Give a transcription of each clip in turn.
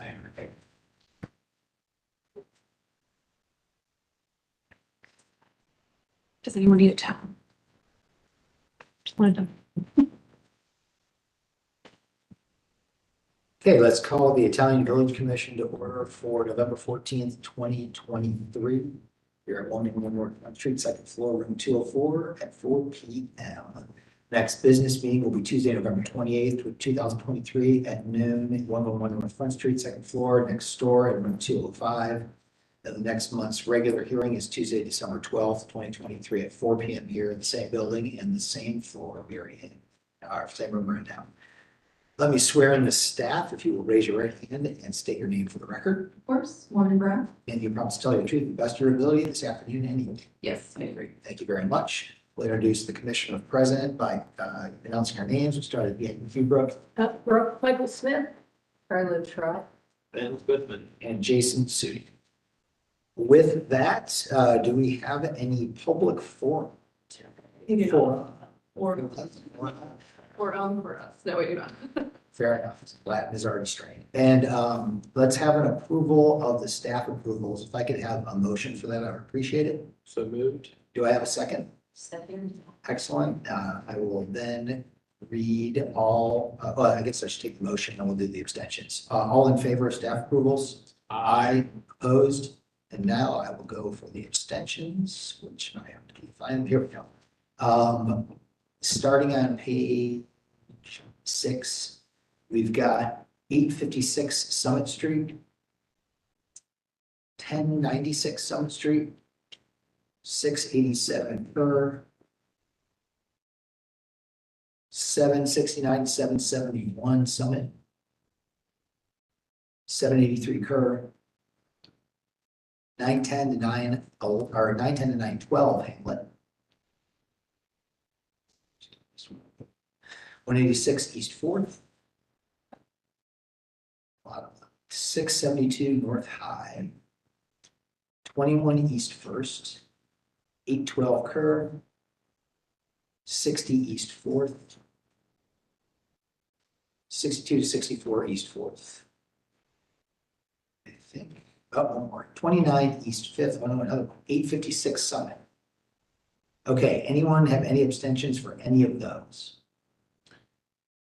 I am. Does anyone need a towel? Just wanted to. Okay, let's call the Italian Village Commission to order for November 14th, 2023. Here at 111 North Front Street, second floor, room 204 at 4 p.m. Next business meeting will be Tuesday, November 28th, 2023 at noon at 111 North Front Street, second floor, next door at room 205. Then the next month's regular hearing is Tuesday, December 12th, 2023 at 4 p.m. here in the same building and the same floor we are in, our same room right now. Let me swear in the staff, if you will raise your right hand and state your name for the record. Of course, Morgan Brown. And you promise to tell the truth to the best of your ability this afternoon and evening. Yes, I agree. Thank you very much. We'll introduce the commission of president by announcing our names. We'll start at Brooke Brooke Michael Smith. Carla Trot. Ben Goodman. and Jason Sudi. With that, do we have any public forum? For us. No, we do not. Fair enough. Latin is already strained. And let's have an approval of the staff approvals. If I could have a motion for that, I would appreciate it. So moved. Do I have a second? Second. Excellent. I will then read all, well, I guess I should take the motion and we'll do the abstentions. All in favor of staff approvals? Aye. Opposed? And now I will go for the abstentions, which I have to find. Here we go. Starting on page 6, we've got 856 Summit Street, 1096 Summit Street, 687 Kerr, 769, 771 Summit, 783 Kerr, 910 to 910 to 912 Hamlet, 186 East 4th, 672 North High, 21 East 1st, 812 Kerr, 60 East 4th, 62 to 64 East 4th. I think, one more, 29 East 5th, oh no, another one, 856 Summit. Okay, anyone have any abstentions for any of those?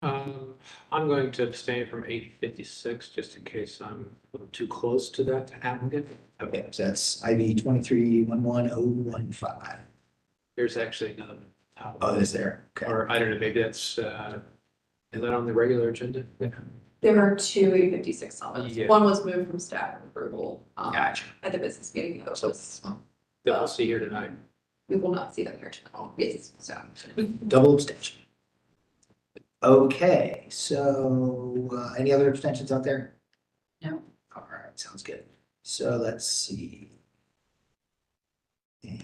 I'm going to abstain from 856, just in case I'm a little too close to that applicant. Okay, so that's IV 23-11015. There's actually another. Oh, is there? Okay. Or I don't know, maybe that's, is that on the regular agenda? Yeah. There are two 856 summits. Yeah. One was moved from staff approval Gotcha. at the business meeting. The other was, That we'll see here tonight. we will not see them here tonight. Yes, so. Double abstention. Okay, so any other abstentions out there? No. All right, sounds good. So let's see. And,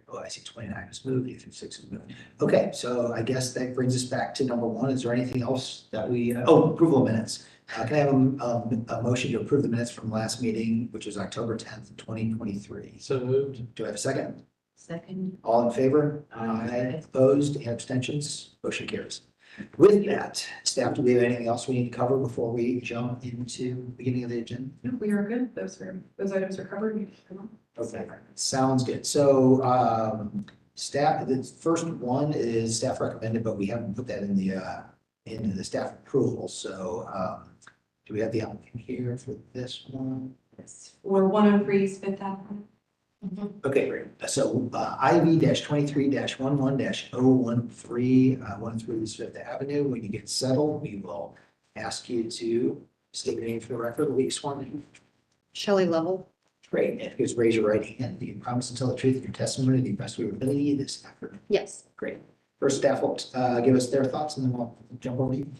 oh, I see 29 is moved, 856 is moved. Okay, so I guess that brings us back to number 1. Is there anything else that we, approval of minutes. Can I have a motion to approve the minutes from last meeting, which was October 10th, 2023? So moved. Do I have a second? Second. All in favor? Aye. Opposed and abstentions? Motion carries. With that, staff, do we have anything else we need to cover before we jump into the beginning of the agenda? No, we are good. Those items are covered. Okay, sounds good. So, staff, the first one is staff recommended, but we haven't put that in the staff approval. So, do we have the applicant here for this one? Yes. Or 103 Fifth Avenue. Okay, great. So IV-23-11-013, 1 East Fifth Avenue. When you get settled, we will ask you to state your name for the record. Will be sworn in. Shelley Level. Great. And just raise your right hand. Do you promise to tell the truth in your testimony to the best of your ability this afternoon? Yes. Great. First, staff will give us their thoughts and then we'll jump over to you.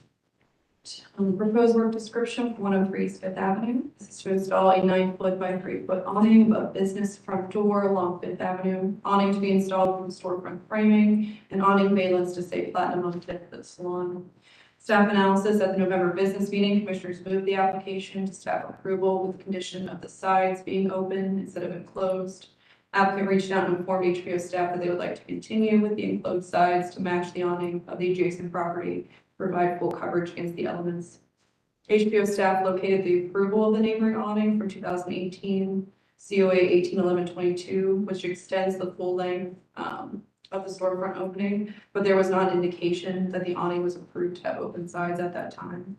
Proposed work description for 103 Fifth Avenue. This is to install a 9-foot by 3-foot awning above business front door along Fifth Avenue. Awning to be installed from storefront framing and awning valence to say platinum on the tip of the salon. Staff analysis at the November business meeting, commissioners moved the application to staff approval with the condition of the sides being open instead of enclosed. Applicant reached out and informed HBO staff that they would like to continue with the enclosed sides to match the awning of the adjacent property, provide full coverage against the elements. HBO staff located the approval of the neighboring awning from 2018 COA 181122, which extends the full length of the storefront opening, but there was not indication that the awning was approved to have open sides at that time.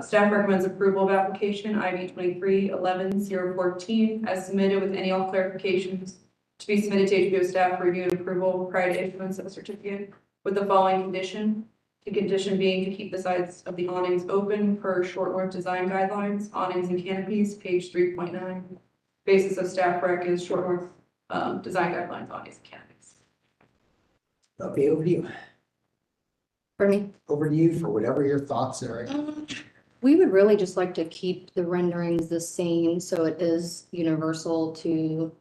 Staff recommends approval of application IV 23-11-014 as submitted with any all clarifications to be submitted to HBO staff for review and approval prior to issuance of a certificate with the following condition. The condition being to keep the sides of the awnings open per short north design guidelines, awnings and canopies, page 3.9. Basis of staff rec is short north design guidelines, awnings and canopies. Okay, over to you. For me, Over to you for whatever your thoughts are. we would really just like to keep the renderings the same, so it is universal to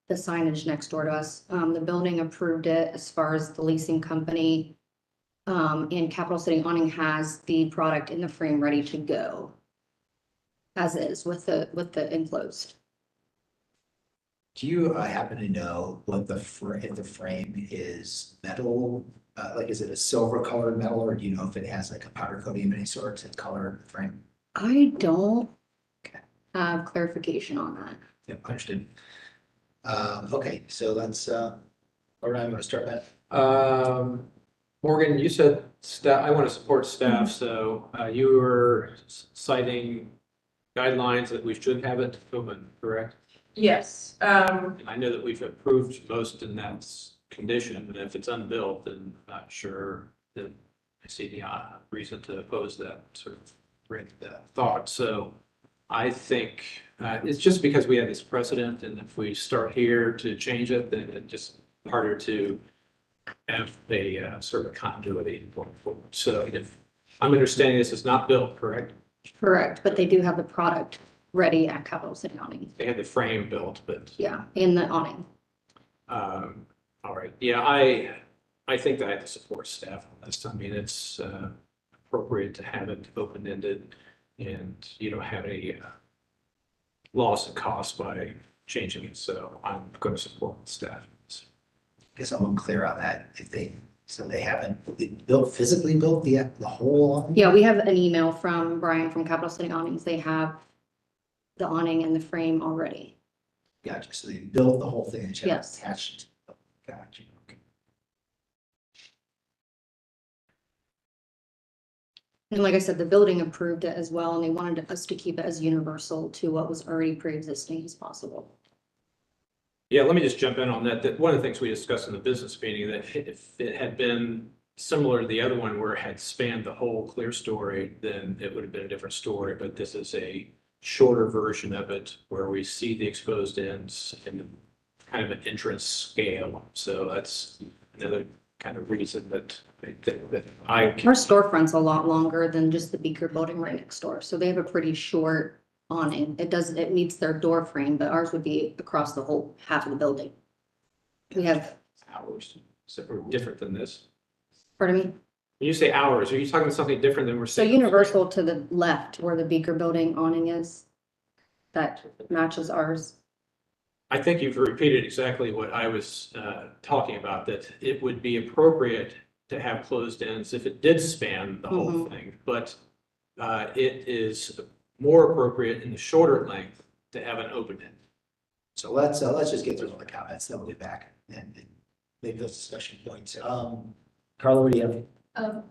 the signage next door to us. The building approved it as far as the leasing company. And Capital City Awning has the product in the frame ready to go. As is with the enclosed. Do you happen to know what if the frame is metal? Like, is it a silver colored metal, or do you know if it has like a powder coating of any sort to color the frame? I don't Okay. have clarification on that. Yep, understood. Okay, so let's, all right, I'm gonna start that. Morgan, you said staff, I want to support staff, so you were citing guidelines that we should have it open, correct? Yes, And I know that we've approved most in that condition, and if it's unbuilt, then I'm not sure that I see the reason to oppose that sort of thought. So I think it's just because we have this precedent, and if we start here to change it, then it's just harder to have a sort of continuity going forward. So if I'm understanding this is not built, correct? Correct, but they do have the product ready at Capital City Awning. They had the frame built, but Yeah, in the awning. all right. Yeah, I think that I have to support staff on this. I mean, it's appropriate to have it open-ended, and you don't have any loss of cost by changing it. So I'm going to support staff. Guess I'm unclear on that. If they, so they haven't physically built the whole awning? Yeah, we have an email from Brian from Capital City Awnings. They have the awning and the frame already. Gotcha. So they built the whole thing and just Yes. attached. Gotcha. Okay. And like I said, the building approved it as well, and they wanted us to keep it as universal to what was already pre-existing as possible. Yeah, let me just jump in on that. That one of the things we discussed in the business meeting, that if it had been similar to the other one where it had spanned the whole clear story, then it would have been a different story. But this is a shorter version of it where we see the exposed ends in kind of an entrance scale. So that's another kind of reason that I Our storefront's a lot longer than just the Beaker building right next door, so they have a pretty short awning. It meets their door frame, but ours would be across the whole half of the building. We have, hours, so we're different than this. pardon me, When you say hours, are you talking something different than we're so saying? universal to the left where the Beaker building awning is, that matches ours. I think you've repeated exactly what I was talking about, that it would be appropriate to have closed ends if it did span the whole Mhm. thing, but it is more appropriate in the shorter length to have an open end. So let's just get through all the comments, then we'll get back and make those discussion points. Carla, what do you have?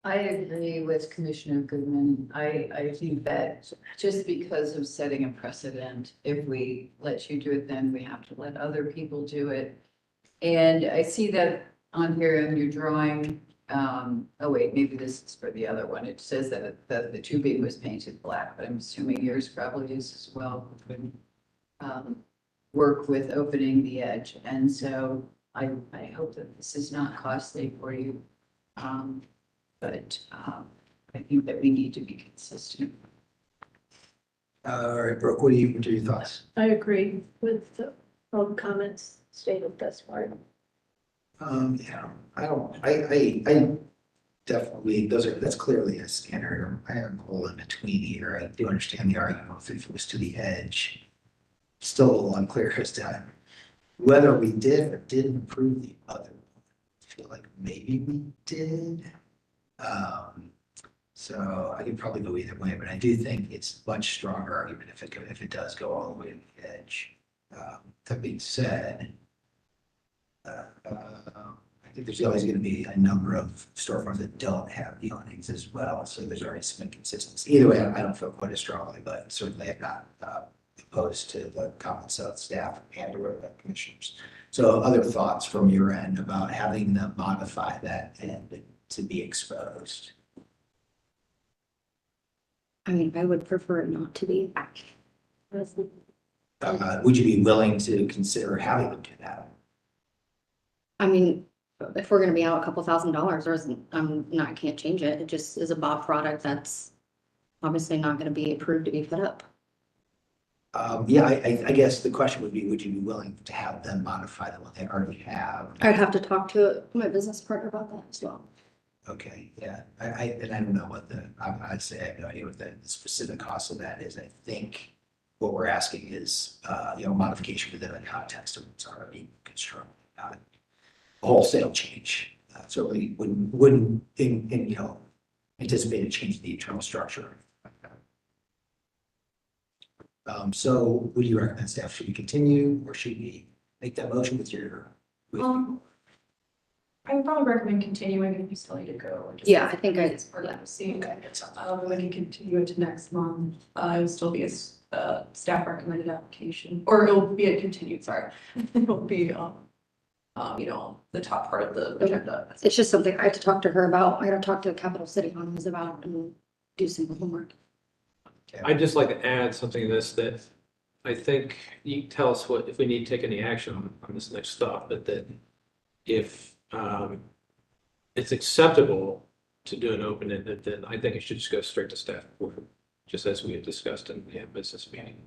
I agree with Commissioner Goodman. I think that just because of setting a precedent, if we let you do it, then we have to let other people do it. And I see that on here on your drawing. Oh wait, maybe this is for the other one. It says that the tubing was painted black, but I'm assuming yours probably is as well. Work with opening the edge. And so I hope that this is not costly for you. But I think that we need to be consistent. All right, Brooke, what are your thoughts? I agree with all the comments stated thus far. Yeah, I definitely, that's clearly a standard. I am a little in between here. I do understand the argument if it was to the edge. Still a little unclear as to whether we did or didn't approve the other one. I feel like maybe we did. So I could probably go either way, but I do think it's much stronger argument if it does go all the way to the edge. That being said, I think there's always gonna be a number of storefronts that don't have the awnings as well, so there's already some inconsistency. Either way, I don't feel quite as strongly, but certainly I'm not opposed to the comments of staff and or the commissioners. So other thoughts from your end about having them modify that end to be exposed? I mean, I would prefer it not to be. Would you be willing to consider having them do that? I mean, if we're gonna be out a couple $1,000s, I can't change it. It just is a bought product that's obviously not gonna be approved to be put up. Yeah, I guess the question would be, would you be willing to have them modify the one they already have? I'd have to talk to my business partner about that as well. Okay, yeah, and I don't know what I'd say I have no idea what the specific cost of that is. I think what we're asking is, modification within the context of what's already constructed, not a wholesale change. Certainly wouldn't anticipate a change in the internal structure. So would you recommend staff should we continue or should we make that motion with your? I would probably recommend continuing if you still need to go. Yeah, I think It's part of the scene. Okay, that sounds- We can continue it to next month. It'll still be a staff recommended application, or it'll be a continued, sorry. It'll be, the top part of the agenda. It's just something I have to talk to her about. I gotta talk to Capital City on this about and do some homework. I'd just like to add something to this, that I think you can tell us if we need to take any action on this next stop, but that if it's acceptable to do an open-ended, then I think it should just go straight to staff report, just as we had discussed in the business meeting.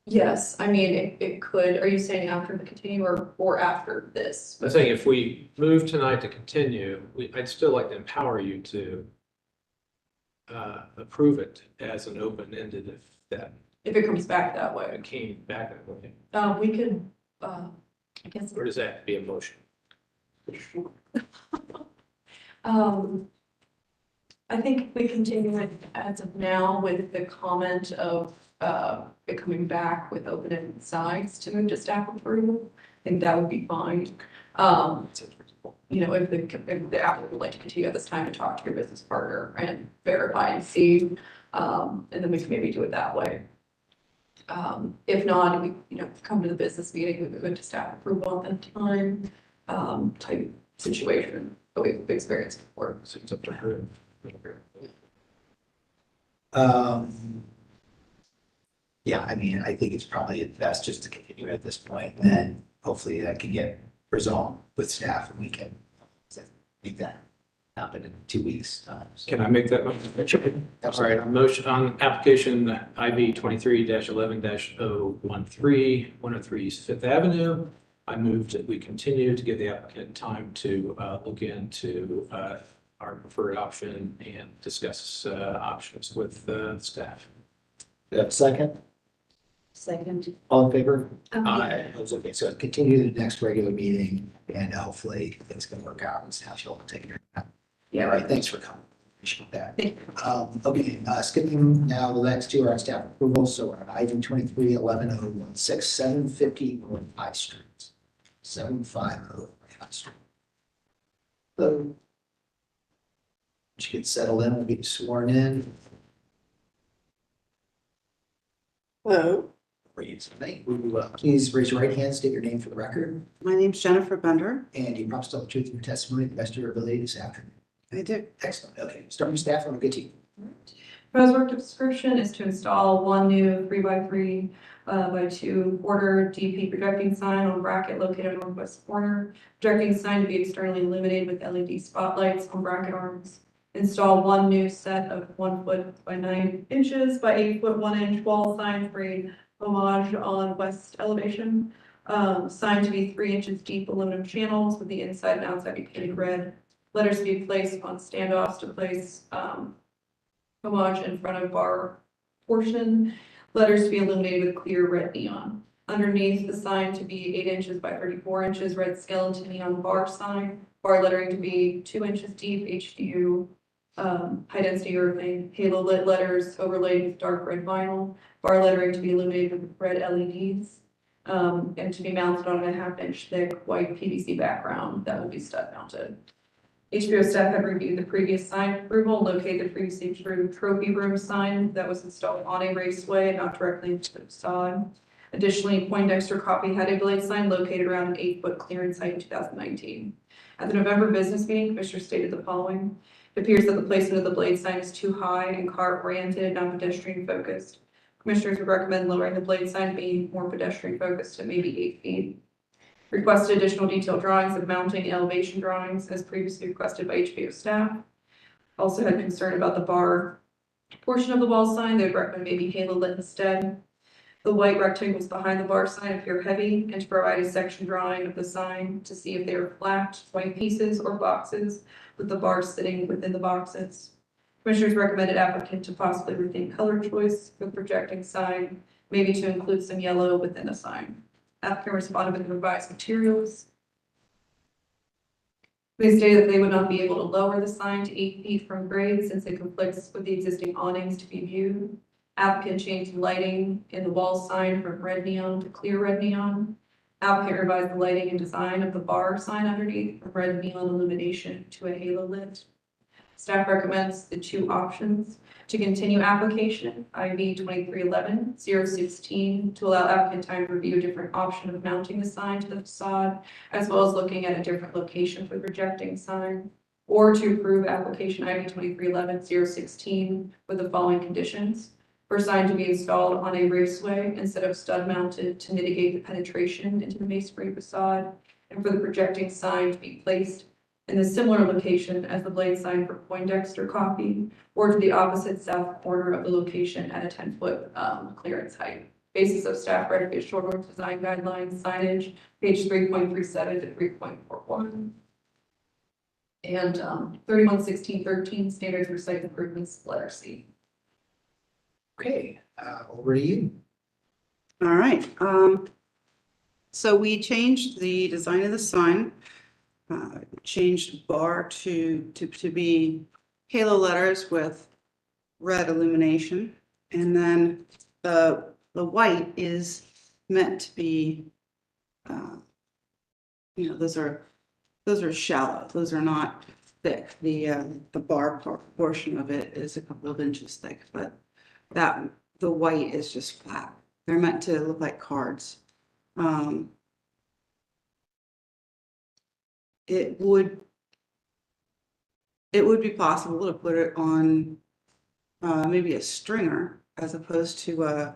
Yes, I mean, it could, are you saying after the continue or after this? I'm saying if we move tonight to continue, I'd still like to empower you to approve it as an open-ended If it comes back that way. it came back that way. We could, I guess. Or does that have to be a motion? I think we continue it as of now with the comment of it coming back with open-ended sides to move to staff approval. I think that would be fine. If the applicant would like to continue at this time to talk to your business partner and verify and see, and then we can maybe do it that way. If not, we, come to the business meeting, we go to staff approval at that time, type situation that we've experienced before. So it's up to her. Yeah, I mean, I think it's probably best just to continue at this point, and then hopefully that can get resolved with staff and we can make that happen in 2 weeks. Can I make that motion? All right, on motion on application IV 23-11-013, 103 East Fifth Avenue. I moved that we continue to give the applicant time to look into our preferred option and discuss options with staff. Do you have a second? Second. All in favor? Aye. Okay, so continue the next regular meeting and hopefully things can work out and staff will take care of that. Yeah, All right, thanks for coming. Appreciate that. Okay, skipping now the next two are on staff approval. So we're on item 23-11-016, 750 North High Street. 750 High Street. So. Once you get settled in, we'll get you sworn in. Hello, Please raise your right hand, state your name for the record, my name's Jennifer Bender. and you promise to tell the truth in your testimony to the best of your ability this afternoon. I do. Excellent. Okay, start with staff and we'll get to you. proposed work description is to install one new 3x3 by 2 quarter DP projecting sign on bracket located on northwest corner. Projecting sign to be externally illuminated with LED spotlights on bracket arms. Install one new set of 1 foot by 9 inches by 8 foot 1 inch wall sign for a homage on west elevation. Sign to be 3 inches deep aluminum channels with the inside and outside be painted red. Letters to be placed on standoffs to place homage in front of bar portion. Letters to be illuminated with clear red neon. Underneath the sign to be 8 inches by 34 inches red skeleton neon bar sign. Bar lettering to be 2 inches deep HDU high-density urethane, halo lit letters overlaid with dark red vinyl, bar lettering to be illuminated with red LEDs, and to be mounted on a 1/2-inch thick white PVC background that will be stud mounted. HBO staff had reviewed the previous sign approval, and located the previously approved trophy room sign that was installed on a raceway and not directly into the facade. Additionally, Poindexter Coffee had a blade sign located around an 8-foot clearance height in 2019. At the November business meeting, Commissioners stated the following. It appears that the placement of the blade sign is too high and car-oriented, not pedestrian-focused. Commissioners would recommend lowering the blade sign, being more pedestrian-focused to maybe 8 feet. Requested additional detailed drawings of mounting and elevation drawings as previously requested by HBO staff. Also had concern about the bar portion of the wall sign. They would recommend maybe halo lit instead. The white rectangles behind the bar sign appear heavy, and to provide a section drawing of the sign to see if they are flat white pieces or boxes with the bars sitting within the boxes. Commissioners recommended applicant to possibly rethink color choice for the projecting sign, maybe to include some yellow within the sign. Applicant responded with revised materials. They stated that they would not be able to lower the sign to 8 feet from grade since it conflicts with the existing awnings to be viewed. Applicant changed lighting in the wall sign from red neon to clear red neon. Applicant revised the lighting and design of the bar sign underneath from red neon illumination to a halo lit. Staff recommends the 2 options to continue application, IV 2311-016, to allow applicant time to review a different option of mounting the sign to the facade, as well as looking at a different location for the projecting sign, or to approve application IV 2311-016 with the following conditions. For sign to be installed on a raceway instead of stud mounted to mitigate the penetration into the masonry facade, and for the projecting sign to be placed in a similar location as the blade sign for Poindexter Coffee, or to the opposite south corner of the location at a 10-foot clearance height. Basis of staff recommended short order design guidelines signage, page 3.37 to 3.41. And 311613 standards for site improvements, letter C. Okay, over to you. All right. So we changed the design of the sign, changed bar to be halo letters with red illumination. And then the white is meant to be, those are shallow. Those are not thick. The bar portion of it is a couple of inches thick, but the white is just flat. They're meant to look like cards. It would be possible to put it on maybe a stringer as opposed to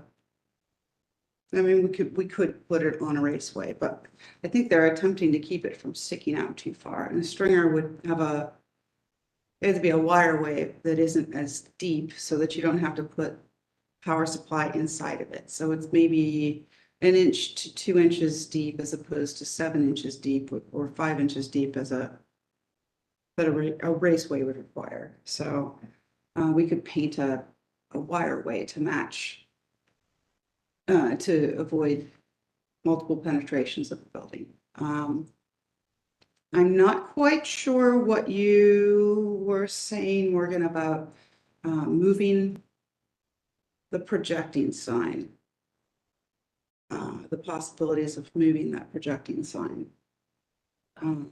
we could put it on a raceway, but I think they're attempting to keep it from sticking out too far. And a stringer would have it'd be a wire wave that isn't as deep so that you don't have to put power supply inside of it. So it's maybe 1 inch to 2 inches deep as opposed to 7 inches deep or 5 inches deep that a raceway would require. So we could paint a wire way to match to avoid multiple penetrations of the building. I'm not quite sure what you were saying, Morgan, about moving the projecting sign, the possibilities of moving that projecting sign. I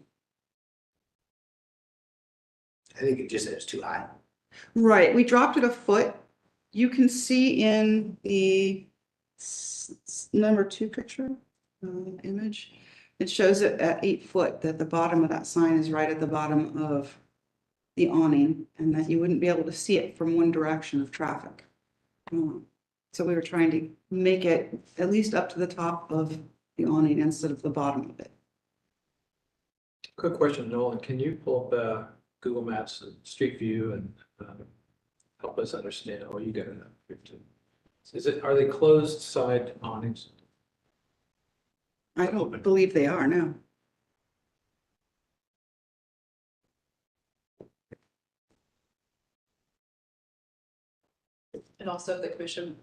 think it just says too high. Right, we dropped it a foot. You can see in the number 2 picture image, it shows it at 8 foot that the bottom of that sign is right at the bottom of the awning, and that you wouldn't be able to see it from one direction of traffic. So we were trying to make it at least up to the top of the awning instead of the bottom of it. Quick question, Nolan, can you pull up Google Maps and Street View and help us understand what you got here too? Are they closed side awnings? I don't believe they are, no. And also the commission,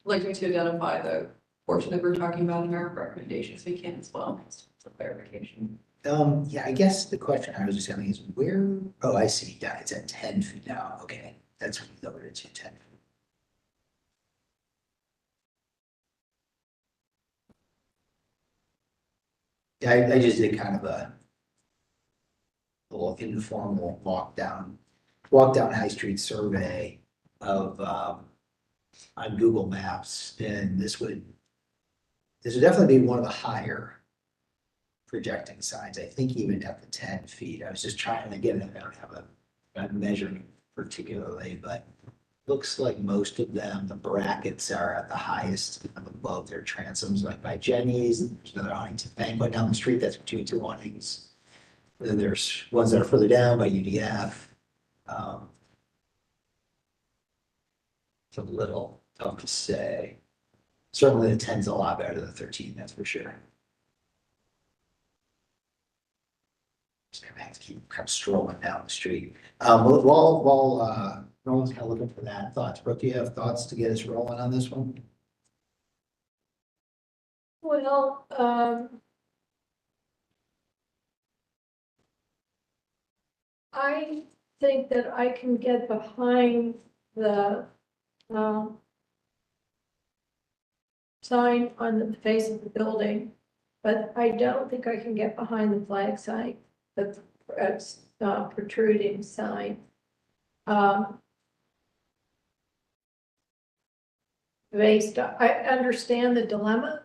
like me to identify the portion that we're talking about in our recommendations, we can as well, for clarification. Yeah, I guess the question I was just having is where, oh, I see, yeah, it's at 10 feet now, okay, that's what you lowered it to 10. Yeah, I just did kind of a little informal walk down High Street survey of, on Google Maps, and this would definitely be one of the higher projecting signs, I think even at the 10 feet. I was just trying to get it, I don't have a measuring particularly, but looks like most of them, the brackets are at the highest above their transoms, like by Jenny's. There's another Huntington Banquet down the street, that's between two awnings. Then there's ones that are further down by UDF. Um, It's a little tough to say. Certainly the 10's a lot better than the 13, that's for sure. Just gonna have to keep kind of strolling down the street. While Roland's kind of looking for that, thoughts, Brooke, do you have thoughts to get us rolling on this one? Well, I think that I can get behind the, sign on the face of the building, but I don't think I can get behind the flag sign, the protruding sign. I understand the dilemma,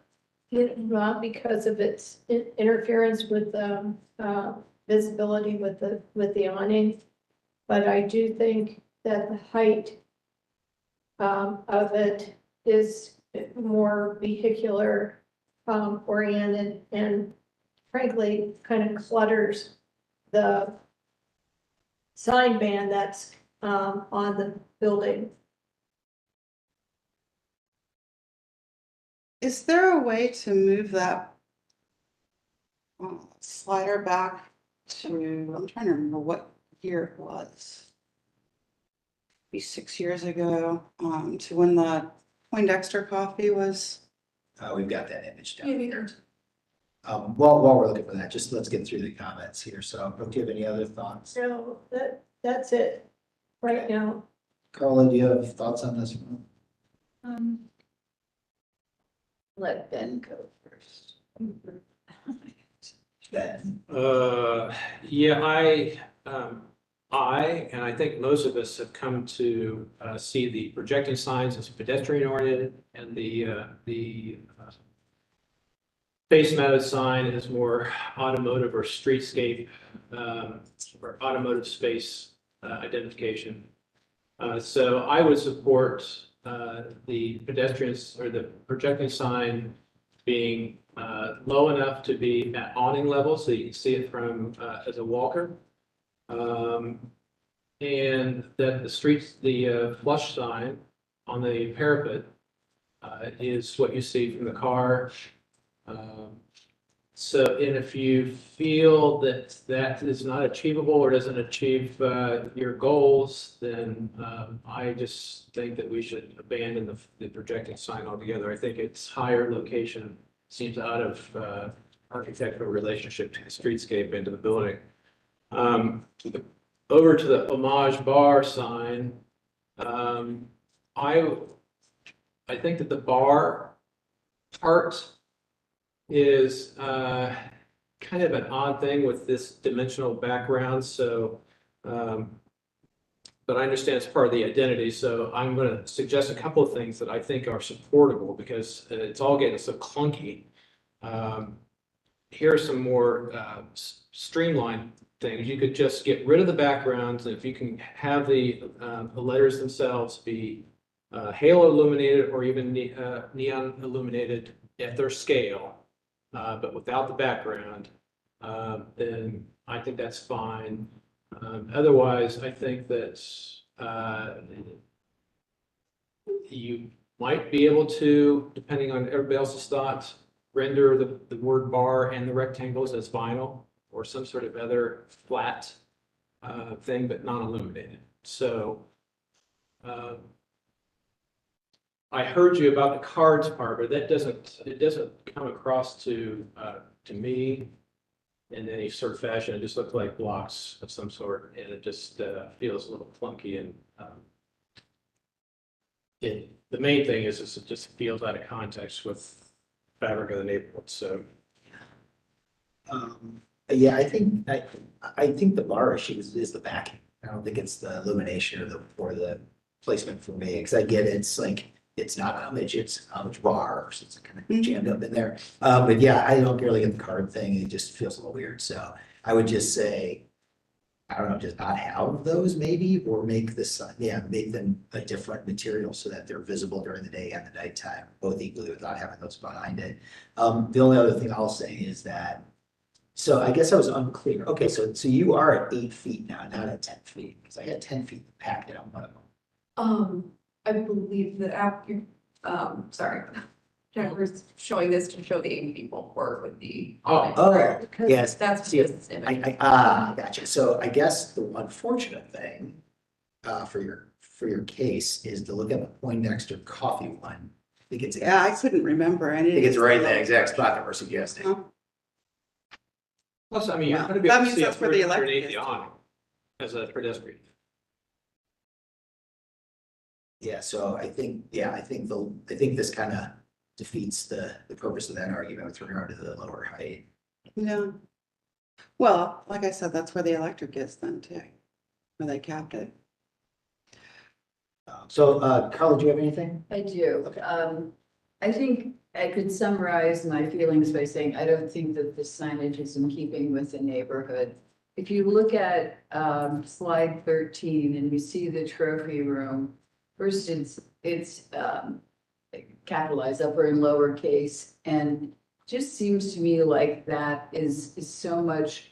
not because of its interference with visibility with the awning, but I do think that the height of it is more vehicular oriented and frankly kind of clutters the sign band that's on the building. Is there a way to move that slider back to, I'm trying to remember what year it was. Be 6 years ago, to when the Poindexter coffee was. We've got that image down here. While we're looking for that, just let's get through the comments here. So, Brooke, do you have any other thoughts? So that's it right now. Carla, do you have thoughts on this one? Let Ben go first. Ben? Yeah, and I think most of us have come to see the projecting signs as pedestrian oriented and the face mounted sign is more automotive or streetscape or automotive space identification. So I would support the pedestrians or the projecting sign being low enough to be at awning level so you can see it from as a walker. And that the flush sign on the parapet is what you see from the car. So, and if you feel that that is not achievable or doesn't achieve your goals, then I just think that we should abandon the projecting sign altogether. I think its higher location seems out of architectural relationship to the streetscape and to the building. Over to the homage bar sign, I think that the bar part is kind of an odd thing with this dimensional background. So, but I understand it's part of the identity. So I'm going to suggest a couple of things that I think are supportable because it's all getting so clunky. Here are some more streamlined things. You could just get rid of the backgrounds. If you can have the letters themselves be halo illuminated or even neon illuminated at their scale, but without the background, then I think that's fine. Otherwise, I think that you might be able to, depending on everybody else's thoughts, render the word bar and the rectangles as vinyl or some sort of other flat thing, but non-illuminated. So I heard you about the cards part, but it doesn't come across to me in any sort of fashion. It just looked like blocks of some sort, and it just feels a little clunky. And the main thing is it just feels out of context with fabric of the neighborhood. So Yeah, I think the bar issue is the backing. I don't think it's the illumination or the placement for me, because I get it, it's like, it's not homage, it's homage bar, so it's kind of jammed up in there. But yeah, I don't really get the card thing, it just feels a little weird, so I would just say, I don't know, just not have those maybe, or make this, make them a different material so that they're visible during the day and the nighttime, both equally without having those behind it. The only other thing I'll say is that, so I guess I was unclear. Okay, so you are at 8 feet now, not at 10 feet, because I had 10 feet packed in on one of them. I believe the sorry. Jennifer's showing this to show the 8 people work with the. Oh, Because yes, That's see, this image. gotcha. So I guess the unfortunate thing for your case is to look at the Poindexter coffee one. I think it's, Yeah, I couldn't remember. I think it's right in that exact spot that we're suggesting. Huh? plus, I mean, you're Well, going to be that able to means see that's it where the underneath electric the is. awning as a pedestrian. Yeah, so I think this kind of defeats the purpose of that argument with regard to the lower height. Yeah. Well, like I said, that's where the electric is then too, where they capped it. So, Carla, do you have anything? I do. Okay. I think I could summarize my feelings by saying, I don't think that the signage is in keeping with the neighborhood. If you look at slide 13 and you see the trophy room, first it's capitalized upper and lowercase, and just seems to me like that is so much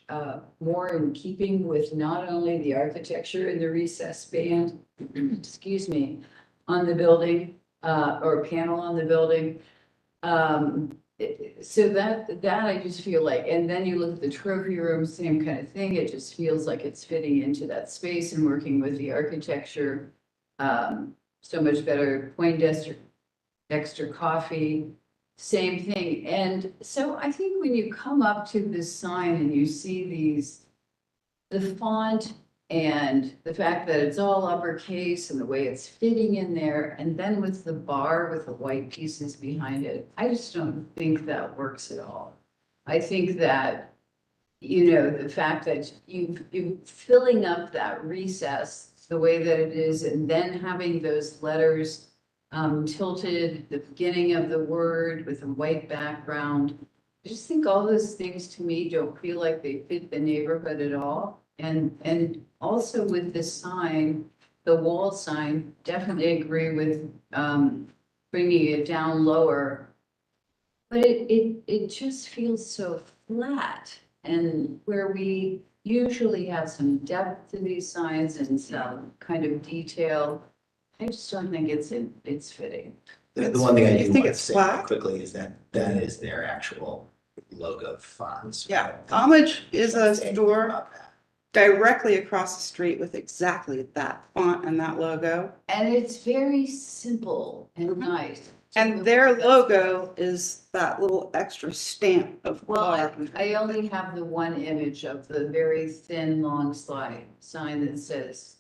more in keeping with not only the architecture and the recessed band, excuse me, on the building, or panel on the building. So that I just feel like, and then you look at the trophy room, same kind of thing. It just feels like it's fitting into that space and working with the architecture. So much better. Dexter Coffee, same thing. And so I think when you come up to this sign and you see the font and the fact that it's all uppercase and the way it's fitting in there, and then with the bar with the white pieces behind it, I just don't think that works at all. I think that, the fact that you filling up that recess the way that it is, and then having those letters tilted, the beginning of the word with a white background. I just think all those things to me don't feel like they fit the neighborhood at all. And also with this sign, the wall sign, definitely agree with bringing it down lower. But it just feels so flat, and where we usually have some depth to these signs and some kind of detail, I just don't think it's fitting. The one thing I You do think want to it's say flat? quickly is that is their actual logo fonts. Yeah, Homage is a store directly across the street with exactly that font and that logo. And it's very simple and nice. And their logo is that little extra stamp of Well, bar. I only have the one image of the very thin, long sign that says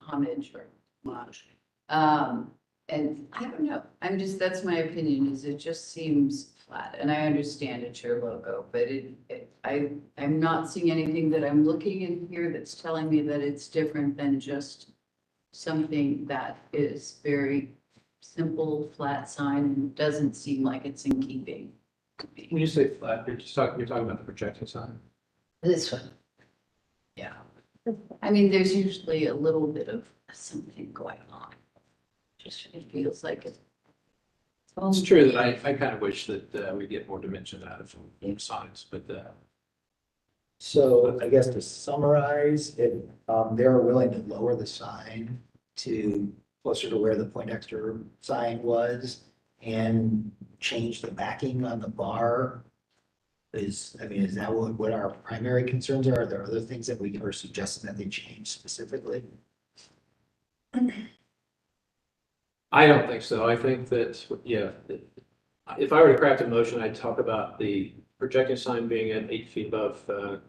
homage or homage. And I don't know, that's my opinion, is it just seems flat, and I understand it's your logo, but I'm not seeing anything that I'm looking in here that's telling me that it's different than just something that is very simple, flat sign, and doesn't seem like it's in keeping. When you say flat, you're talking about the projection sign. This one. Yeah. I mean, there's usually a little bit of something going on. Just, it feels like it. It's true that I kind of wish that we get more dimension out of signs, but So I guess to summarize, if they're willing to lower the sign to closer to where the Poindexter sign was and change the backing on the bar, is that what our primary concerns are? Are there other things that we are suggesting that they change specifically? I don't think so. I think that, yeah, if I were to craft a motion, I'd talk about the projecting sign being at 8 feet above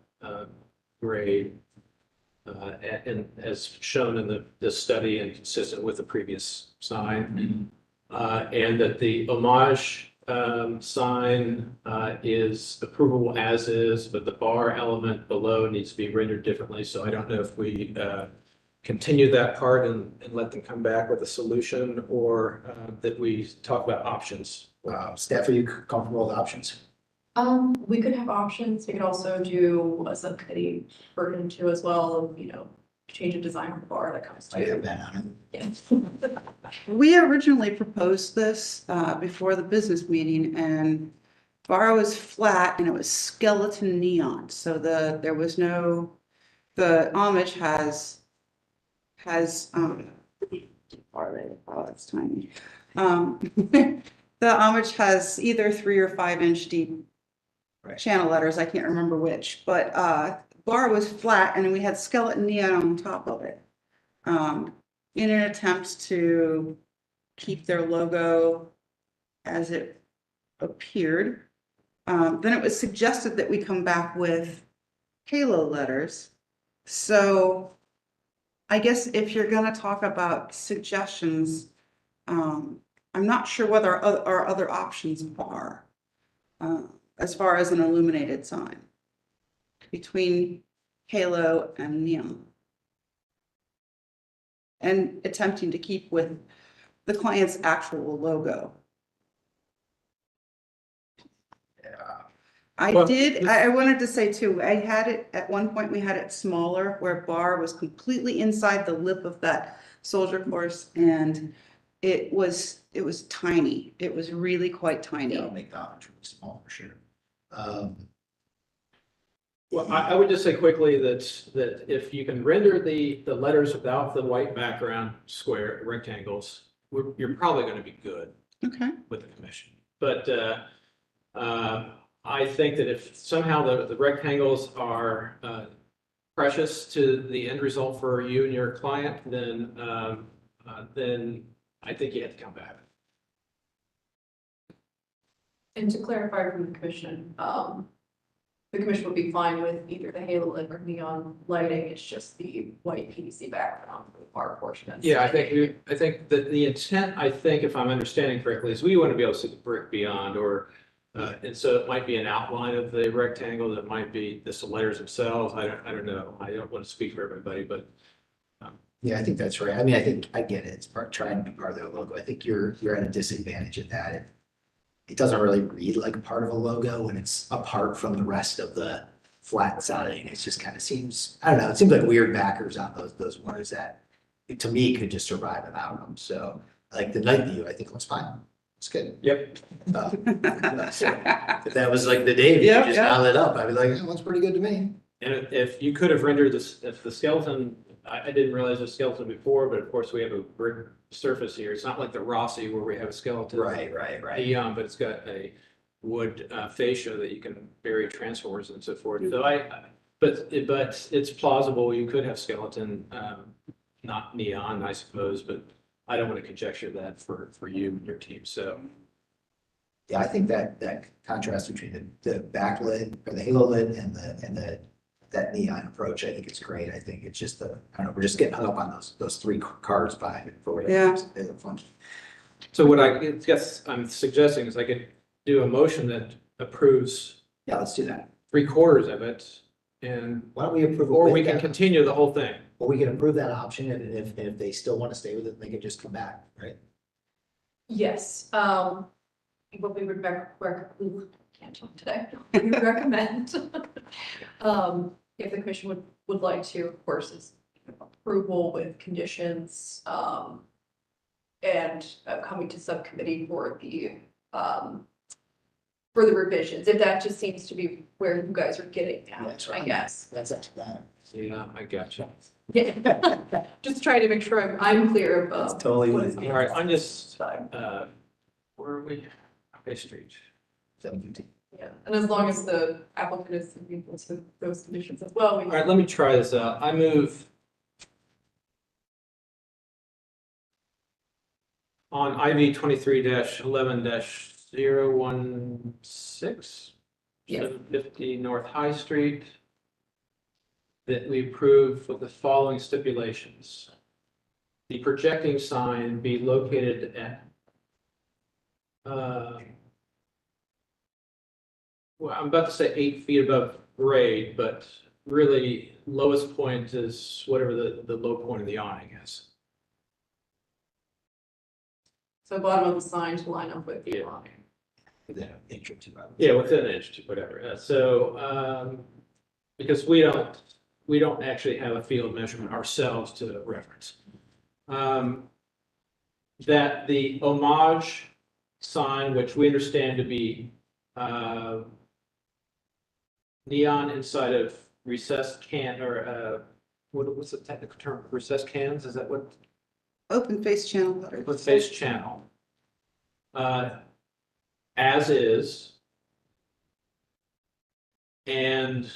grade. And as shown in the study and consistent with the previous sign. And that the homage sign is approvable as is, but the bar element below needs to be rendered differently. So I don't know if we continue that part and let them come back with a solution, or that we talk about options. Staff, are you comfortable with options? We could have options. We could also do a subcommittee version too as well, of, change of design of the bar that comes I have to. that on Yeah. We originally proposed this before the business meeting, and bar was flat and it was skeleton neon, so there was no, the Amish has oh, it's tiny. The Amish has either 3 or 5 inch deep Right. channel letters, I can't remember which, but bar was flat and we had skeleton neon on top of it. In an attempt to keep their logo as it appeared. Then it was suggested that we come back with halo letters. So I guess if you're gonna talk about suggestions, I'm not sure what our other options are as far as an illuminated sign between halo and neon. And attempting to keep with the client's actual logo. Well, I wanted to say too, I had it, at one point, we had it smaller where bar was completely inside the lip of that soldier course, and it was tiny. It was really quite tiny. Yeah, I'll make the option really small for sure. Well, I would just say quickly that if you can render the letters without the white background square rectangles, you're probably going to be good Okay. with the commission. But I think that if somehow the rectangles are precious to the end result for you and your client, then I think you have to come back. And to clarify from the commission would be fine with either the halo lit or neon lighting. It's just the white PVC background for the bar portion. Yeah, I think that the intent, I think, if I'm understanding correctly, is we want to be able to see the brick beyond, or and so it might be an outline of the rectangle, that might be the letters themselves. I don't know. I don't want to speak for everybody, but Yeah, I think that's right. I mean, I think I get it. It's trying to be part of their logo. I think you're at a disadvantage at that. It doesn't really read like a part of a logo when it's apart from the rest of the flat siding. It just kind of seems, I don't know, it seems like weird backers on those words that to me could just survive without them. So like the night view, I think looks fine. It's good. yep. So if that was like the day view, Yeah, just yeah. dial it up, I'd be like, oh, that's pretty good to me. And if you could have rendered this, if the skeleton, I didn't realize the skeleton before, but of course we have a brick surface here. It's not like the Rossi where we have a skeleton. Right. But it's got a wood fascia that you can bury transformers and so forth. So but it's plausible you could have skeleton, not neon, I suppose, but I don't want to conjecture that for you and your team, so. Yeah, I think that contrast between the backlit or the halo lit and that neon approach, I think it's great. I think it's just I don't know, we're just getting hung up on those 3 cars behind it for whatever Yeah. reason. They look fun. So what I guess I'm suggesting is I could do a motion that approves Yeah, let's do that. 3/4 of it, and, Why don't we approve? or with we can that? continue the whole thing. Or we can approve that option, and if they still want to stay with it, they can just come back, right? Yes, what we would can't talk today. We would recommend, if the commission would like to, of course, is approval with conditions, and coming to subcommittee for the revisions, if that just seems to be where you guys are getting at, That's I right. Guess. That's actually that. Yeah, I got you. Yeah, just trying to make sure I'm clear That's of. totally what what is it All right, I'm just, fine. where are we? Bay Street. 7:15. Yeah, and as long as the applicant is equal to those conditions as well. All right, let me try this out. I move on IV 23-11-016. Yes. 750 North High Street, that we approve with the following stipulations. The projecting sign be located at, well, I'm about to say 8 feet above grade, but really lowest point is whatever the low point of the awning is. So bottom of the sign to line up with the Yeah. awning. Within an inch or two. I would Yeah, say. within an inch, whatever. Because we don't actually have a field measurement ourselves to reference. That the homage sign, which we understand to be, neon inside of recessed can, or, what's the technical term? Recessed cans, is that what? Open face channel letters. With face channel. As is. And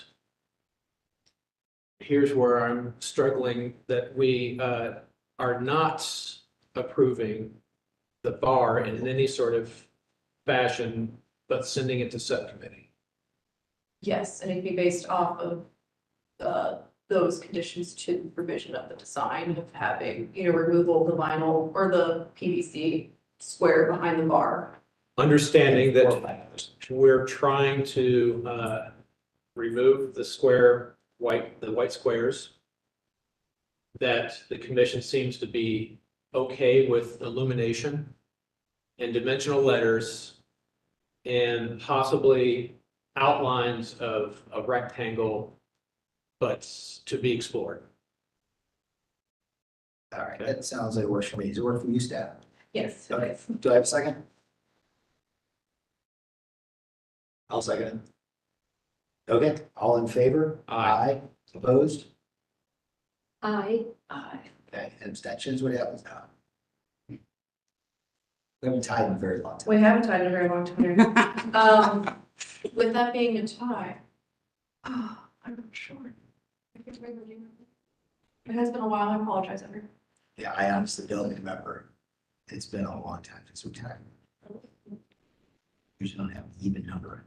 here's where I'm struggling, that we are not approving the bar in any sort of fashion, but sending it to subcommittee. Yes, and it'd be based off of those conditions to the provision of the design of having, removal of the vinyl or the PVC square behind the bar. Understanding that we're trying to remove the white squares. That the commission seems to be okay with illumination and dimensional letters and possibly outlines of a rectangle, but to be explored. All right, that sounds like it works for me. Does it work for you, staff? Yes. Okay, do I have a second? I'll second it. Okay, all in favor? Aye. Opposed? I, Okay, and abstentions, what happens now? We haven't tied in a very long time. We haven't tied in a very long time. With that being a tie, I'm not sure. It has been a while, I apologize, Andrew. Yeah, I honestly don't remember. It's been a long time since we tied. Usually don't have an even number.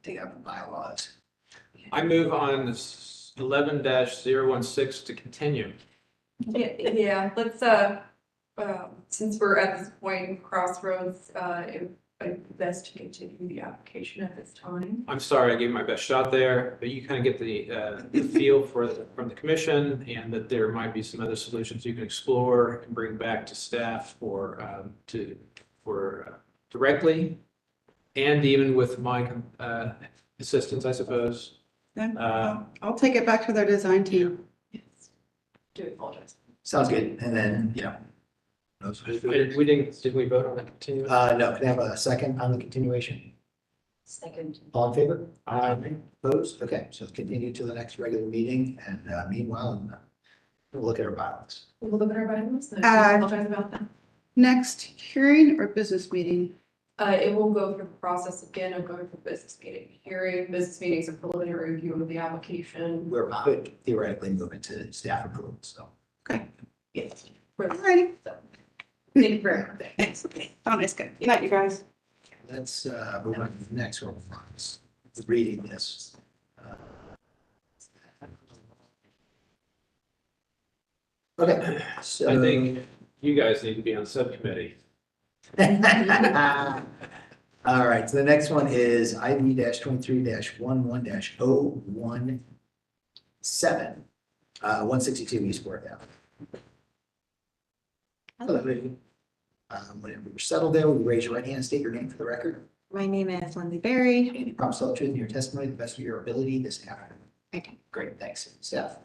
They have bylaws. I move on 11-016 to continue. Yeah, let's, since we're at this point, crossroads, it would best to continue the application at this time. I'm sorry, I gave my best shot there, but you kind of get the feel from the commission, and that there might be some other solutions you can explore and bring back to staff for directly, and even with my assistance, I suppose. Then I'll take it back to their design team. Yes. Do apologize. Sounds good, and then, Did we vote on that continuance? no, can I have a second on the continuation? Second. All in favor? Aye. Opposed? Okay, so continue to the next regular meeting, and meanwhile, we'll look at our bylaws. We'll look at our bylaws, and I apologize about that. Next hearing or business meeting? It will go through the process again of going through business meeting. Hearing, business meetings, a preliminary review of the application. We're could theoretically moving to staff approval, so. Yes. Alrighty. Thank you very much. Thanks. Oh, nice, good. Good night, you guys. Let's move on to the next one. Reading this. Okay, so. I think you guys need to be on subcommittee. All right, so the next one is ID 23 11 017. 162 Eastport Avenue. Hello. Whenever you're settled there, will you raise your right hand and state your name for the record? My name is Lindsay Berry. And you promise to tell the truth in your testimony to the best of your ability this afternoon. Okay. Great, thanks. Steph?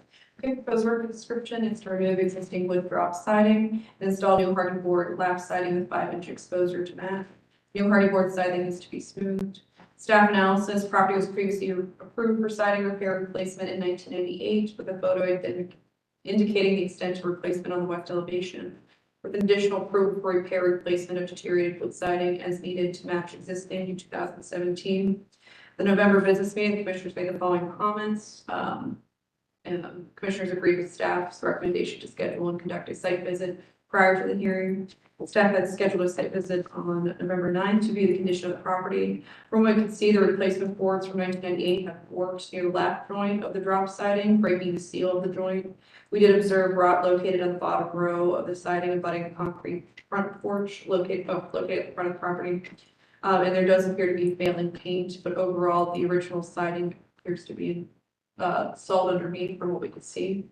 Okay, proposed work description is to remove existing wood drop siding and install new hardy board lap siding with 5-inch exposure to mat. New hardy board siding is to be smoothed. Staff analysis, property was previously approved for siding repair and replacement in 1998 with a photo indicating the extent of replacement on the west elevation, with additional proof for repair replacement of deteriorated wood siding as needed to match existing in 2017. The November business meeting, the commissioners made the following comments. And the commissioners agreed with staff's recommendation to schedule and conduct a site visit prior to the hearing. Staff had scheduled a site visit on November 9th to view the condition of the property. From what I could see, the replacement boards from 1998 have forked near the left joint of the drop siding, breaking the seal of the joint. We did observe rot located on the bottom row of the siding abutting a concrete front porch located at the front of the property. And there does appear to be failing paint, but overall, the original siding appears to be solid underneath from what we could see.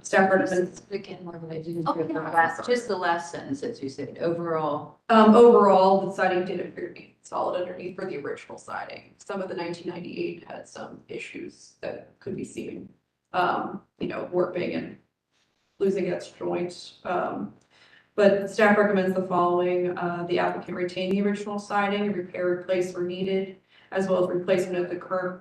Staff recommends. Again, more than I didn't hear the last, just the last sentence, as you said, overall. Overall, the siding did appear to be solid underneath for the original siding. Some of the 1998 had some issues that could be seen, warping and losing its joints. But staff recommends the following: the applicant retain the original siding and repair, replace where needed, as well as replacement of the current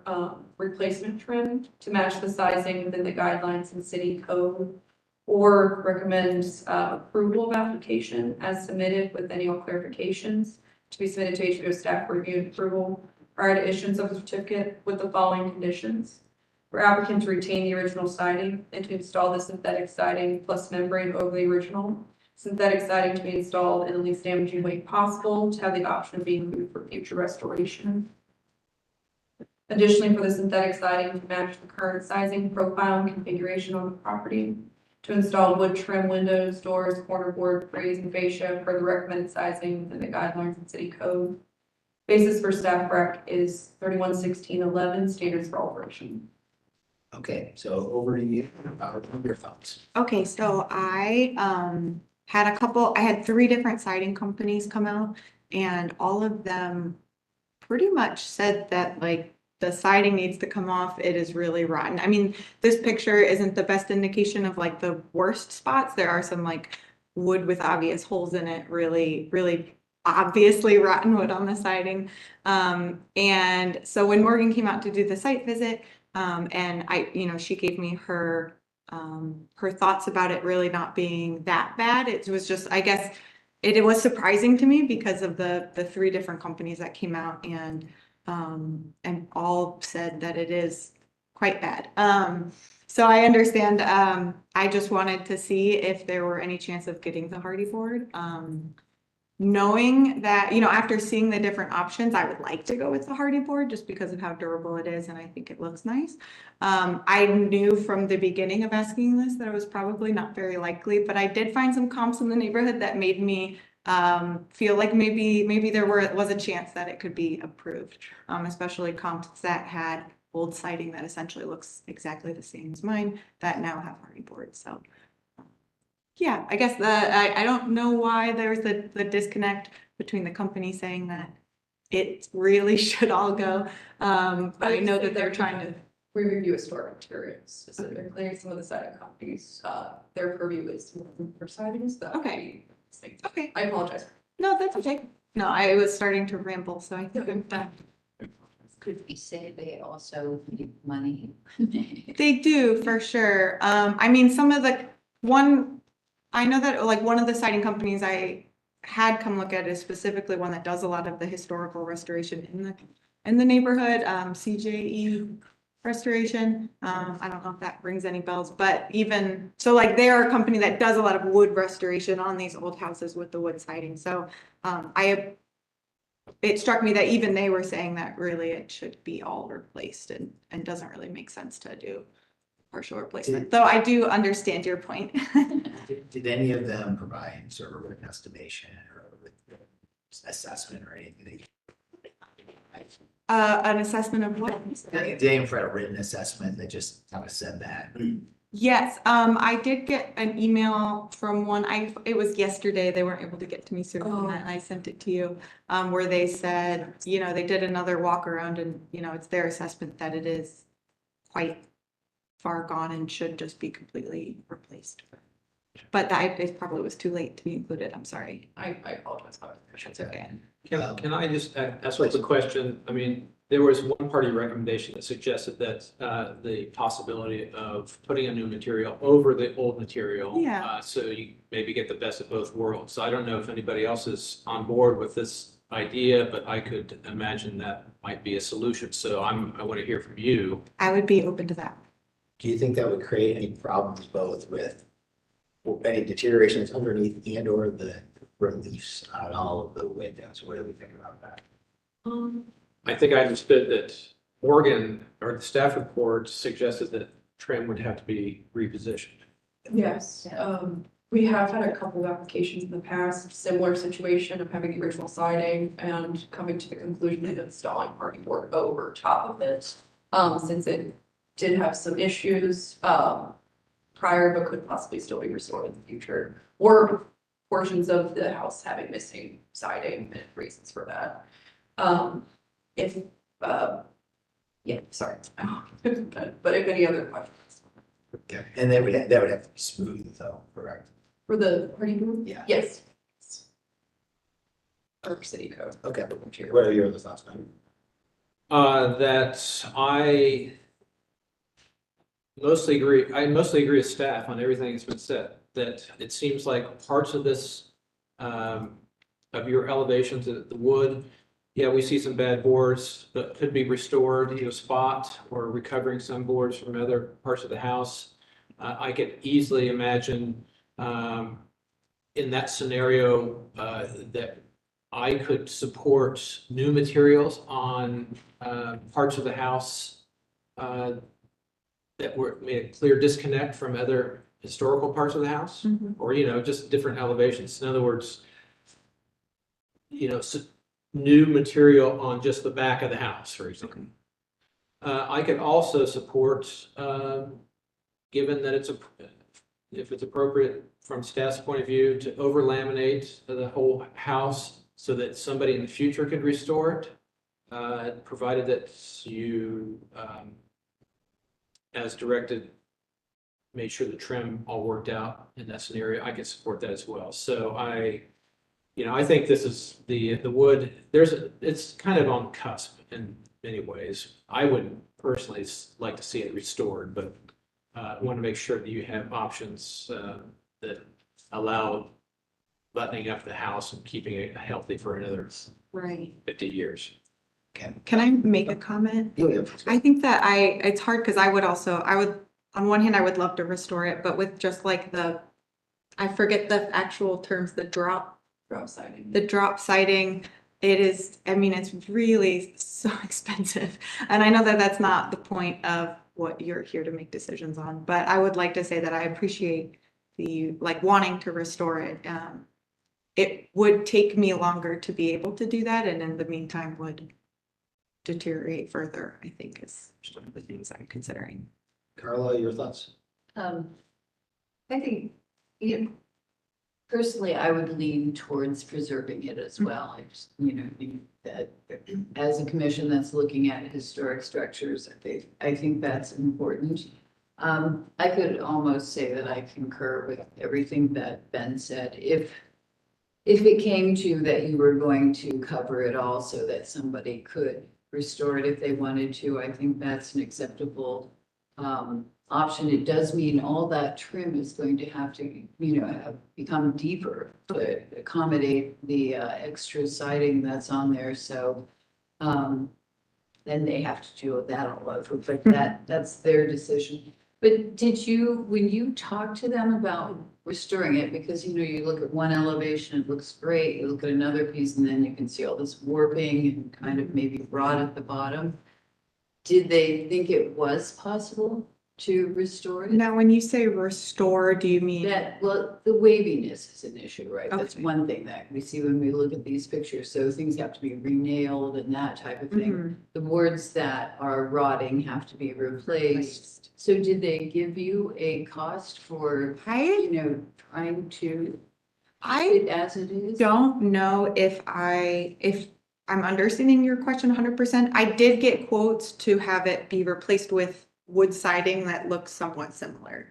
replacement trim to match the sizing within the guidelines in city code, or recommends approval of application as submitted with any clarifications to be submitted to HBO staff for review and approval prior to issuance of the certificate with the following conditions. For applicant to retain the original siding and to install the synthetic siding plus membrane over the original. Synthetic siding to be installed in the least damaging way possible, to have the option of being removed for future restoration. Additionally, for the synthetic siding to match the current sizing, profile, and configuration on the property, to install wood trim windows, doors, corner board, frames, and fascia per the recommended sizing within the guidelines and city code. Basis for staff rec is 311611, standards for operation. Okay, so over to you, your thoughts. Okay, so I had 3 different siding companies come out and all of them pretty much said that like the siding needs to come off. It is really rotten. I mean, this picture isn't the best indication of like the worst spots. There are some like wood with obvious holes in it, really, really obviously rotten wood on the siding. And so when Morgan came out to do the site visit, and she gave me her thoughts about it really not being that bad. It was just, I guess, it was surprising to me because of the 3 different companies that came out and all said that it is quite bad. So I understand. I just wanted to see if there were any chance of getting the hardy board. Knowing that, after seeing the different options, I would like to go with the hardy board just because of how durable it is and I think it looks nice. I knew from the beginning of asking this that it was probably not very likely, but I did find some comps in the neighborhood that made me feel like maybe there was a chance that it could be approved, especially comps that had old siding that essentially looks exactly the same as mine that now have hardy boards. So yeah, I guess I don't know why there's the disconnect between the company saying that it really should all go. But I know that they're trying to. We review historic materials specifically. Some of the siding companies, their purview is for siding stuff. Okay. Okay. I apologize. No, that's okay. No, I was starting to ramble, so I think I'm done. Could we say they also need money? They do for sure. I mean, I know that like one of the siding companies I had come look at is specifically one that does a lot of the historical restoration in the neighborhood, CJE restoration. I don't know if that rings any bells, but even so, like they're a company that does a lot of wood restoration on these old houses with the wood siding. So it struck me that even they were saying that really it should be all replaced and doesn't really make sense to do partial replacement. Though I do understand your point. Did any of them provide sort of an estimation or assessment or anything? An assessment of what? Did they even provide a written assessment that just kind of said that? Yes, I did get an email from one, it was yesterday, they weren't able to get to me sooner than that, and I sent it to you, where they said, they did another walk around and, it's their assessment that it is quite far gone and should just be completely replaced. But it probably was too late to be included, I'm sorry. I apologize. It's okay. Can I just ask a question? I mean, there was one party recommendation that suggested that the possibility of putting a new material over the old material. Yeah. So you maybe get the best of both worlds. So I don't know if anybody else is on board with this idea, but I could imagine that might be a solution. So I want to hear from you. I would be open to that. Do you think that would create any problems both with any deterioration that's underneath and or the reliefs on all of the windows. What do we think about that? I think I understood that Morgan or the staff report suggested that trim would have to be repositioned. Yes, we have had a couple of applications in the past, similar situation of having the original siding and coming to the conclusion of installing party board over top of it. Since it did have some issues, prior, but could possibly still be restored in the future. Or portions of the house having missing siding and reasons for that. Yeah, sorry. But if any other questions Okay, and that would have to be smooth though, correct? for the party board? Yeah. Yes. Or city code. Okay, what are your other thoughts, man? That I mostly agree with staff on everything that's been said, that it seems like parts of this, of your elevations, the wood, yeah, we see some bad boards that could be restored, spot or recovering some boards from other parts of the house. I could easily imagine, in that scenario, that I could support new materials on parts of the house that were made a clear disconnect from other historical parts of the house, or just different elevations. In other words, new material on just the back of the house, for example. I could also support, given that if it's appropriate from staff's point of view, to over laminate the whole house so that somebody in the future could restore it, provided that you, as directed, made sure the trim all worked out in that scenario. I can support that as well. So I think this is the wood. It's kind of on the cusp in many ways. I would personally like to see it restored, but I want to make sure that you have options that allow buttoning up the house and keeping it healthy for another Right. 50 years. Can I make a comment? Yeah. I think that it's hard because I would, on one hand, I would love to restore it, but with just like I forget the actual terms, the drop siding, it's really so expensive. And I know that that's not the point of what you're here to make decisions on, but I would like to say that I appreciate the wanting to restore it. It would take me longer to be able to do that, and in the meantime would deteriorate further, I think is one of the things I'm considering. Carla, your thoughts? I think, personally, I would lean towards preserving it as well. I just, think that as a commission that's looking at historic structures, I think that's important. I could almost say that I concur with everything that Ben said. If it came to that you were going to cover it all so that somebody could restore it if they wanted to, I think that's an acceptable option. It does mean all that trim is going to have to, have become deeper to accommodate the extra siding that's on there. So then they have to deal with that all over, but that's their decision. But when you talk to them about restoring it, because, you look at one elevation, it looks great. You look at another piece and then you can see all this warping and kind of maybe rot at the bottom. Did they think it was possible to restore it? Now, when you say restore, do you mean? The waviness is an issue, right? That's Okay. one thing that we see when we look at these pictures. So things have to be re-nailed and that type of thing. The boards that are rotting have to be replaced. So did they give you a cost for, trying to I it as it is? don't know if I'm understanding your question 100%. I did get quotes to have it be replaced with wood siding that looks somewhat similar.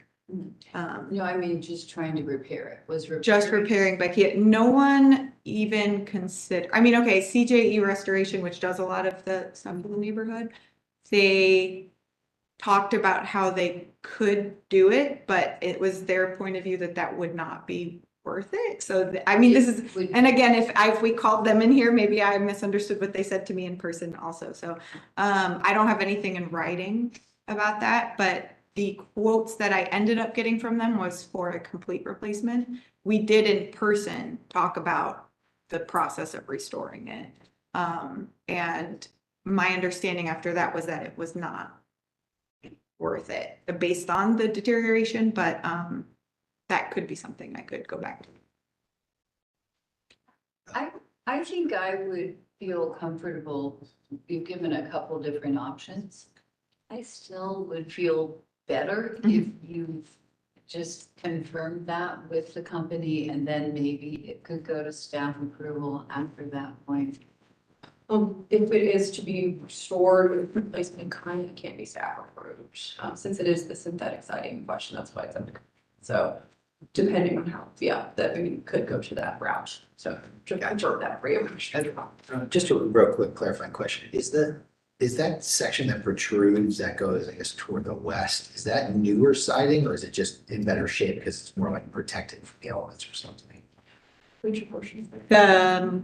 No, I mean, just trying to repair it. Was Just repairing, but no one even considered, okay, CJE Restoration, which does a lot of the stuff in the neighborhood, they talked about how they could do it, but it was their point of view that would not be worth it. So, this is, and again, if we called them in here, maybe I misunderstood what they said to me in person also. So, I don't have anything in writing about that, but the quotes that I ended up getting from them was for a complete replacement. We did in person talk about the process of restoring it. And my understanding after that was that it was not worth it based on the deterioration, but that could be something I could go back to. I think I would feel comfortable, you've given a couple different options. I still would feel better if you've just confirmed that with the company and then maybe it could go to staff approval after that point. If it is to be restored with replacement kind, it can't be staff approved, since it is the synthetic siding question, that's why it's under. So depending on how, yeah, that we could go to that route, so to convert that for you. Just a real quick clarifying question, is that section that protrudes, that goes, I guess, toward the west, is that newer siding or is it just in better shape because it's more like protected from the elements or something? Which portion? The,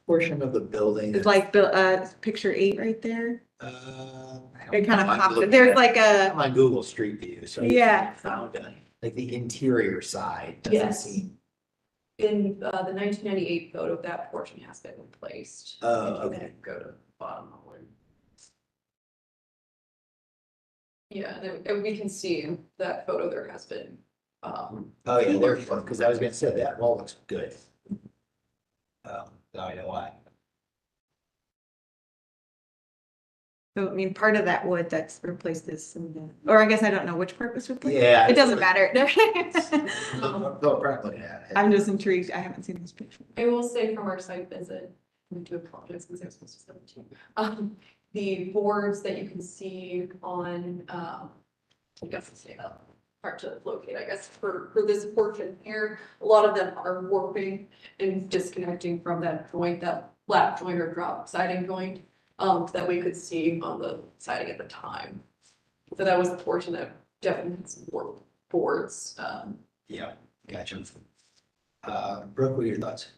Portion of the building. it's like, picture 8 right there. I don't It kind know. of I'm pops, looking there's at- like I'm a, on Google Street View, so. Yeah. I found like the interior side doesn't Yes. seem. In the 1998 photo, that portion has been replaced. Oh, If you okay. Go to the bottom of one. Yeah, and we can see in that photo, there has been, Oh, yeah, there, because I was gonna say that wall looks good. Now I know why. so I mean, part of that wood that's replaced is, or I guess I don't know which part was replaced. Yeah. It doesn't matter. No, I'm looking at it. I'm just intrigued. I haven't seen this picture. I will say from our site visit, we do apologize because I was supposed to send it to you. The boards that you can see on, I guess it's hard to locate, I guess, for this portion here, a lot of them are warping and disconnecting from that joint, that lap joint or drop siding joint, that we could see on the siding at the time. So that was the portion that definitely had some warp boards, Yeah, gotcha. Brooke, what are your thoughts?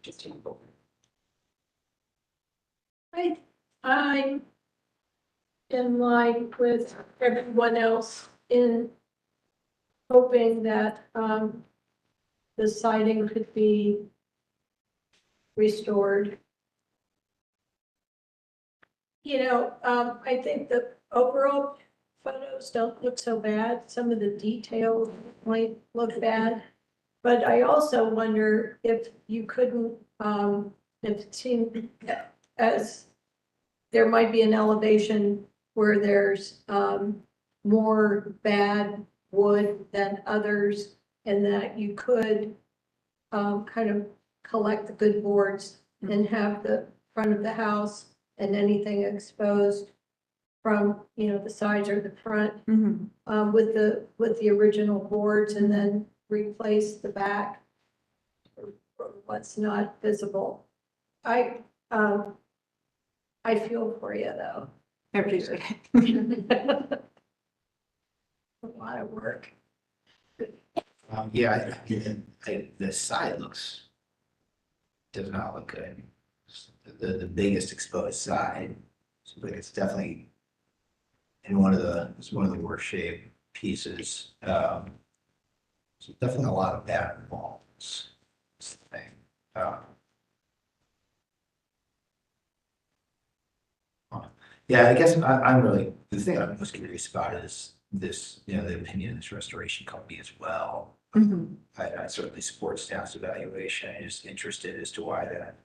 just to. I'm in line with everyone else in hoping that, the siding could be restored. You know, I think the overall photos don't look so bad. Some of the details might look bad. But I also wonder if you couldn't, if it seemed as there might be an elevation where there's, more bad wood than others, and that you could, kind of collect the good boards and have the front of the house and anything exposed from, you know, the sides or the front, with the original boards, and then replace the back or what's not visible. I feel for you though. I appreciate it. A lot of work. Yeah, the side does not look good. The biggest exposed side, but it's definitely in it's one of the worst shaped pieces. So definitely a lot of bad walls. That's the thing. Yeah, I guess I'm really, the thing I'm most curious about is this, you know, the opinion of this restoration company as well. I certainly support staff's evaluation. I'm just interested as to why that,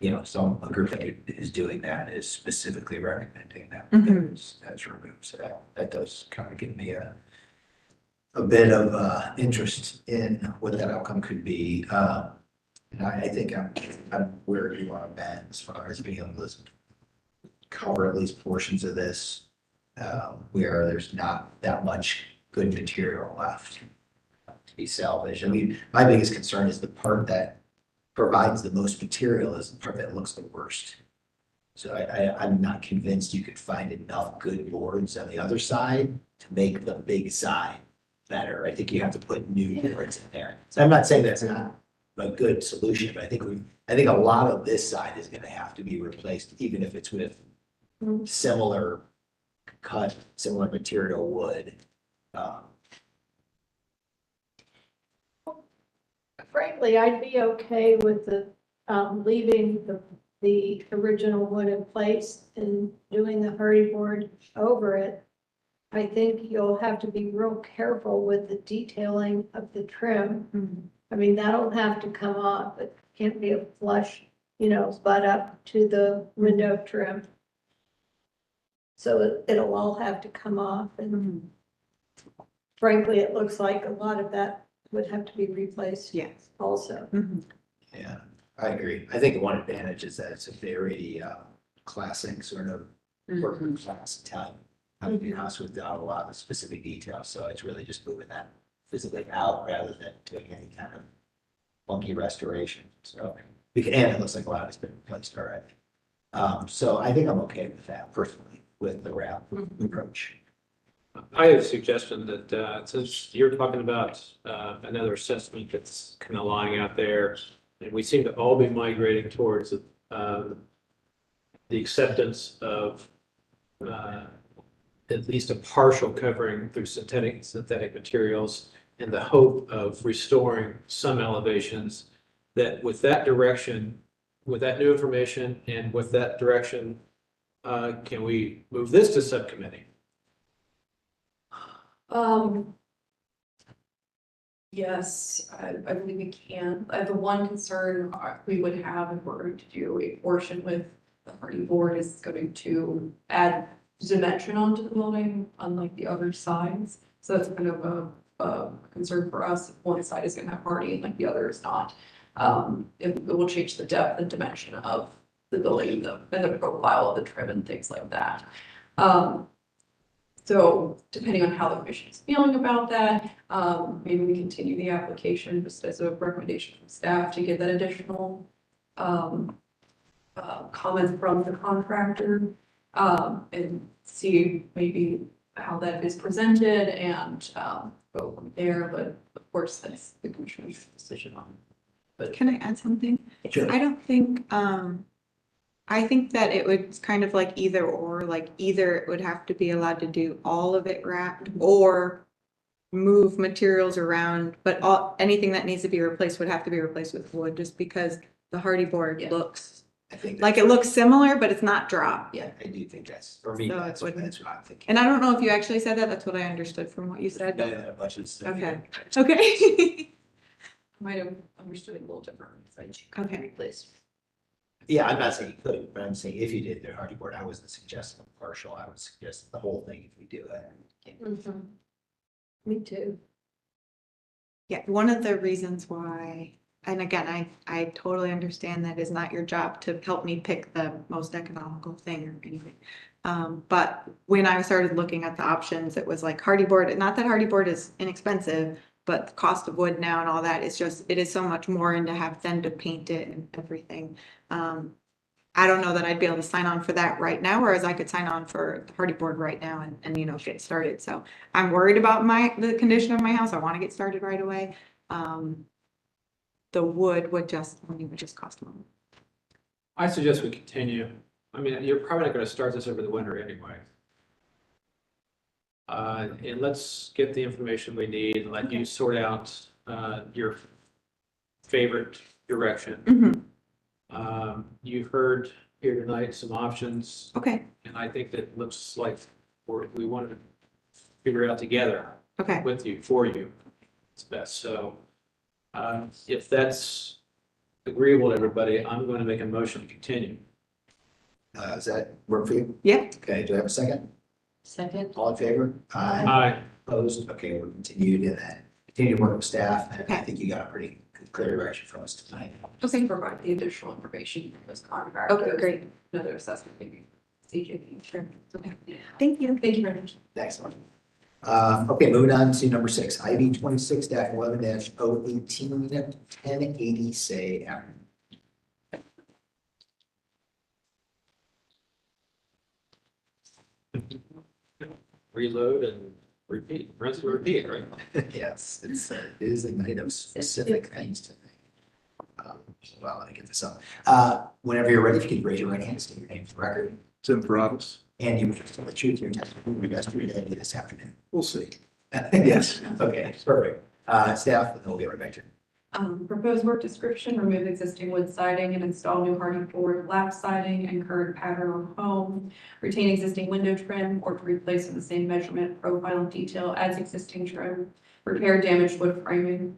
you know, a group that is doing that is specifically recommending that that's removed. So that does kind of give me a bit of interest in what that outcome could be. And I think I'm where you want to bend as far as being able to cover at least portions of this where there's not that much good material left to be salvaged. I mean, my biggest concern is the part that provides the most material is the part that looks the worst. So I'm not convinced you could find enough good boards on the other side to make the big side better. I think you have to put new boards in there. So I'm not saying that's not a good solution, but I think a lot of this side is gonna have to be replaced, even if it's with similar cut similar material would. Frankly, I'd be okay with leaving the original wood in place and doing the hardy board over it. I think you'll have to be real careful with the detailing of the trim. I mean, that'll have to come off. It can't be a flush, butt up to the window trim. So it'll all have to come off, and frankly, it looks like a lot of that would have to be replaced Yes. also. Yeah, I agree. I think the one advantage is that it's a very classic sort of working class Italian. I mean, house without a lot of specific details, so it's really just moving that physically out rather than doing any kind of funky restoration. So, and it looks like a lot has been replaced already. So I think I'm okay with that personally, with the wrap approach. I have a suggestion that, since you're talking about, another assessment that's kind of lying out there, and we seem to all be migrating towards, the acceptance of, at least a partial covering through synthetic materials in the hope of restoring some elevations, that with that direction, with that new information and with that direction, can we move this to subcommittee? Yes, I believe we can. The one concern we would have if we're going to do a portion with the hardy board is going to add dimension onto the building, unlike the other sides. So that's kind of a concern for us. If one side is gonna have hardy and like the other is not. It will change the depth and dimension of the building and the profile of the trim and things like that. So depending on how the commission is feeling about that, maybe we continue the application just as a recommendation from staff to get that additional comment from the contractor, and see maybe how that is presented and go from there. But of course, that's the commissioner's decision on. But Can I add something? Sure. I don't think, I think that it would kind of like either or, like either it would have to be allowed to do all of it wrapped or move materials around, but anything that needs to be replaced would have to be replaced with wood, just because the hardy board Yeah. looks I think like it looks similar, but it's not drop. yeah, I do think that's, for me, So it that's wouldn't- what I'm thinking. And I don't know if you actually said that, that's what I understood from what you said. Yeah, a bunch of stuff. Okay. Okay. might have understood it a little differently. Okay. Replace. Yeah, I'm not saying you could, but I'm saying if you did the hardy board, I wasn't suggesting partial, I would suggest the whole thing if we do it. Me too. Yeah, one of the reasons why, and again, I totally understand that is not your job to help me pick the most economical thing or anything. But when I started looking at the options, it was like hardy board, not that hardy board is inexpensive, but the cost of wood now and all that, it's just, it is so much more, and to have them to paint it and everything. I don't know that I'd be able to sign on for that right now, whereas I could sign on for the hardy board right now and get started. So I'm worried about the condition of my house. I want to get started right away. The wood would just cost more. I suggest we continue. I mean, you're probably not gonna start this over the winter anyway. And let's get the information we need and let you sort out, your favorite direction. You've heard here tonight some options, Okay, and I think that looks like we want to figure it out together okay. with you, for you. It's best. So, if that's agreeable to everybody, I'm going to make a motion to continue. Does that work for you? Yeah. Okay, do I have a second? Second. All in favor? Aye. Opposed? Okay, we're continued in that. Continue to work with staff, and I Okay. think you got a pretty clear direction from us tonight. Just to provide the additional information from those contractors. Okay, great. Another assessment maybe. CJP, sure. Okay. Thank you. Thank you very much. Excellent. Okay, moving on to number 6, IV 26-11-018, 1080 Say Avenue. Reload and repeat, rinse and repeat, right? Yes, it is a night of specific things tonight. Well, let me get this up. Whenever you're ready, if you could raise your right hand, state your name for the record. Tim Paratus. And you just let you your testimony yesterday this afternoon. We'll see. Yes, okay, perfect. Staff, and then we'll get right back to you. Proposed work description, remove existing wood siding and install new hardy board lap siding and current pattern on home. Retain existing window trim or to replace with the same measurement, profile, and detail as existing trim. Repair damaged wood framing.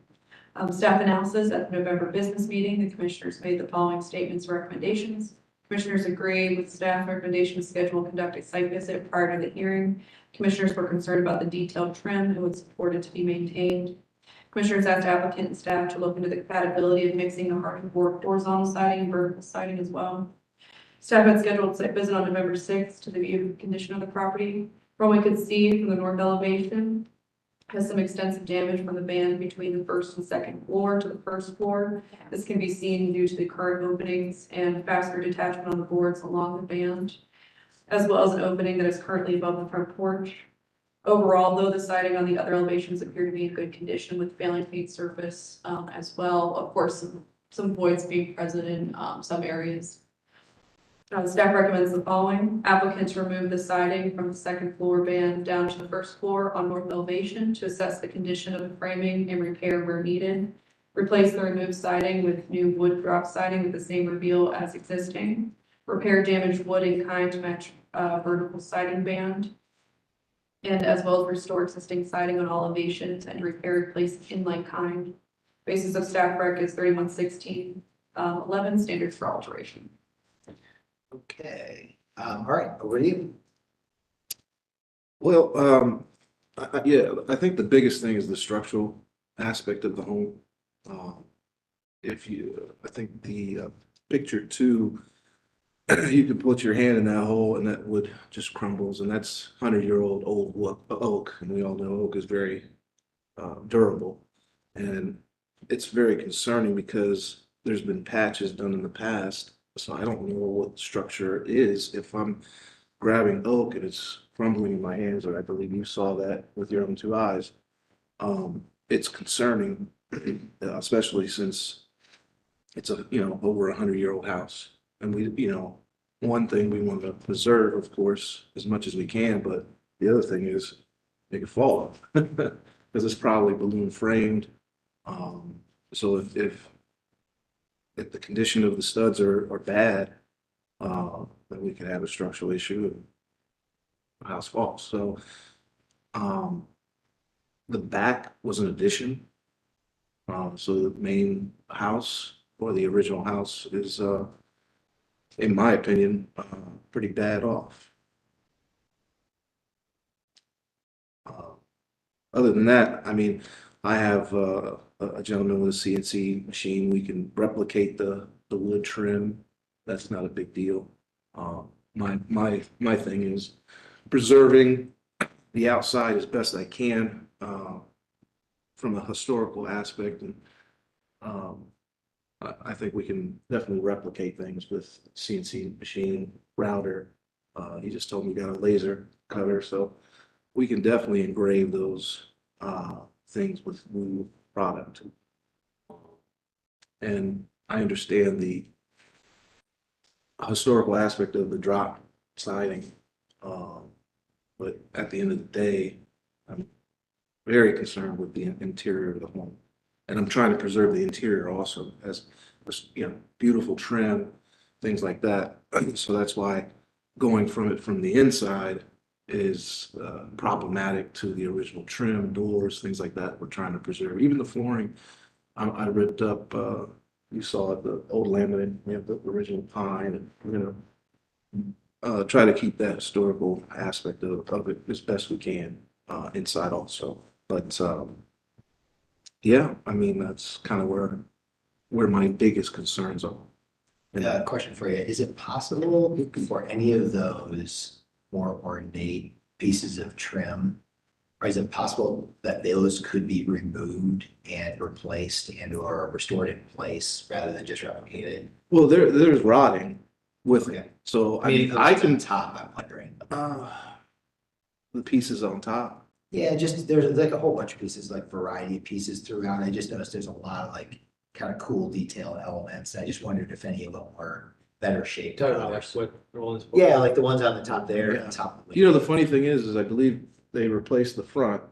Staff analysis at the November business meeting, the commissioners made the following statements and recommendations. Commissioners agree with staff recommendation to schedule conduct a site visit prior to the hearing. Commissioners were concerned about the detailed trim and would support it to be maintained. Commissioners asked applicant and staff to look into the compatibility of mixing the hardy board horizontal siding and vertical siding as well. Staff had scheduled a site visit on November 6th to view the condition of the property. From what we could see from the north elevation, has some extensive damage from the band between the first and second floor to the first floor. This can be seen due to the current openings and faster detachment on the boards along the band, as well as an opening that is currently above the front porch. Overall, though, the siding on the other elevations appear to be in good condition with failing paint surface as well. Of course, some voids being present in some areas. Staff recommends the following. Applicants remove the siding from the second floor band down to the first floor on north elevation to assess the condition of the framing and repair where needed. Replace the removed siding with new wood drop siding with the same reveal as existing. Repair damaged wood in kind to match vertical siding band. And as well as restore existing siding on all elevations and repair replace in like kind. Basis of staff rec is 311611 standards for alteration. Okay, all right, over to you. Well, yeah, I think the biggest thing is the structural aspect of the home. I think the picture two, you can put your hand in that hole and that wood just crumbles, and that's 100-year-old old oak, and we all know oak is very durable. And it's very concerning because there's been patches done in the past, so I don't know what the structure is. If I'm grabbing oak and it's crumbling in my hands, or I believe you saw that with your own two eyes, it's concerning, especially since it's a, over 100-year-old house. And we, one thing we want to preserve, of course, as much as we can, but the other thing is it could fall because it's probably balloon framed. So if the condition of the studs are bad, then we can have a structural issue and the house falls. So the back was an addition. So the main house or the original house is, in my opinion, pretty bad off. Other than that, I mean, I have a gentleman with a CNC machine. We can replicate the wood trim. That's not a big deal. My thing is preserving the outside as best I can from a historical aspect, and I think we can definitely replicate things with CNC machine, router. He just told me he got a laser cutter, so we can definitely engrave those things with new product. And I understand the historical aspect of the drop siding, but at the end of the day, I'm very concerned with the interior of the home. And I'm trying to preserve the interior also as, beautiful trim, things like that. So that's why going from the inside is problematic to the original trim, doors, things like that. We're trying to preserve. Even the flooring, I ripped up, you saw it, the old laminate, we have the original pine, and try to keep that historical aspect of it as best we can inside also. But yeah, I mean, that's kind of where my biggest concerns are. And Question for you. Is it possible for any of those more ornate pieces of trim, or is it possible that those could be removed and replaced and or restored in place rather than just replicated? well, there's rotting with Okay. it. So I mean, I on can, top, I'm wondering. the pieces on top. Yeah, just there's like a whole bunch of pieces, like variety of pieces throughout. I just noticed there's a lot of like kind of cool detail elements. I just wondered if any of them were better shape. Talking about like what Roland's. Yeah, like the ones on the top there, Yeah. and top. You know, the funny thing is I believe they replaced the front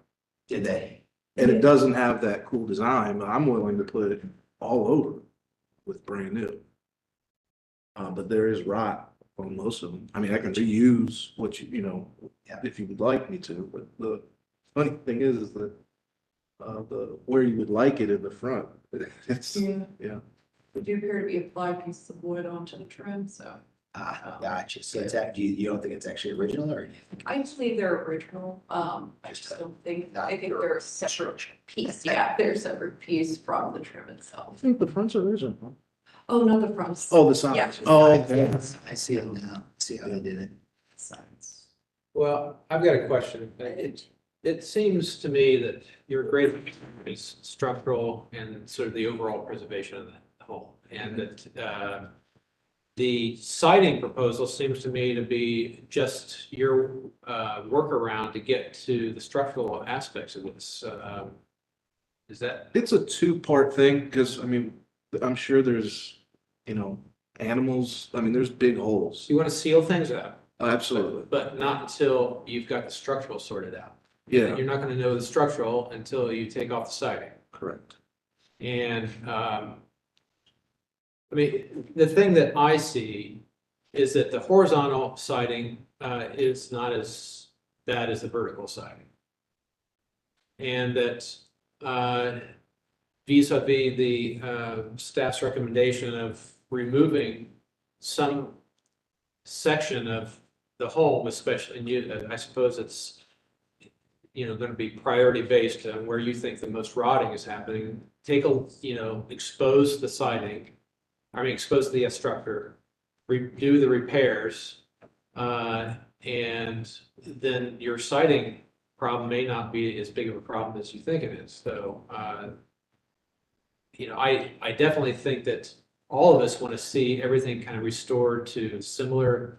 Did they? and it doesn't have that cool design, but I'm willing to put it all over with brand new. But there is rot on most of them. I mean, I can reuse what you know, Yeah. if you would like me to, but the funny thing is that the, where you would like it in the front, it's, Yeah. yeah. They do appear to be applied pieces of wood onto the trim, so Gotcha. So it's, you don't think it's actually original or? I believe they're original. I just don't think, I think they're a separate piece. Yeah, they're a separate piece from the trim itself. I think the front's original. Oh, not the fronts. Oh, the sides. Yeah. Oh, okay. I see it now. See how they did it. Sides. Well, I've got a question. It seems to me that your great is structural and sort of the overall preservation of the home. And that the siding proposal seems to me to be just your workaround to get to the structural aspects of this. Is that? It's a two-part thing, because I mean, I'm sure there's, you know, animals, I mean, there's big holes. You want to seal things up, Absolutely, but not until you've got the structural sorted out. yeah, You're not going to know the structural until you take off the siding. correct. And, I mean, the thing that I see is that the horizontal siding, is not as bad as the vertical siding. And that, vis-a-vis the, staff's recommendation of removing some section of the home, especially, and you, I suppose it's, you know, going to be priority based on where you think the most rotting is happening. Take a, you know, expose the siding, expose the structure, do the repairs, and then your siding problem may not be as big of a problem as you think it is. So, you know, I definitely think that all of us want to see everything kind of restored to similar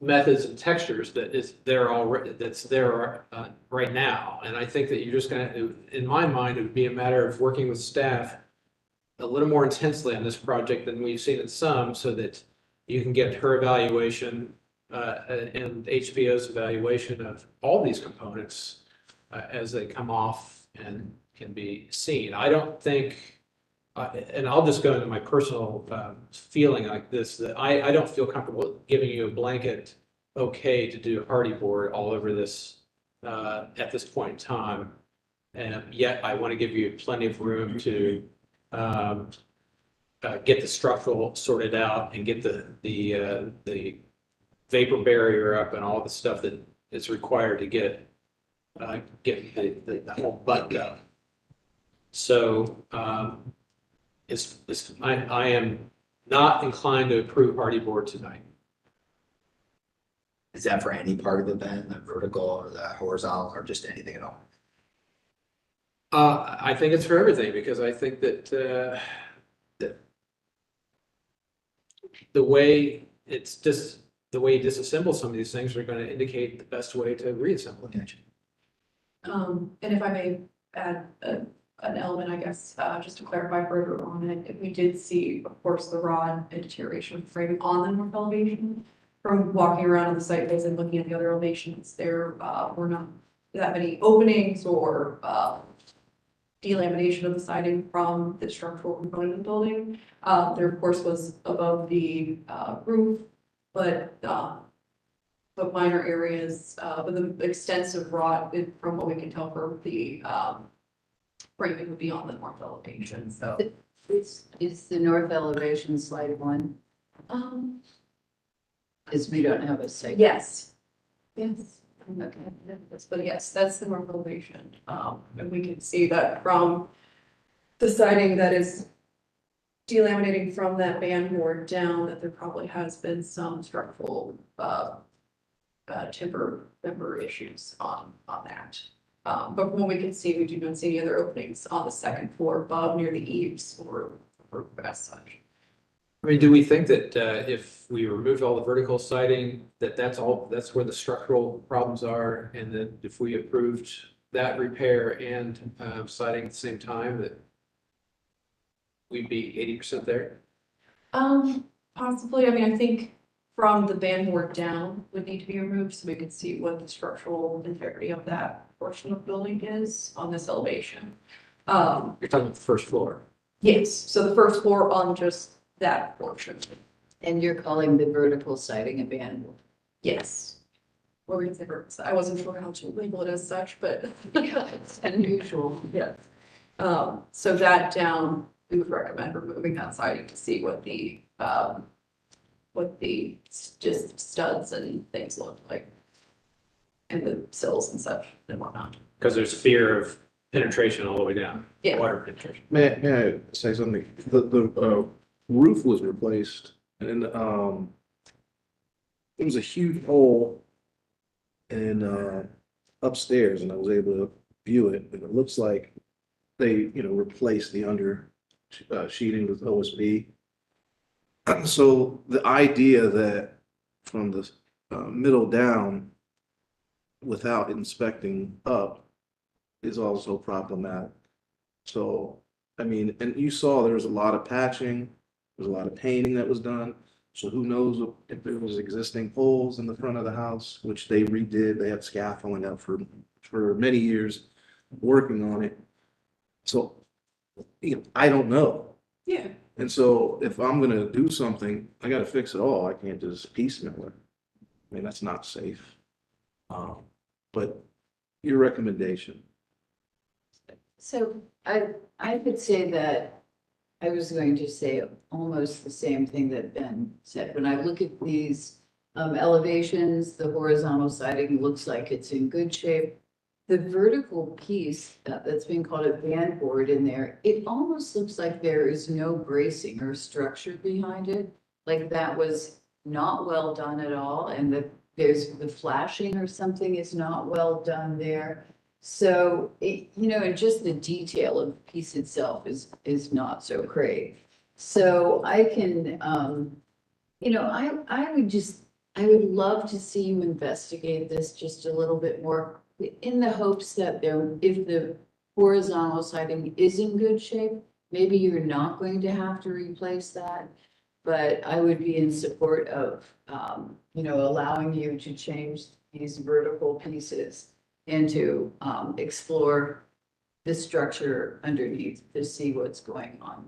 methods and textures that is there already, that's there right now. And I think that you're just gonna, in my mind, it would be a matter of working with staff a little more intensely on this project than we've seen in some, so that you can get her evaluation and HPO's evaluation of all these components as they come off and can be seen. I don't think, and I'll just go into my personal feeling like this, that I don't feel comfortable giving you a blanket okay to do hardy board all over this at this point in time. And yet I want to give you plenty of room to get the structural sorted out and get the vapor barrier up and all the stuff that is required to get the whole buttoned up. So I am not inclined to approve hardy board tonight. Is that for any part of it then, the vertical or the horizontal or just anything at all? I think it's for everything, because I think that the way it's just, the way you disassemble some of these things are going to indicate the best way to reassemble it. And if I may add an element, I guess, just to clarify further on it, we did see, of course, the rod and deterioration of framing on the north elevation. From walking around on the site visit and looking at the other elevations, there were not that many openings or delamination of the siding from the structural component of the building. There, of course, was above the roof, but minor areas, but the extensive rot, from what we can tell for the framing, would be on the north elevation, so. Is the north elevation slide one? Because we don't have a site. Yes. Yes. Okay, but yes, that's the north elevation. And we can see that from the siding that is delaminating from that band board down, that there probably has been some structural timber member issues on that. But from what we can see, we do not see any other openings on the second floor above near the eaves or as such. I mean, do we think that if we removed all the vertical siding, that's where the structural problems are? And that if we approved that repair and siding at the same time, that we'd be 80% there. Possibly, I mean, I think from the band board down would need to be removed so we could see what the structural integrity of that portion of the building is on this elevation. You're talking about the first floor. Yes, so the first floor on just that portion. And you're calling the vertical siding a band. Yes. What were you saying? I wasn't sure how to label it as such, but. It's unusual. Yeah. So that down, we would recommend removing that siding to see what the just studs and things look like. And the sills and such and whatnot. Because there's fear of penetration all the way down. Yeah. Water penetration. May I say something? The roof was replaced and, it was a huge hole in, upstairs and I was able to view it and it looks like they, replaced the under, sheeting with OSB. So the idea that from the, middle down without inspecting up is also problematic. So, I mean, and you saw there was a lot of patching, there's a lot of painting that was done. So who knows if there was existing holes in the front of the house, which they redid, they had scaffolding up for many years, working on it. So, I don't know. Yeah. And so if I'm gonna do something, I gotta fix it all. I can't just piecemeal it. I mean, that's not safe. But your recommendation. So I could say that I was going to say almost the same thing that Ben said. When I look at these elevations, the horizontal siding looks like it's in good shape. The vertical piece that's being called a band board in there, it almost looks like there is no bracing or structure behind it. Like that was not well done at all, and there's the flashing or something is not well done there. So, and just the detail of the piece itself is not so great. So I can, I would love to see you investigate this just a little bit more in the hopes that if the horizontal siding is in good shape, maybe you're not going to have to replace that. But I would be in support of, allowing you to change these vertical pieces and to explore the structure underneath to see what's going on.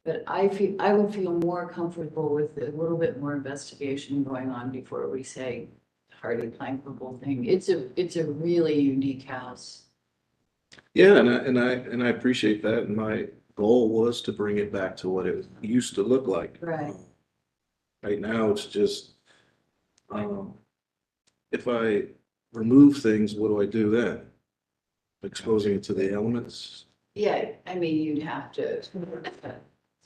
But I would feel more comfortable with a little bit more investigation going on before we say hardy plankable thing. It's a really unique house. Yeah, and I appreciate that. And my goal was to bring it back to what it used to look like. Right. Right now, it's just, if I remove things, what do I do then? Exposing it to the elements? Yeah, I mean, you'd have to, if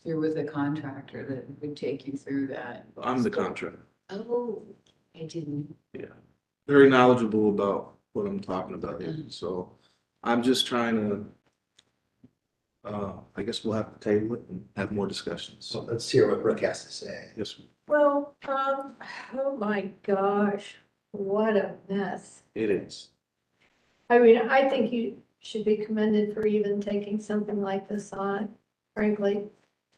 you're with a contractor that would take you through that. I'm the contractor. Oh, I didn't. Yeah, very knowledgeable about what I'm talking about here. So I'm just trying to, I guess we'll have to table it and have more discussions. So let's hear what Brooke has to say. Yes, Well, oh my gosh, what a mess. it is. I mean, I think you should be commended for even taking something like this on, frankly.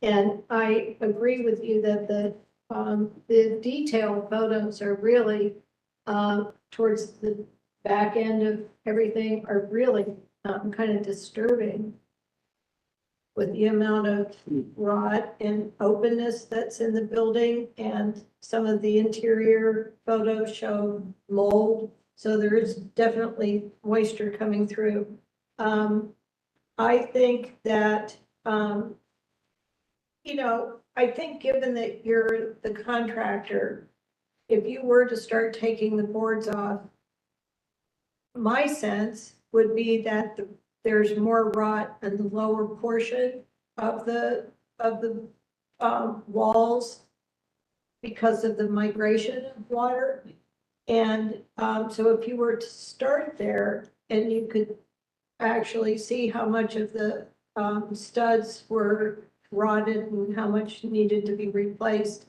And I agree with you that the detailed photos are really, towards the back end of everything are really, kind of disturbing with the amount of rot and openness that's in the building, and some of the interior photos show mold. So there is definitely moisture coming through. I think that, I think given that you're the contractor, if you were to start taking the boards off, my sense would be that there's more rot in the lower portion of the walls because of the migration of water. And so if you were to start there and you could actually see how much of the studs were rotted and how much needed to be replaced,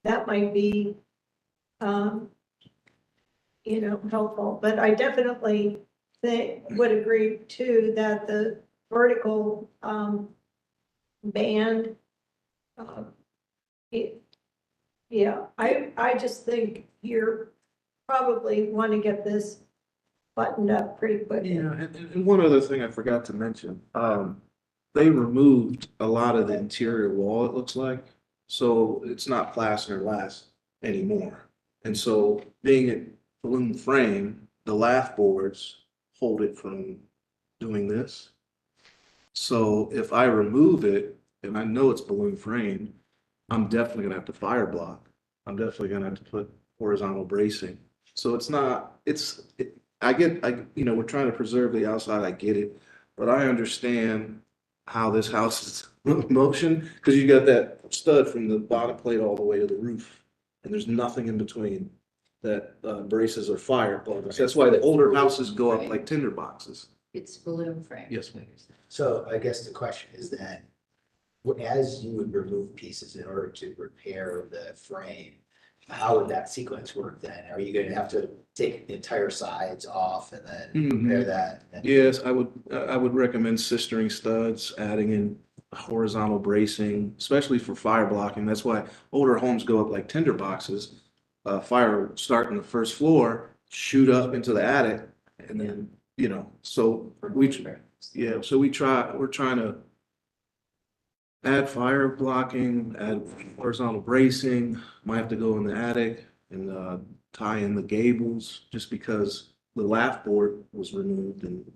that might be, helpful. But I definitely would agree too that the vertical band. It, yeah, I just think you're probably want to get this buttoned up pretty quickly. Yeah, and one other thing I forgot to mention, they removed a lot of the interior wall, it looks like. So it's not plaster glass anymore. And so being a balloon frame, the lath boards hold it from doing this. So if I remove it, and I know it's balloon framed, I'm definitely gonna have to fire block. I'm definitely gonna have to put horizontal bracing. So it's not, we're trying to preserve the outside, I get it. But I understand how this house is motion, because you got that stud from the bottom plate all the way to the roof. And there's nothing in between that braces or fire plugs. That's why the older houses go up like tinder boxes. It's balloon frame. Yes, ma'am. So I guess the question is then, as you would remove pieces in order to repair the frame, how would that sequence work then? Are you gonna have to take the entire sides off and then repair that? Yes, I would recommend sistering studs, adding in horizontal bracing, especially for fire blocking. That's why older homes go up like tinder boxes. Fire would start in the first floor, shoot up into the attic, and then, so we're trying to add fire blocking, add horizontal bracing, might have to go in the attic and tie in the gables, just because the lath board was removed and.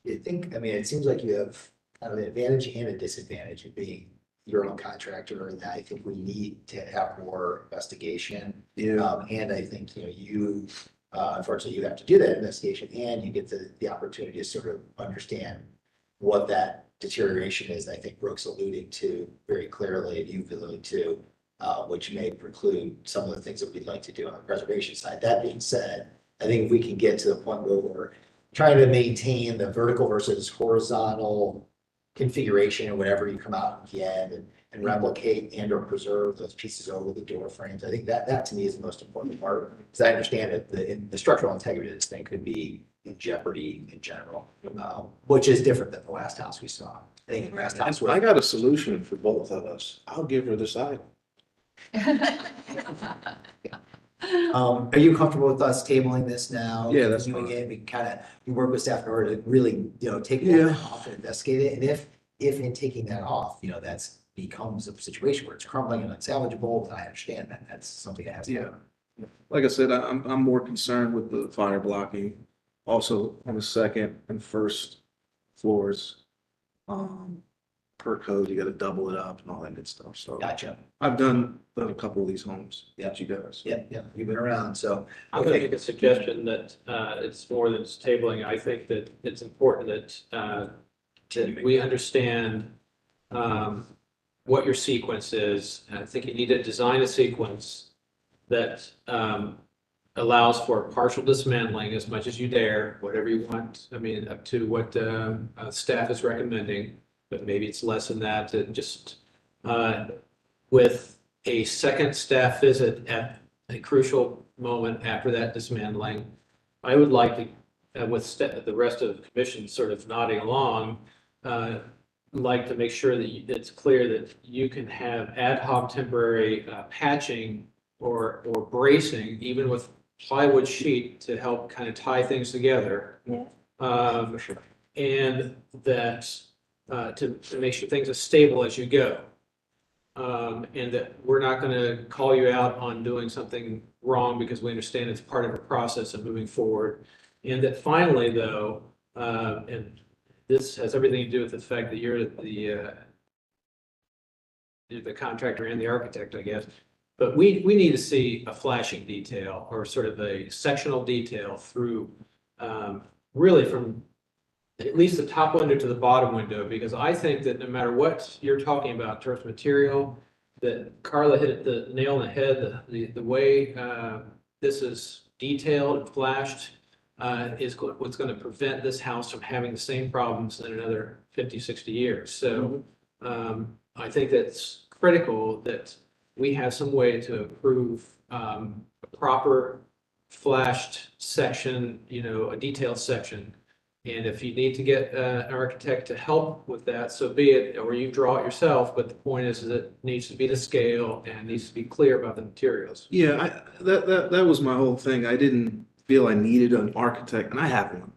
I mean, it seems like you have kind of an advantage and a disadvantage of being your own contractor, and I think we need to have more investigation. Yeah. And I think, unfortunately, you have to do that investigation, and you get the opportunity to sort of understand what that deterioration is. I think Brooke's alluding to very clearly, and you've alluded to, which may preclude some of the things that we'd like to do on the preservation side. That being said, I think if we can get to the point where we're trying to maintain the vertical versus horizontal configuration or whatever you come out and get, and replicate and or preserve those pieces over the door frames. I think that to me is the most important part, because I understand that the structural integrity of this thing could be in jeopardy in general, which is different than the last house we saw. I think the last house I got a solution for both of us. I'll give her this item. Are you comfortable with us tabling this now? Yeah, that's Doing fine. it, we can work with staff in order to really, take Yeah. that off and investigate it. And if in taking that off, that's becomes a situation where it's crumbling and unsalvageable, then I understand that. That's something that has to happen. Like I said, I'm more concerned with the fire blocking. Also on the second and first floors. Per code, you gotta double it up and all that good stuff. So Gotcha. I've done a couple of these homes. Yeah. That you guys. Yeah, you've been around, so. I'm gonna make a suggestion that, it's more than just tabling. I think that it's important that we understand, what your sequence is. And I think you need to design a sequence that, allows for partial dismantling as much as you dare, whatever you want. I mean, up to what, staff is recommending, but maybe it's less than that, just, with a second staff visit at a crucial moment after that dismantling. I would like to, with the rest of the commission sort of nodding along, like to make sure that it's clear that you can have ad hoc temporary patching or bracing, even with plywood sheet, to help kind of tie things together. Yeah. And that to make sure things are stable as you go. And that we're not going to call you out on doing something wrong, because we understand it's part of a process of moving forward. And that finally, though, and this has everything to do with the fact that you're the contractor and the architect, I guess. But we need to see a flashing detail, or sort of a sectional detail through, really from at least the top window to the bottom window, because I think that no matter what you're talking about in terms of material, that Carla hit the nail on the head. The way this is detailed and flashed is what's going to prevent this house from having the same problems in another 50, 60 years. So I think that's critical that we have some way to approve a proper flashed section, a detailed section And if you need to get an architect to help with that, so be it, or you draw it yourself, but the point is that it needs to be to scale and needs to be clear about the materials. Yeah, that was my whole thing. I didn't feel I needed an architect, and I have one,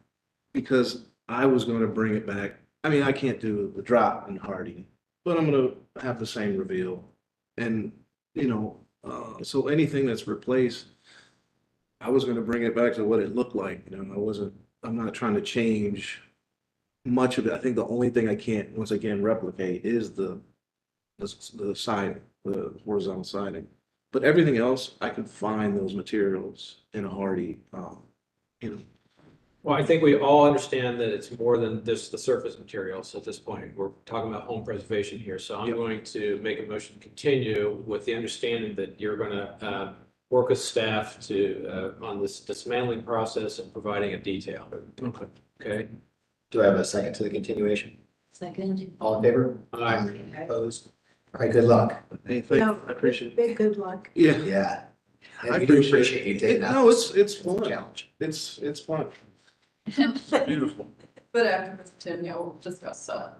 because I was gonna bring it back. I mean, I can't do the drop in Hardy, but I'm gonna have the same reveal. And, so anything that's replaced, I was gonna bring it back to what it looked like, I'm not trying to change much of it. I think the only thing I can't, once again, replicate is the siding, the horizontal siding. But everything else, I can find those materials in a Hardy, Well, I think we all understand that it's more than just the surface materials at this point. We're talking about home preservation here. So I'm Yep. going to make a motion to continue with the understanding that you're going to work with staff to on this dismantling process and providing a detail. Okay. Okay? Do I have a second to the continuation? Second. All in favor? Aye. Opposed? All right, good luck. Hey, thank No, I appreciate it. big good luck. Yeah, Yeah. I And we do appreciate appreciate you it. taking that. No, it's It's a fun. challenge. It's fun. Beautiful. But after this, Tim, we'll discuss that.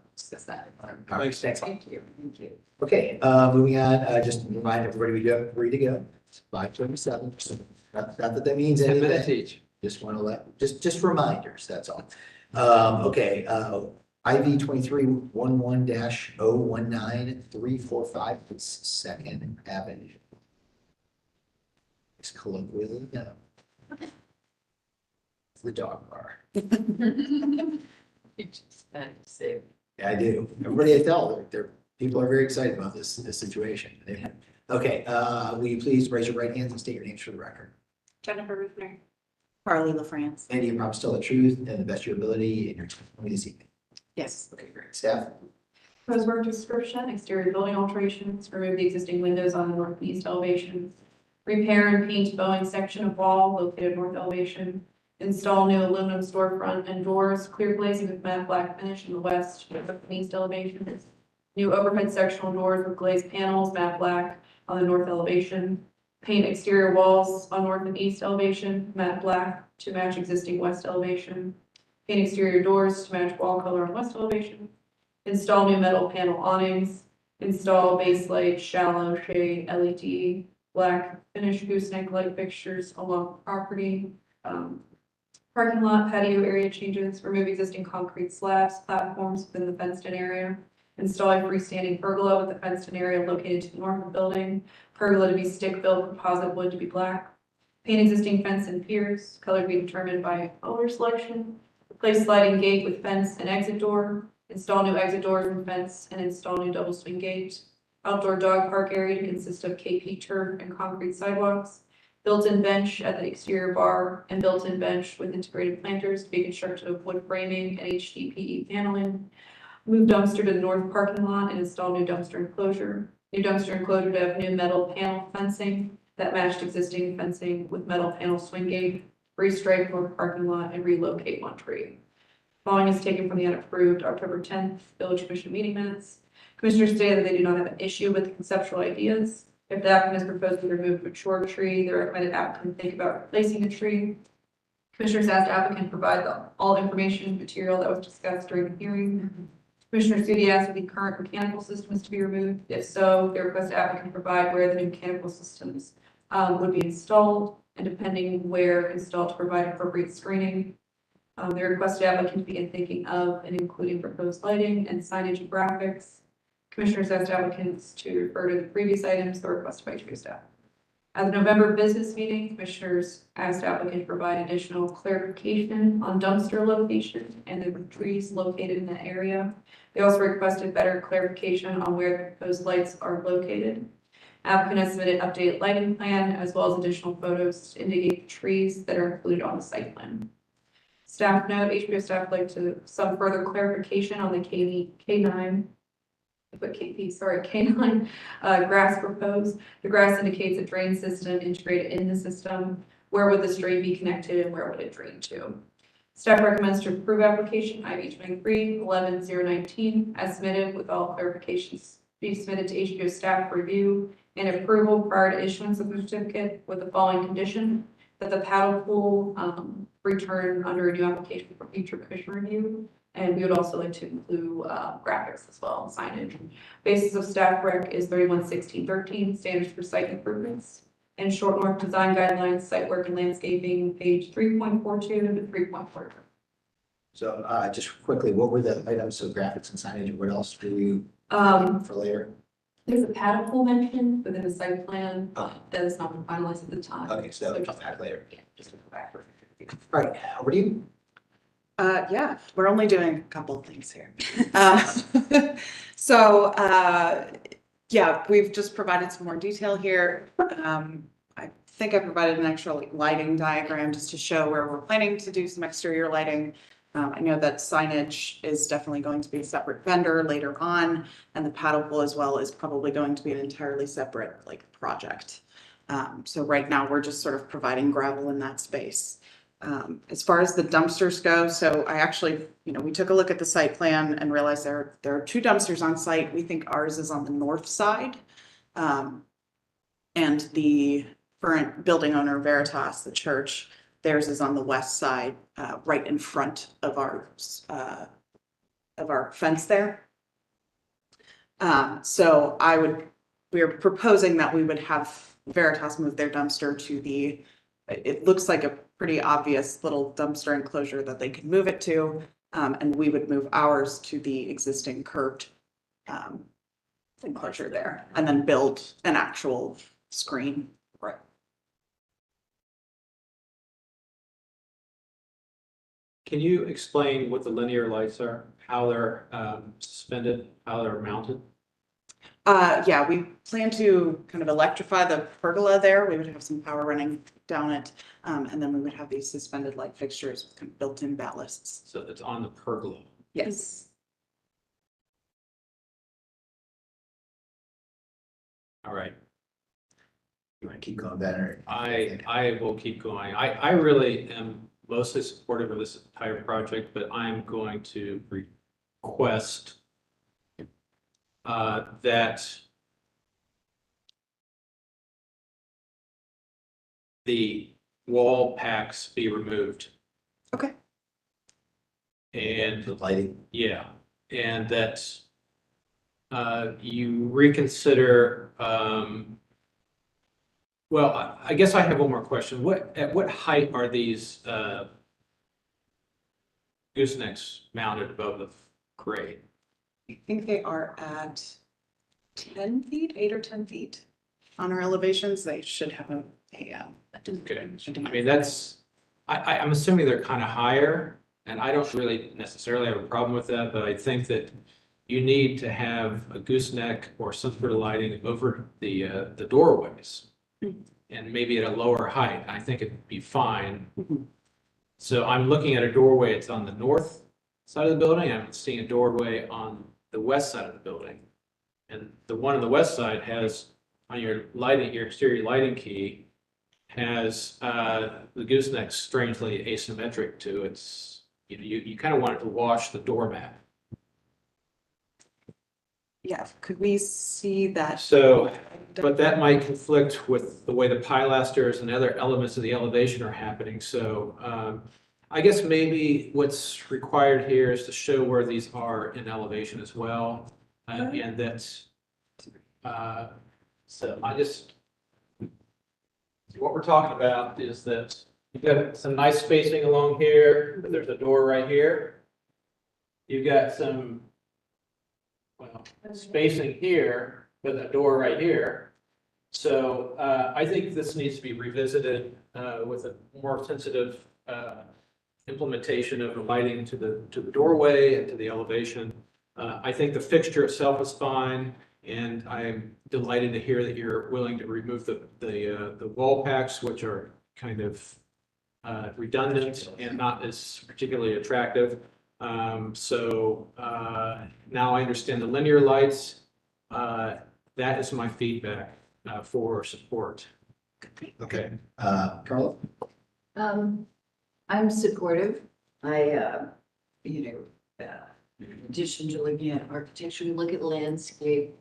All right, thanks. Thank you, thank you. Okay, moving on, just remind everybody we do have three to go. It's 5:27. Not that that means 10 minutes anything. each. Just want to just reminders, that's all. Okay, IV 2311-019-345 Second Avenue. It's colloquially known. It's the dog bar. You just had to say, Yeah, I do. Everybody I tell, people are very excited about this situation. Okay, will you please raise your right hands and state your names for the record? Jennifer Rufner. Carly LaFrance. And you promise to tell the truth and the best of your ability in your testimony this evening. Yes. Okay, great. Staff? Proposed work description, exterior building alterations, remove the existing windows on the north and east elevations. Repair and paint bowing section of wall located north elevation. Install new aluminum storefront and doors, clear glazing with matte black finish in the west and east elevations. New overhead sectional doors with glazed panels, matte black on the north elevation. Paint exterior walls on north and east elevation, matte black to match existing west elevation. Paint exterior doors to match wall color on west elevation. Install new metal panel awnings. Install base light, shallow shade LED, black finish gooseneck light fixtures along property. Parking lot patio area changes, remove existing concrete slabs, platforms within the fenced-in area. Install a freestanding pergola with the fenced-in area located to the north of the building. Pergola to be stick-built, composite wood to be black. Paint existing fence and piers, color to be determined by owner selection. Replace sliding gate with fence and exit door. Install new exit doors and fence and install new double swing gate. Outdoor dog park area to consist of KP turf and concrete sidewalks. Built-in bench at the exterior bar and built-in bench with integrated planters to be constructed of wood framing and HDPE paneling. Move dumpster to the north parking lot and install new dumpster enclosure. New dumpster enclosure to have new metal panel fencing that matched existing fencing with metal panel swing gate. Restripe north parking lot and relocate one tree. Following is taken from the unapproved October 10th Village Commission meeting minutes. Commissioners stated that they do not have an issue with the conceptual ideas. If the applicant is proposed to remove a mature tree, the recommended applicant think about replacing a tree. Commissioners asked applicant provide all information and material that was discussed during the hearing. Commissioner Studi asked if the current mechanical system is to be removed. If so, they request applicant provide where the new mechanical systems would be installed and depending where installed to provide appropriate screening. They requested applicant to begin thinking of and including proposed lighting and signage and graphics. Commissioners asked applicants to refer to the previous items that were requested by HPO staff. At the November business meeting, commissioners asked applicant to provide additional clarification on dumpster location and the trees located in that area. They also requested better clarification on where the proposed lights are located. Applicant has submitted updated lighting plan as well as additional photos to indicate the trees that are included on the site plan. Staff note, HPO staff would like to some further clarification on the K9 grass proposed. The grass indicates a drain system integrated in the system. Where would this drain be connected and where would it drain to? Staff recommends to approve application IV 23-11-019 as submitted with all clarifications be submitted to HPO staff for review and approval prior to issuance of the certificate with the following condition: that the paddle pool return under a new application for future commission review. And we would also like to include graphics as well, signage. Basis of staff rec is 311613, standards for site improvements. And short north design guidelines, site work and landscaping, page 3.42 to 3.42. So, just quickly, what were the items, so graphics and signage, and what else do you, for later? There's a paddle pool mentioned within the site plan, that has not been finalized at the time. Okay, so just add later. Yeah, just to go back. All right, over to you. Yeah, we're only doing a couple of things here. So, yeah, we've just provided some more detail here. I think I provided an extra lighting diagram just to show where we're planning to do some exterior lighting. I know that signage is definitely going to be a separate vendor later on, and the paddle pool as well is probably going to be an entirely separate project. So right now, we're just sort of providing gravel in that space. As far as the dumpsters go, so I actually, we took a look at the site plan and realized there are 2 dumpsters on site. We think ours is on the north side. And the current building owner, Veritas, the church, theirs is on the west side, right in front of our fence there. So we're proposing that we would have Veritas move their dumpster to it looks like a pretty obvious little dumpster enclosure that they could move it to. And we would move ours to the existing curved enclosure there and then build an actual screen. Right. Can you explain what the linear lights are, how they're suspended, how they're mounted? Yeah, we plan to kind of electrify the pergola there. We would have some power running down it. And then we would have these suspended light fixtures with kind of built-in ballasts. So it's on the pergola. Yes. All right. You want to keep going better? I will keep going. I really am mostly supportive of this entire project, but I'm going to request that the wall packs be removed. Okay. And The lighting. yeah, and that you reconsider, well, I guess I have one more question. At what height are these goosenecks mounted above the grade? I think they are at 10 feet, 8 or 10 feet. On our elevations, they should have a Okay, I mean, I'm assuming they're kind of higher, and I don't really necessarily have a problem with that, but I think that you need to have a gooseneck or some sort of lighting over the doorways. And maybe at a lower height, I think it'd be fine. So I'm looking at a doorway, it's on the north side of the building, I'm seeing a doorway on the west side of the building. And the one on the west side has, on your exterior lighting key, has the gooseneck strangely asymmetric to its, you kind of want it to wash the doormat. Yeah, could we see that? So, but that might conflict with the way the pilasters and other elements of the elevation are happening. So I guess maybe what's required here is to show where these are in elevation as well. And that's, so what we're talking about is that you've got some nice spacing along here, but there's a door right here. You've got some, well, spacing here, but a door right here. So I think this needs to be revisited with a more sensitive implementation of the lighting to the doorway and to the elevation. I think the fixture itself is fine. And I'm delighted to hear that you're willing to remove the wall packs, which are kind of redundant and not as particularly attractive. So now I understand the linear lights. That is my feedback for support. Okay, Carla? I'm supportive. In addition to looking at architecture, we look at landscape.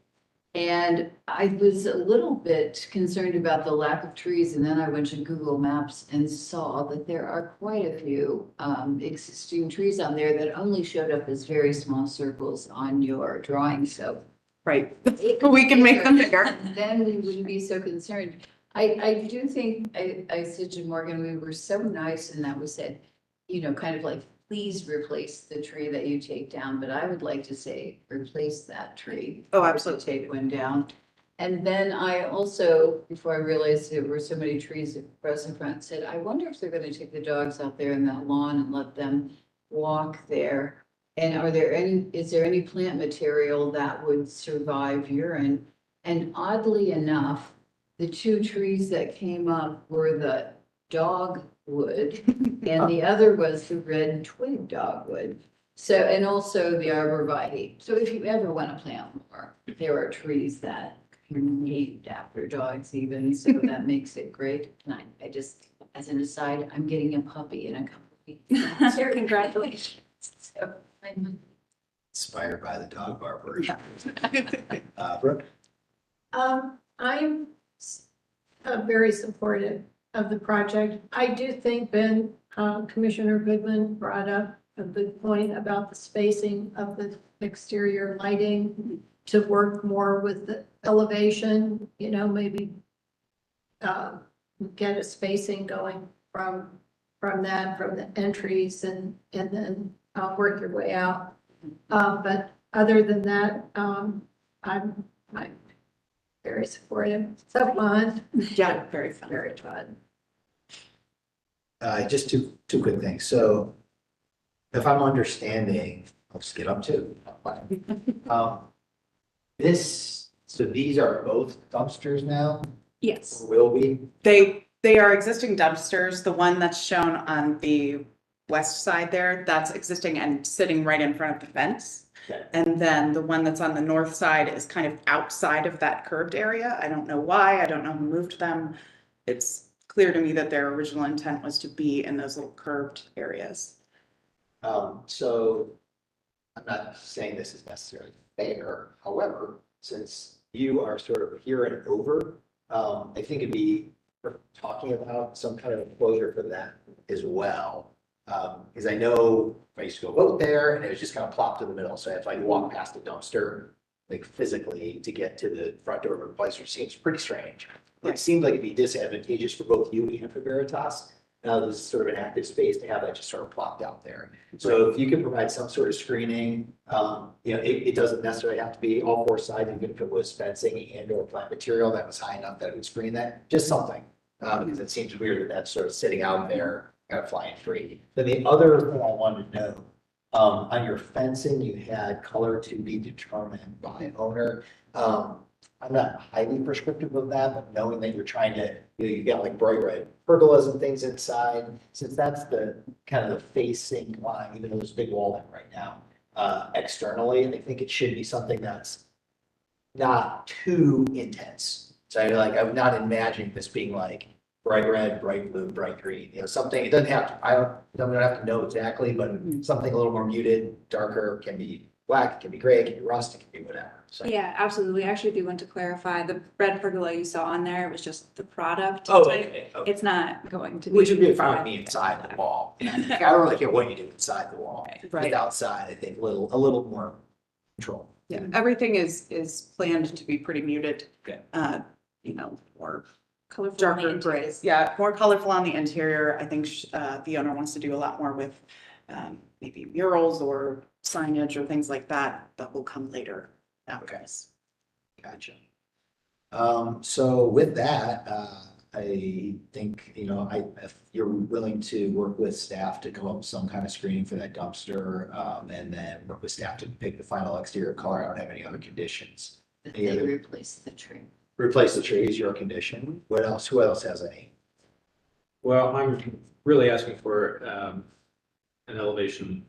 And I was a little bit concerned about the lack of trees, and then I went to Google Maps and saw that there are quite a few existing trees on there that only showed up as very small circles on your drawing, so. Right. it could We be can make them bigger. Then we wouldn't be so concerned. I do think, I said to Morgan, we were so nice, and that we said, you know, kind of like, please replace the tree that you take down, but I would like to say, replace that tree. Oh, Or to absolutely. Take one down. And then I also, before I realized there were so many trees across the front, said, I wonder if they're gonna take the dogs out there in that lawn and let them walk there. And is there any plant material that would survive urine? And oddly enough, the two trees that came up were the dogwood, and the other was the red twig dogwood. So, and also the arborvitae. So if you ever want to plant more, there are trees that are named after dogs even, so that makes it great. And I just, as an aside, I'm getting a puppy in a couple of weeks. Sure, congratulations. So I'm Inspired by the dog barber. Yeah. Brooke? I'm very supportive of the project. I do think Commissioner Goodman brought up a good point about the spacing of the exterior lighting to work more with the elevation, you know, maybe get a spacing going from the entries and then work your way out. But other than that, I'm very supportive. So fun. Yeah, very fun. Very fun. Just two quick things. So if I'm understanding, I'll just get up to. So these are both dumpsters now, Yes. or will be? They are existing dumpsters. The one that's shown on the west side there, that's existing and sitting right in front of the fence. Okay. And then the one that's on the north side is kind of outside of that curved area. I don't know why. I don't know who moved them. It's clear to me that their original intent was to be in those little curved areas. So I'm not saying this is necessarily fair. However, since you are sort of here and over, I think it'd be worth talking about some kind of closure for that as well. Because I know I used to go vote there and it was just kind of plopped in the middle. So if I walk past the dumpster, like physically to get to the front door of the place, which seems pretty strange. It seemed like it'd be disadvantageous for both you and for Veritas. Now there's sort of an active space to have that just sort of plopped out there. So if you could provide some sort of screening, you know, it doesn't necessarily have to be all four sides, even if it was fencing and or plant material that was high enough that it would screen that, just something. Because it seems weird that that's sort of sitting out there, kind of flying free. Then the other thing I wanted to know, on your fencing, you had color to be determined by owner. I'm not highly prescriptive of that, but knowing that you're trying to, you know, you got like bright red pergolas and things inside, since that's the kind of the facing line, even though there's a big wall in right now. Externally, I think it should be something that's not too intense. So I'm not imagining this being like bright red, bright blue, bright green, you know, something, it doesn't have to, I don't have to know exactly, but something a little more muted, darker, can be black, it can be gray, it can be rust, it can be whatever. So. Yeah, absolutely. We actually do want to clarify, the red pergola you saw on there was just the product. Oh, type. okay. Okay. It's not going to be. Which would be fine with me inside the wall. I don't really care what you do inside the wall. Right. Just outside, I think a little more control. Yeah, everything is planned to be pretty muted. Okay. You know, or Colorful on the darker interior. grays. Yeah, more colorful on the interior. I think the owner wants to do a lot more with maybe murals or signage or things like that that will come later after this. Gotcha. So with that, I think, you know, if you're willing to work with staff to come up with some kind of screening for that dumpster, and then work with staff to pick the final exterior color, I don't have any other conditions. that Any they other- replace the tree. Replace the trees, your condition. What else? Who else has any? Well, I'm really asking for an elevation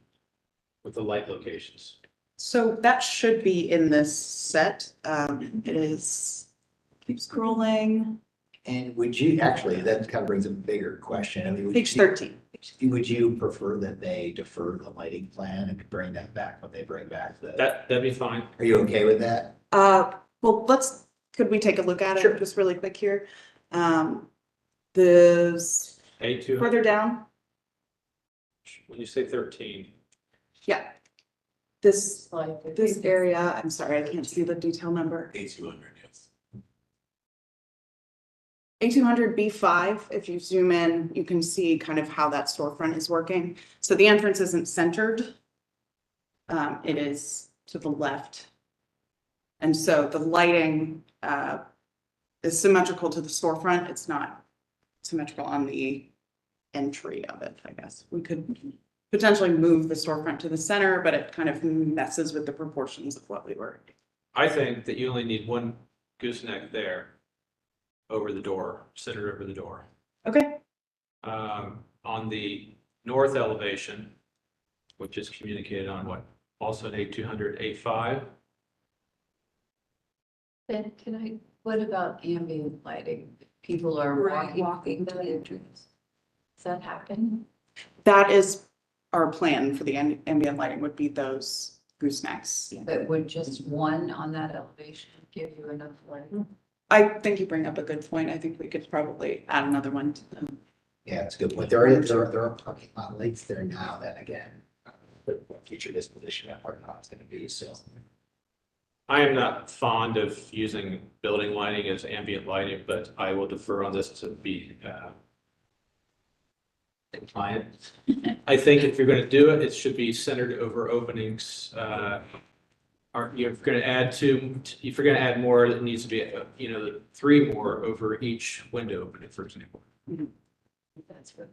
with the light locations. So that should be in this set. It is, keep scrolling, And would you, actually, that kind of brings a bigger question. I mean, page 13. would you prefer that they defer the lighting plan and bring that back when they bring back the, That'd be fine. are you okay with that? Well, could we take a look at Sure. it just really quick here? This, A200, further down, when you say 13, yeah. This, Like, this area, I'm sorry, I can't see the detail number. A200, yes. A200 B5, if you zoom in, you can see kind of how that storefront is working. So the entrance isn't centered. It is to the left. And so the lighting is symmetrical to the storefront. It's not symmetrical on the entry of it, I guess. We could potentially move the storefront to the center, but it kind of messes with the proportions of what we were. I think that you only need one gooseneck there over the door, centered over the door. Okay, On the north elevation, which is communicated on what, also an A200, A5, Ben, what about ambient lighting? People are Right, walking to the entrance. Does that happen? that is our plan for the ambient lighting would be those goosenecks. But would just one on that elevation give you enough light? I think you bring up a good point. I think we could probably add another one to them. Yeah, it's a good point. There are parking lot lights there now that again, what future disposition that parking lot's gonna be, so. I am not fond of using building lighting as ambient lighting, but I will defer on this to be compliant. I think if you're going to do it, it should be centered over openings. Or you're going to add two, if you're going to add more, it needs to be, 3 more over each window opening, for example. That's what.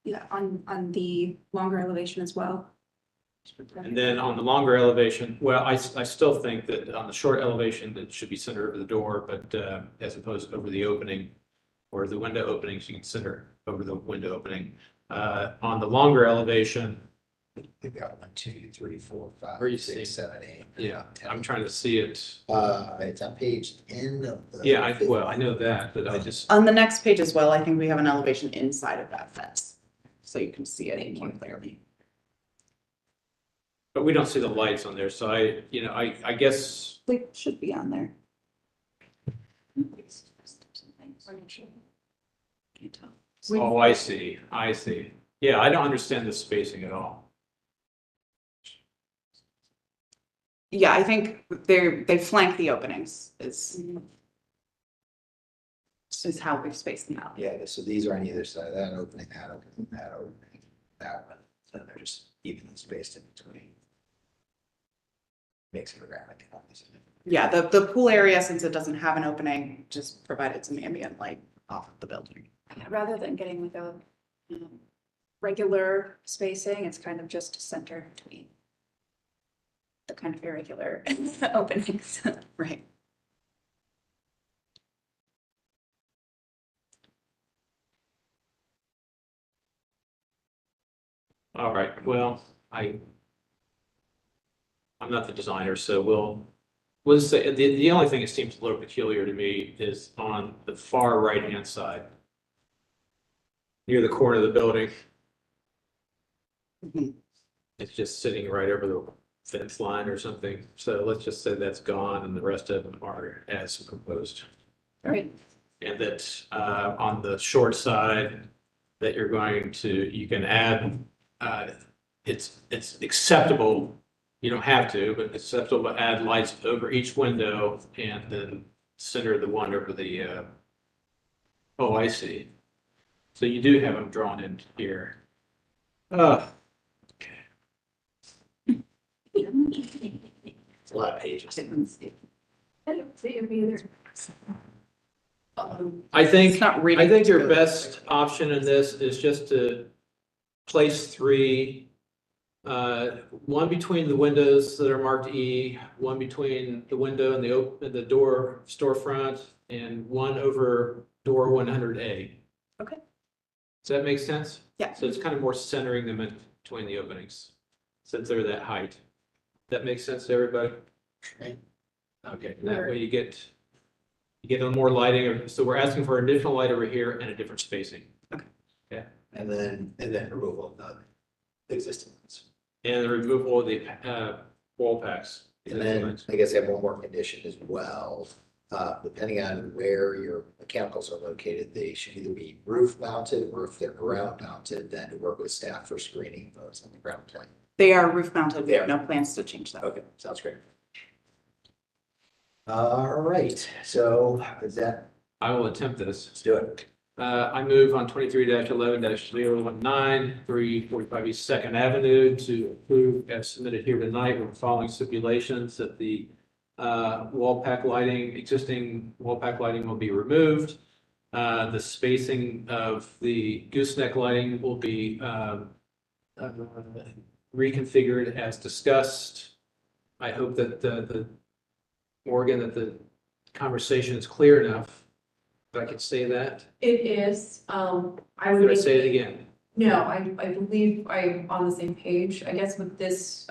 Yeah, on the longer elevation as well. And then on the longer elevation, well, I still think that on the short elevation, it should be centered over the door, but as opposed to over the opening or the window openings, you can center over the window opening. On the longer elevation, We've got 1, 2, 3, 4, 5, Where you 6, see? 7, 8. yeah, 10. I'm trying to see it. It's on page N of the. Yeah, I know that, but I just, On the next page as well, I think we have an elevation inside of that fence. So you can see it more clearly. but we don't see the lights on there, so I guess, They should be on there. oh, I see. Yeah, I don't understand the spacing at all. Yeah, I think they flank the openings is how we've spaced them out. Yeah, so these are on either side of that opening, that opening, that opening, that one, so they're just evenly spaced in between. Makes it a graphic. Yeah, the pool area, since it doesn't have an opening, just provided some ambient light off of the building. Yeah, rather than getting like a regular spacing, it's kind of just center between the kind of irregular openings. Right. All right, well, I'm not the designer, so we'll say, the only thing that seems a little peculiar to me is on the far right-hand side, near the corner of the building. Mhm. It's just sitting right over the fence line or something, so let's just say that's gone and the rest of them are as proposed. Right. And that on the short side, that you can add, it's acceptable, you don't have to, but it's acceptable to add lights over each window and then center the one over the, oh, I see. So you do have them drawn in here. It's a lot of pages. I don't see them either. I think, It's not I reading think your good. best option in this is just to place 3, one between the windows that are marked E, one between the window and the door storefront, and one over door 100A. Okay. Does that make sense? Yeah. So it's kind of more centering them in between the openings, since they're that height. That makes sense to everybody? Right. Okay, and that way you get a little more lighting, so we're asking for additional light over here and a different spacing. And then removal of the existing ones. And the removal of the wall packs. And then I guess I have one more condition as well. Depending on where your mechanicals are located, they should either be roof mounted or if they're ground mounted, then to work with staff for screening those on the ground plane. They are roof mounted. We have no plans to change that. Okay, sounds great. All right, so is that, I will attempt this. let's do it. I move on 23-11-019, 345 East Second Avenue to approve as submitted here tonight with the following stipulations that the existing wall pack lighting will be removed. The spacing of the gooseneck lighting will be reconfigured as discussed. I hope that Morgan, that the conversation is clear enough. If I could say that. It is, I would. Should I say it again? No, I believe I'm on the same page. I guess with this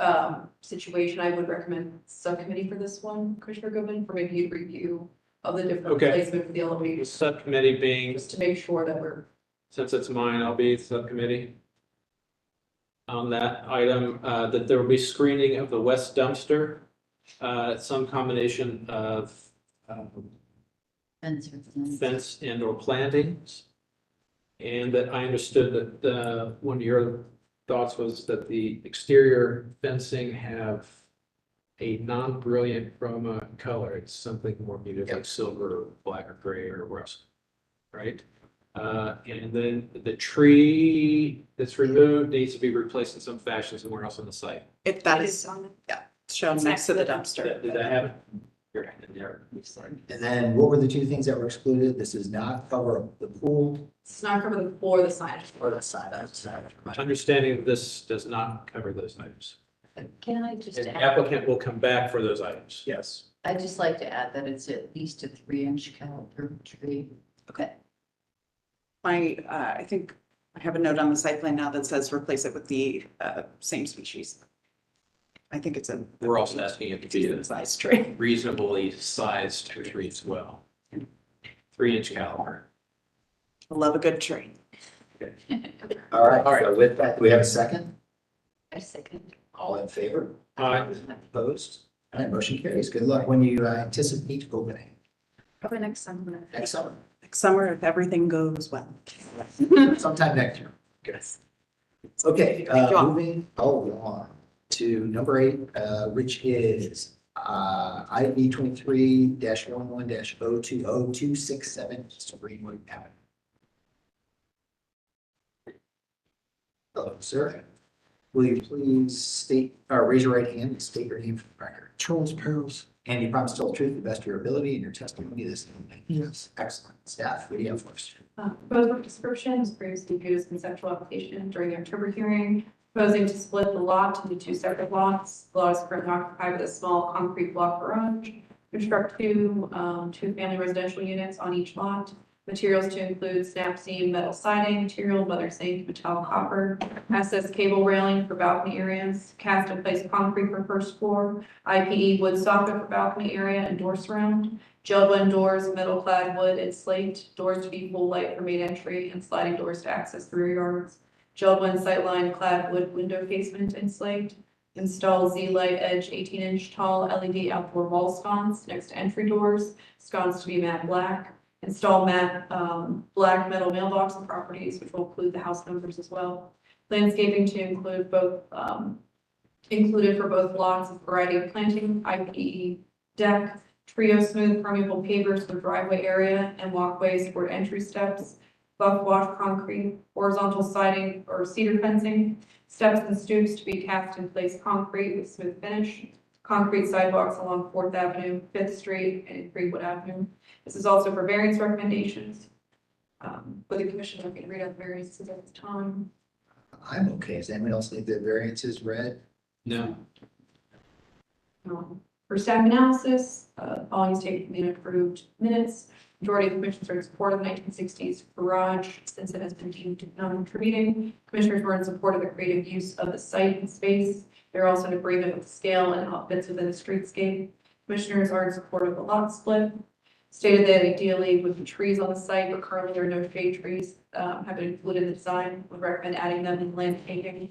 situation, I would recommend subcommittee for this one, Commissioner Goodman, for maybe a review of the different Okay. placement for the The elevators, subcommittee being, just to make sure that we're. since it's mine, I'll be the subcommittee. On that item, that there will be screening of the west dumpster, some combination of fence and or plantings. And that I understood that one of your thoughts was that the exterior fencing have a non-brilliant chroma color. It's something more muted, like silver, or black or gray or rust, right? And then the tree that's removed needs to be replaced in some fashion somewhere else on the site. If that It is, on the- yeah, shown It's next to the dumpster. Did that happen? You're right, there. And then what were the two things that were excluded? This does not cover the pool It's not cover the floor, the signage. or the side outside. Understanding that this does not cover those items. Can I just And the add, applicant will come back for those items. Yes. I'd just like to add that it's at least a 3-inch caliber tree. Okay. I think I have a note on the site plan now that says replace it with the same species. I think it's a. We're also asking it to be a decent size tree. reasonably sized tree as well. 3-inch caliber. I love a good tree. All right, All right. so with that, do we have a second? I second. All in favor? Aye. Opposed? All right, motion carries. Good luck when you anticipate opening Probably next summer. next summer, Next summer, if everything goes well. sometime next year. Good. Okay, Thank you all. moving along to number 8, which is ID 23-11-020-267, East Greenwood Avenue. Hello, sir. Will you please state, or raise your right hand and state your name for the record? Charles Perils. And you promise to tell the truth to the best of your ability in your testimony this evening? Yes. Excellent. Staff, what do you have for us? Proposed work description is previously viewed as conceptual application during the October hearing, proposing to split the lot into 2 separate lots. The lot is currently occupied with a small concrete block garage. Construct 2 two-family residential units on each lot. Materials to include snap seam metal siding, material, weather zinc, metallic copper, access cable railing for balcony areas, cast in place concrete for first floor, IPE wood soffit for balcony area and door surround, gel-blend doors, metal clad wood and slate, doors to be full light for main entry, and sliding doors to access the rear yards, gel-blend sightline clad wood window casement and slate, install Z-Light Edge 18-inch tall LED outdoor wall sconce next to entry doors, sconce to be matte black, install matte black metal mailbox and properties, which will include the house numbers as well. Landscaping to include both, included for both lots, a variety of planting, IPE deck, trio smooth permeable pavers for driveway area and walkways for entry steps, buff wash concrete, horizontal siding or cedar fencing, steps and stoops to be cast in place concrete with smooth finish, concrete sidewalks along 4th Avenue, 5th Street, and Greenwood Avenue. This is also for variance recommendations. Would the commission like me to read out the variances at this time? I'm okay. Does anyone else need the variances read? No. For staff analysis, following is taken from the approved minutes. Majority of commissioners are in support of the 1960s garage since it has been deemed non-contributing. Commissioners were in support of the creative use of the site and space. They're also in agreement with the scale and how it fits within the streetscape. Commissioners are in support of the lot split. Stated that ideally would be trees on the site, but currently there are no shade trees have been included in the design. Would recommend adding them in landscaping.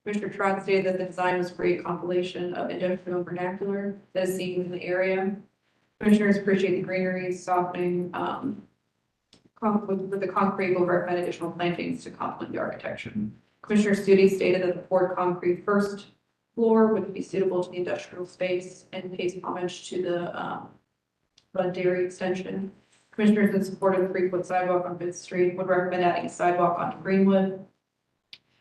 Commissioner Trot stated that the design was for a compilation of industrial vernacular that is seen in the area. Commissioners appreciate the greenery, softening, with the concrete will recommend additional plantings to complement the architecture. Commissioner Studi stated that the poured concrete first floor would be suitable to the industrial space and pays homage to the Bud Dairy extension. Commissioners in support of the 3-foot sidewalk on Fifth Street would recommend adding a sidewalk onto Greenwood.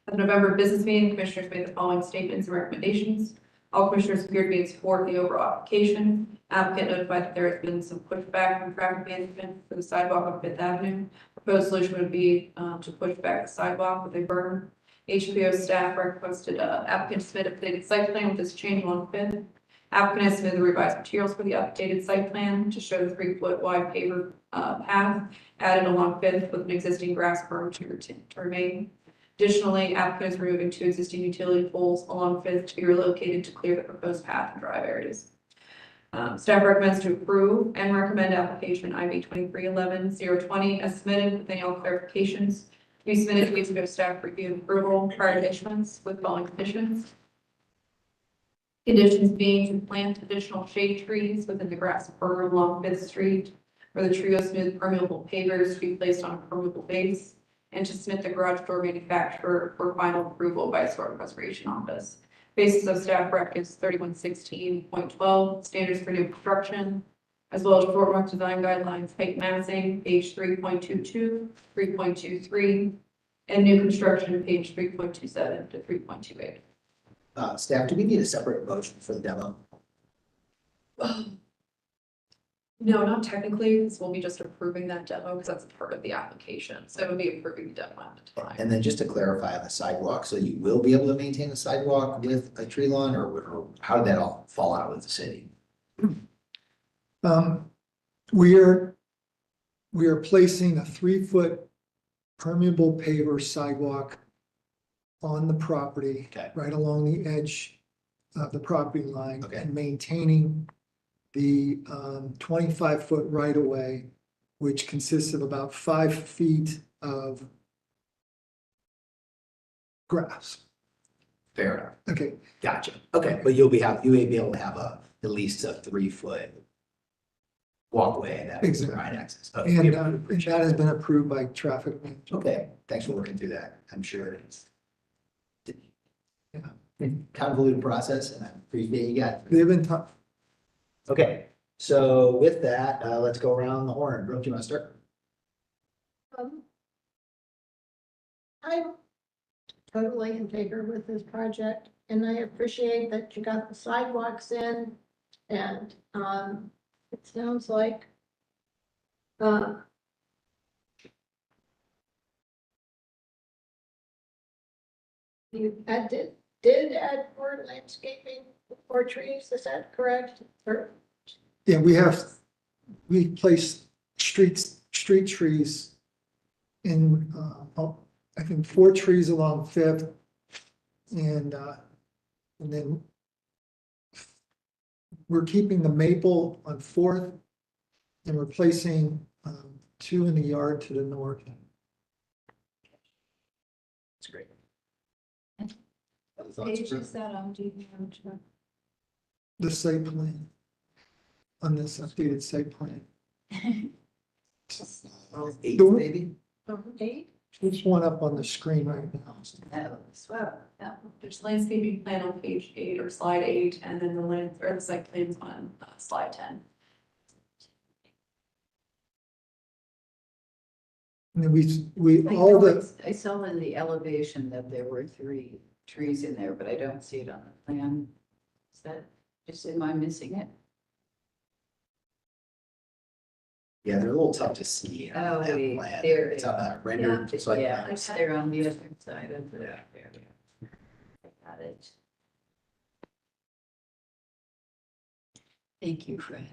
At the November business meeting, commissioners made the following statements and recommendations. All commissioners appear to be in support of the overall application. Applicant notified that there has been some pushback from traffic management for the sidewalk on Fifth Avenue. Proposed solution would be to push back the sidewalk with a berm. HPO staff requested applicant submit updated site plan with this change on Fifth. Applicant has submitted the revised materials for the updated site plan to show the 3-foot wide paver path added along Fifth with an existing grass berm to remain. Additionally, applicant is removing 2 existing utility poles along Fifth to be relocated to clear the proposed path and drive areas. Staff recommends to approve and recommend application IB 2311-020 as submitted with any all clarifications to be submitted to HPO staff review and approval prior to issuance with following conditions. Conditions being to plant additional shade trees within the grass berm along Fifth Street, for the trio smooth permeable pavers to be placed on a permeable base, and to submit the garage door manufacturer for final approval by Historic Preservation Office. Basis of staff rec is 3116.12, standards for new construction, as well as short run design guidelines, height massing, page 3.22, 3.23, and new construction, page 3.27 to 3.28. Staff, do we need a separate motion for the demo? No, not technically. This will be just approving that demo because that's part of the application. So it would be approving the demo at the time. And then just to clarify on the sidewalk, so you will be able to maintain the sidewalk with a tree lawn, or how did that all fall out with the city? We are placing a 3-foot permeable paver sidewalk on the property. Okay. Right along the edge of the property line. Okay. And maintaining the 25-foot right of way, which consists of about 5 feet of grass. Fair enough. Okay, Gotcha. Okay, but you may be able to have at least a 3-foot walkway that will Exactly. provide access. Okay, and that has been approved by traffic management. okay, thanks for working through that. I'm sure it's Yeah. convoluted process, and I appreciate you guys. They've been tough. Okay, so with that, let's go around the horn. Brooke, do you want to start? I'm totally in favor with this project, and I appreciate that you got the sidewalks in, and, it sounds like, you did add more landscaping or trees, is that correct? Or, Yeah, we placed street trees in, I think 4 trees along Fifth. And then we're keeping the maple on Fourth and we're placing 2 in the yard to the north. That's great. Page is that on, do you know? The site plan, on this updated site plan. 8, maybe? 8? There's one up on the screen right now. Yeah, there's landscaping plan on page 8 or slide 8, and then the site plans on slide 10. And then we, all the, I saw in the elevation that there were 3 trees in there, but I don't see it on the plan. Is that, just, am I missing it? Yeah, they're a little tough to see on Oh, that wait, plan. there It's it on that render, just like. Yeah, they're on the other side of the. Yeah. Got it. Thank you, Fred.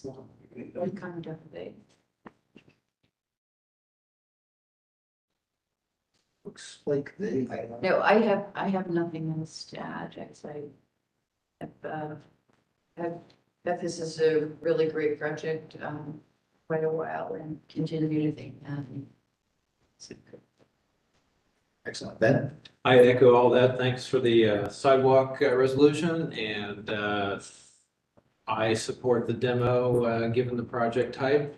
What kind of they? Looks like they. No, I have nothing else to add, actually. That this is a really great project, quite a while, and continue to think that. Excellent. Ben? I echo all that. Thanks for the sidewalk resolution, and I support the demo, given the project type.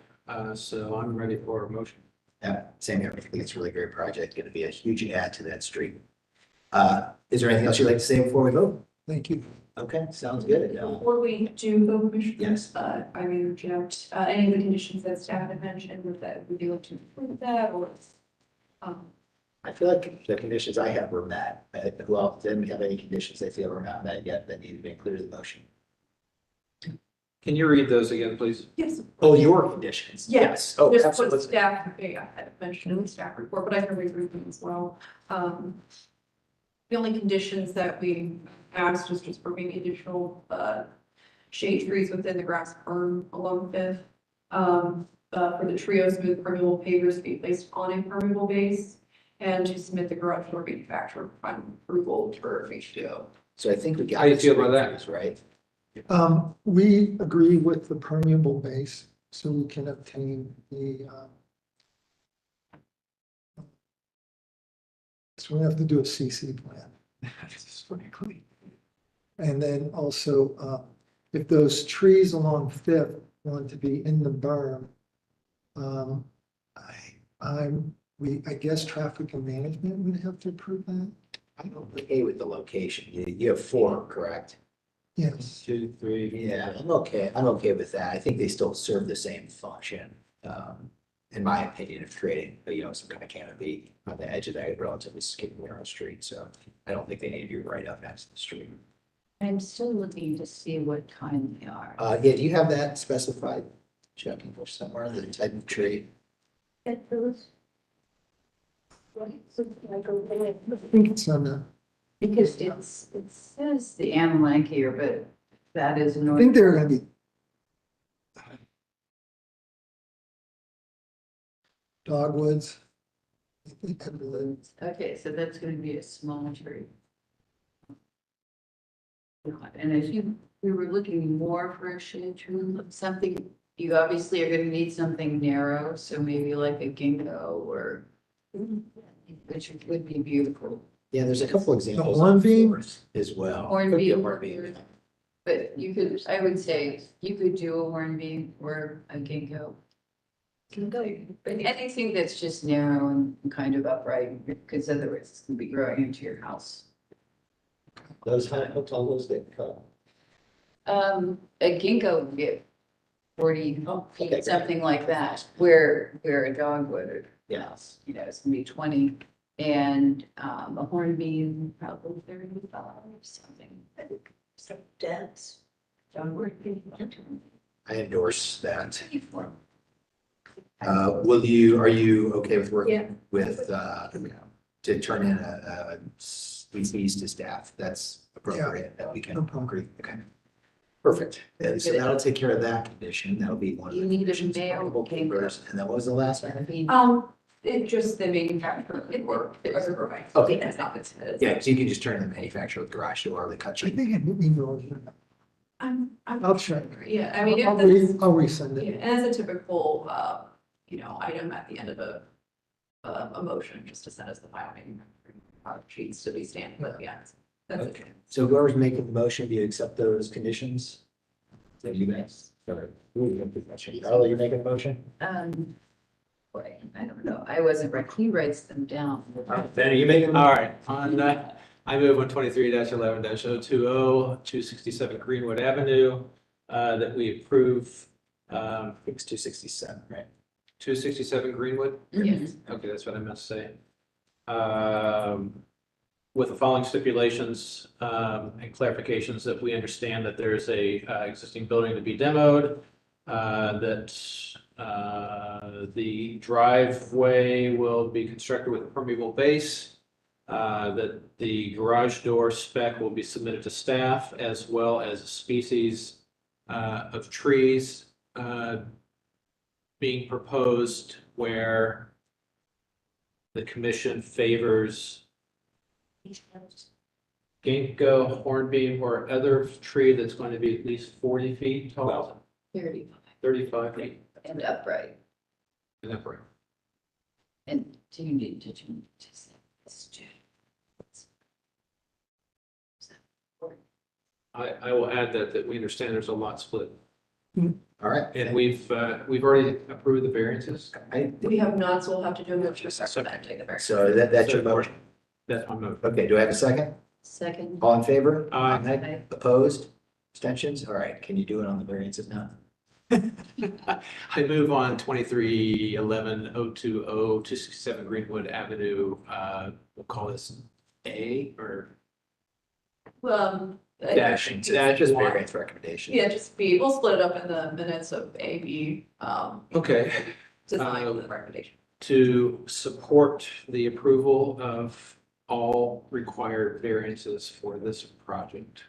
So I'm ready for a motion. Yeah, same here. I think it's a really great project. Going to be a huge add to that street. Is there anything else you'd like to say before we vote? Thank you. Okay, sounds good. Before we do go, Commissioner. Yes. I would reject, any of the conditions that staff had mentioned, would you like to approve that, or? I feel like the conditions I have were met. Well, didn't we have any conditions they feel were not met yet that need to be included in the motion? Can you read those again, please? Yes. Oh, your conditions? Yes. Oh, Just what absolutely. staff, yeah, I had mentioned in the staff report, but I can read them as well. The only conditions that we asked was just for maybe additional, shade trees within the grass berm along Fifth. For the trio smooth permeable pavers to be placed on a permeable base, and to submit the garage door manufacturer for final approval for H2O. So I think we got. How do you the feel about that? street trees, Right? We agree with the permeable base, so we can obtain the, so we have to do a CC plan. That's frankly. And then also, if those trees along Fifth want to be in the berm, I guess traffic and management would have to approve that. I'm okay with the location. You have 4, correct? Yes. 2, 3. Yeah, I'm okay. I'm okay with that. I think they still serve the same function. In my opinion, of creating, some kind of canopy on the edge of that relatively skinny narrow street. So I don't think they need to be right up next to the street. I'm still looking to see what kind they are. Yeah, do you have that specified, Chuck, somewhere, the type of tree? I think it's on the, Because it says the Amelanchier here, but that is I north. think they're gonna be. Dogwoods. Okay, so that's gonna be a small tree. And if we were looking more for a shade tree, something, you obviously are gonna need something narrow, so maybe like a ginkgo or, which would be beautiful. Yeah, there's a couple examples. hornbeam? on 4th As well. Hornbeam. Could be a hornbeam. But you could, I would say, you could do a hornbeam or a ginkgo. But anything that's just narrow and kind of upright, because otherwise it's gonna be growing into your house. Those, how tall those they cut? A ginkgo would get 40 Oh, feet, okay. something like that, where a dogwood, Yes. it's gonna be 20. And, a hornbeam, probably 35, something. So dense. Dogwood. I endorse that. 24. Are you okay with Yeah. working with, to turn in these to staff? That's appropriate, that we can No problem. agree, okay. Perfect, and so that'll take care of that condition, that'll be one of the You need a conditions. male Multiple papers, and then what was the last one? It just the manufacturer, it worked. Okay. That's not what it says. Yeah, so you can just turn in the manufacturer with garage door, the cut I sheet. think I emailed you. I'm I'll check. Yeah, I mean, I'll if that's, I'll resend yeah, it. and as a typical, item at the end of a motion, just to send us the final sheets to be stamped, but yeah, that's it. Okay, so whoever's making the motion, do you accept those conditions? So you guys, or, Carla, you making the motion? Boy, I don't know, I wasn't right, he writes them down. Ben, are you making? All right, on that, I move on 23-11-020, 267 Greenwood Avenue, that we approve, It's 267, right? 267 Greenwood? Yes. Okay, that's what I meant to say. With the following stipulations and clarifications, that we understand that there's a existing building to be demoed, that the driveway will be constructed with a permeable base, that the garage door spec will be submitted to staff, as well as a species of trees being proposed where the commission favors ginkgo, hornbeam, or other tree that's going to be at least 40 feet tall, 35 35 feet. and upright, And upright. and do you need to change? I will add that we understand there's a lot split, All right. and we've already approved the variances. We have not, so we'll have to do a motion separate to take the variance. So that's your motion. That's my move. Okay, do I have a second? Second. All in favor? Aye. Opposed? Abstentions? All right, can you do it on the variances now? I move on 2311-020, 267 Greenwood Avenue. We'll call this A or Dash, just variance recommendation. Yeah, just B, we'll split it up in the minutes of A, B, okay. design and recommendation. To support the approval of all required variances for this project.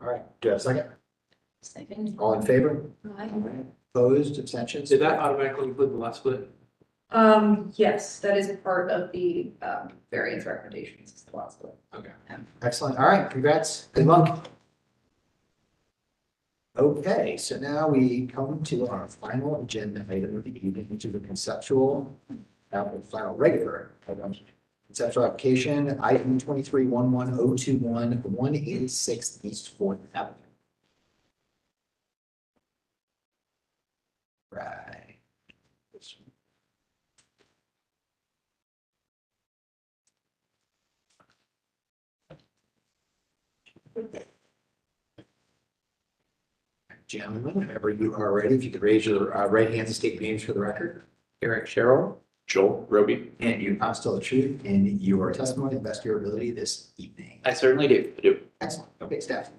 All right, do I have a second? Second. All in favor? Aye. Opposed? Abstentions? Did that automatically include the lot split? Yes, that is part of the, variance recommendations, is the last one. Okay. Excellent. All right, congrats. Good luck. Okay, so now we come to our final agenda item of the evening, which is the conceptual, final regular item. Conceptual application, item 23-11021, 186 East 4th Avenue. Right. Gentlemen, whenever you are ready, if you could raise your right hand and state your names for the record. Eric Sherrill. Joel Roby. And you promise to tell the truth in your testimony to the best of your ability this evening. I certainly do. Excellent. Okay, staff.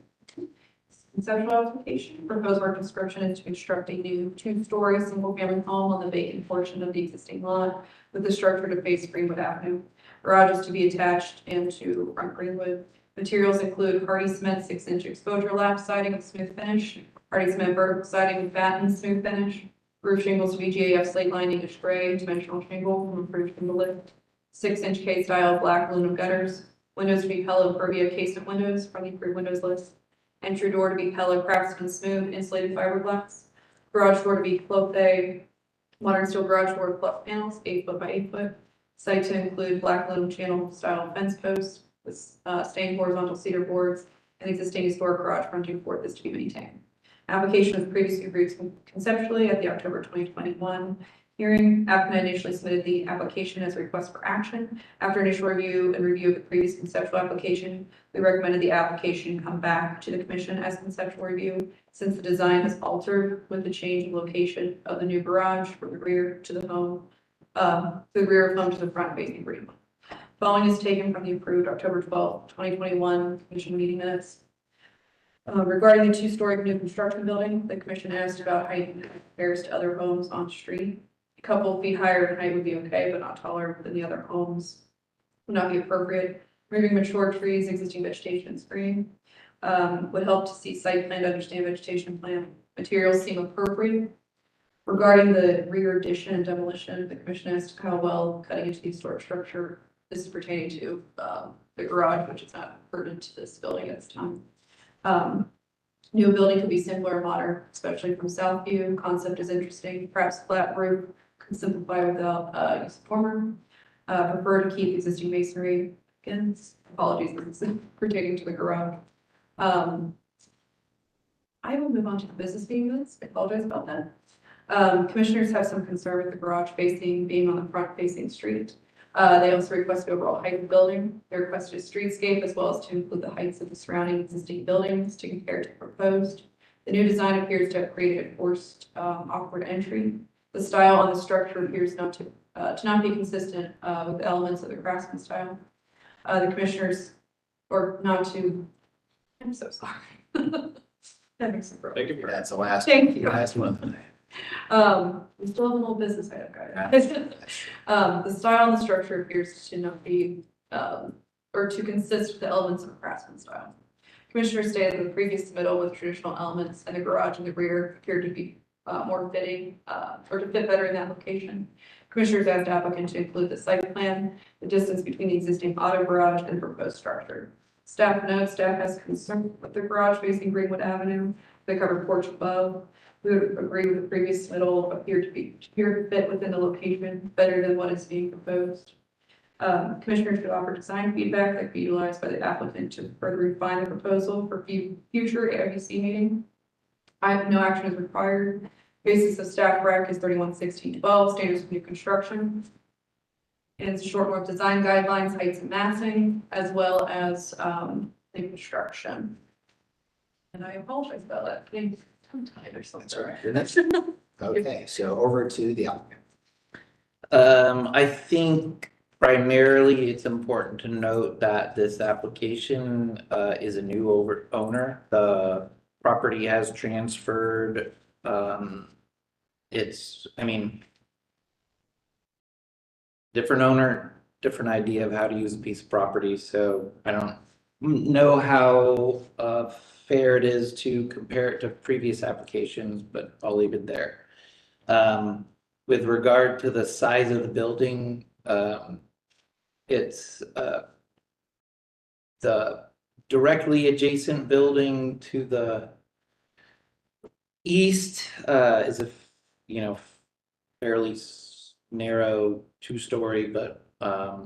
Conceptual application, proposed work description is to construct a new two-story, single-family home on the vacant portion of the existing lot with the structure to face Greenwood Avenue. Garage is to be attached into front Greenwood. Materials include hardy cement 6-inch exposure lap siding with smooth finish, hardy cement vertical siding with batten smooth finish, roof shingles to be GAF slate line English gray, dimensional shingle from approved shingle lift, 6-inch K-style black aluminum gutters, windows to be Pella Purvia casement windows from the approved windows list, entry door to be Pella Craftsman smooth insulated fiberglass, garage door to be Clopay modern steel garage door with flush panels, 8 foot by 8 foot, site to include black aluminum channel style fence posts with stained horizontal cedar boards, and existing historic garage fronting for this to be maintained. Application was previously approved conceptually at the October 2021 hearing. Applicant initially submitted the application as a request for action. After initial review and review of the previous conceptual application, we recommended the application come back to the commission as conceptual review since the design has altered with the change of location of the new garage from the rear to the home, the rear of home to the front facing Greenwood. Following is taken from the approved October 12, 2021 commission meeting minutes. Regarding the two-story new construction building, the commission asked about height and compares to other homes on street. A couple of feet higher in height would be okay, but not taller than the other homes would not be appropriate. Removing mature trees, existing vegetation and screening would help to see site plan to understand vegetation plan. Materials seem appropriate. Regarding the rear addition and demolition, the commission asked how well cutting into the historic structure. This is pertaining to the garage, which is not pertinent to this building at this time. New building could be simpler and modern, especially from Southview. Concept is interesting. Perhaps flat roof could simplify without use of former. Prefer to keep existing masonry. Again, apologies, this is pertaining to the garage. I will move on to the business meeting minutes. I apologize about that. Commissioners have some concern with the garage being on the front facing street. They also requested overall height of the building. They requested a streetscape as well as to include the heights of the surrounding existing buildings to compare to the proposed. The new design appears to have created a forced awkward entry. The style on the structure appears not be consistent with the elements of the craftsman style. The commissioners, or not to, I'm so sorry. That makes me Thank you. That's the last. Thank you. Last one. We still have a little business item, guys. The style and the structure appears to not be, or to consist with the elements of a craftsman style. Commissioners stated that the previous submittal with traditional elements and the garage in the rear appeared to be more fitting, or to fit better in that location. Commissioners asked applicant to include the site plan, the distance between the existing auto garage and the proposed structure. Staff notes, staff has concern with the garage facing Greenwood Avenue, the covered porch above. We would agree with the previous submittal appear to fit within the location better than what is being proposed. Commissioners could offer design feedback that could be utilized by the applicant to further refine the proposal for future ARDC meeting. No action is required. Basis of staff rec is 311612, standards of new construction. And it's short form design guidelines, heights and massing, as well as new construction. And I apologize about that, being tongue-tied or something. That's all right. You're next. Okay, so over to the applicant. I think primarily it's important to note that this application is a new owner. The property has transferred. Different owner, different idea of how to use a piece of property, so I don't know how fair it is to compare it to previous applications, but I'll leave it there. With regard to the size of the building, it's the directly adjacent building to the east is a fairly narrow two-story, but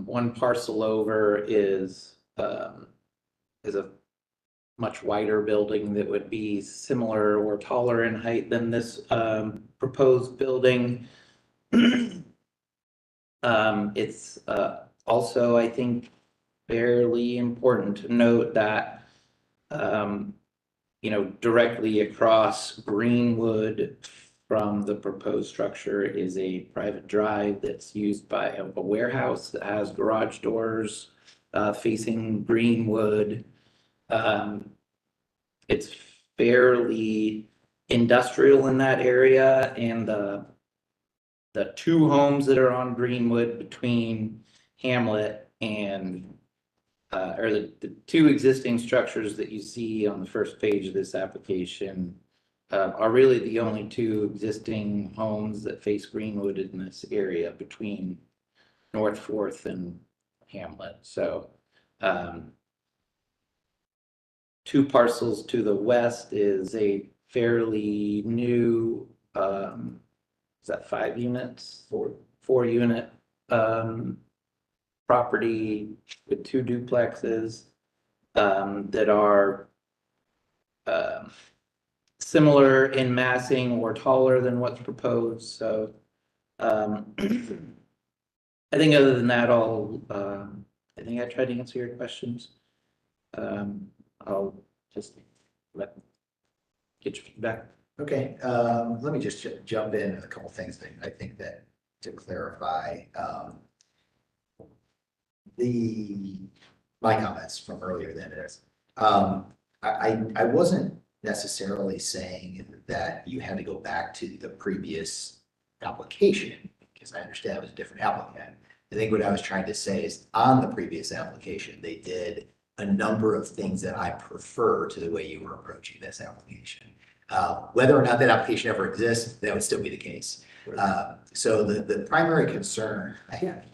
one parcel over is a much wider building that would be similar or taller in height than this proposed building. It's also, I think, fairly important to note that directly across Greenwood from the proposed structure is a private drive that's used by a warehouse that has garage doors facing Greenwood. It's fairly industrial in that area, and the two homes that are on Greenwood between Hamlet and or the two existing structures that you see on the first page of this application are really the only two existing homes that face Greenwood in this area between North Fourth and Hamlet. So two parcels to the west is a fairly new, is that 5 units? Four unit property with two duplexes that are similar in massing or taller than what's proposed. So I think other than that, I think I tried to answer your questions. I'll just get your feedback. Okay, let me just jump in a couple things that I think that to clarify. My comments from earlier than it is. I wasn't necessarily saying that you had to go back to the previous application, because I understand it was a different applicant. I think what I was trying to say is on the previous application, they did a number of things that I prefer to the way you were approaching this application. Whether or not that application ever exists, that would still be the case. So the primary concern I have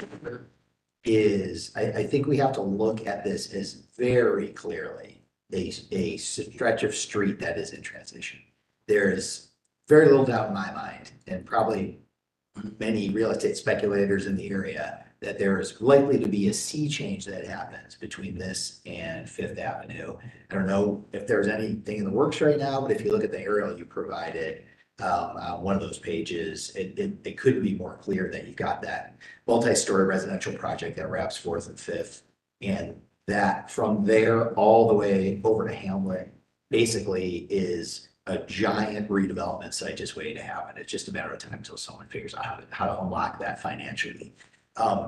is I think we have to look at this as very clearly a stretch of street that is in transition. There's very little doubt in my mind, and probably many real estate speculators in the area, that there is likely to be a sea change that happens between this and Fifth Avenue. I don't know if there's anything in the works right now, but if you look at the aerial you provided, one of those pages, it couldn't be more clear that you've got that multi-story residential project that wraps Fourth and Fifth. And that from there all the way over to Hamlet basically is a giant redevelopment site just waiting to happen. It's just a matter of time until someone figures out how to unlock that financially.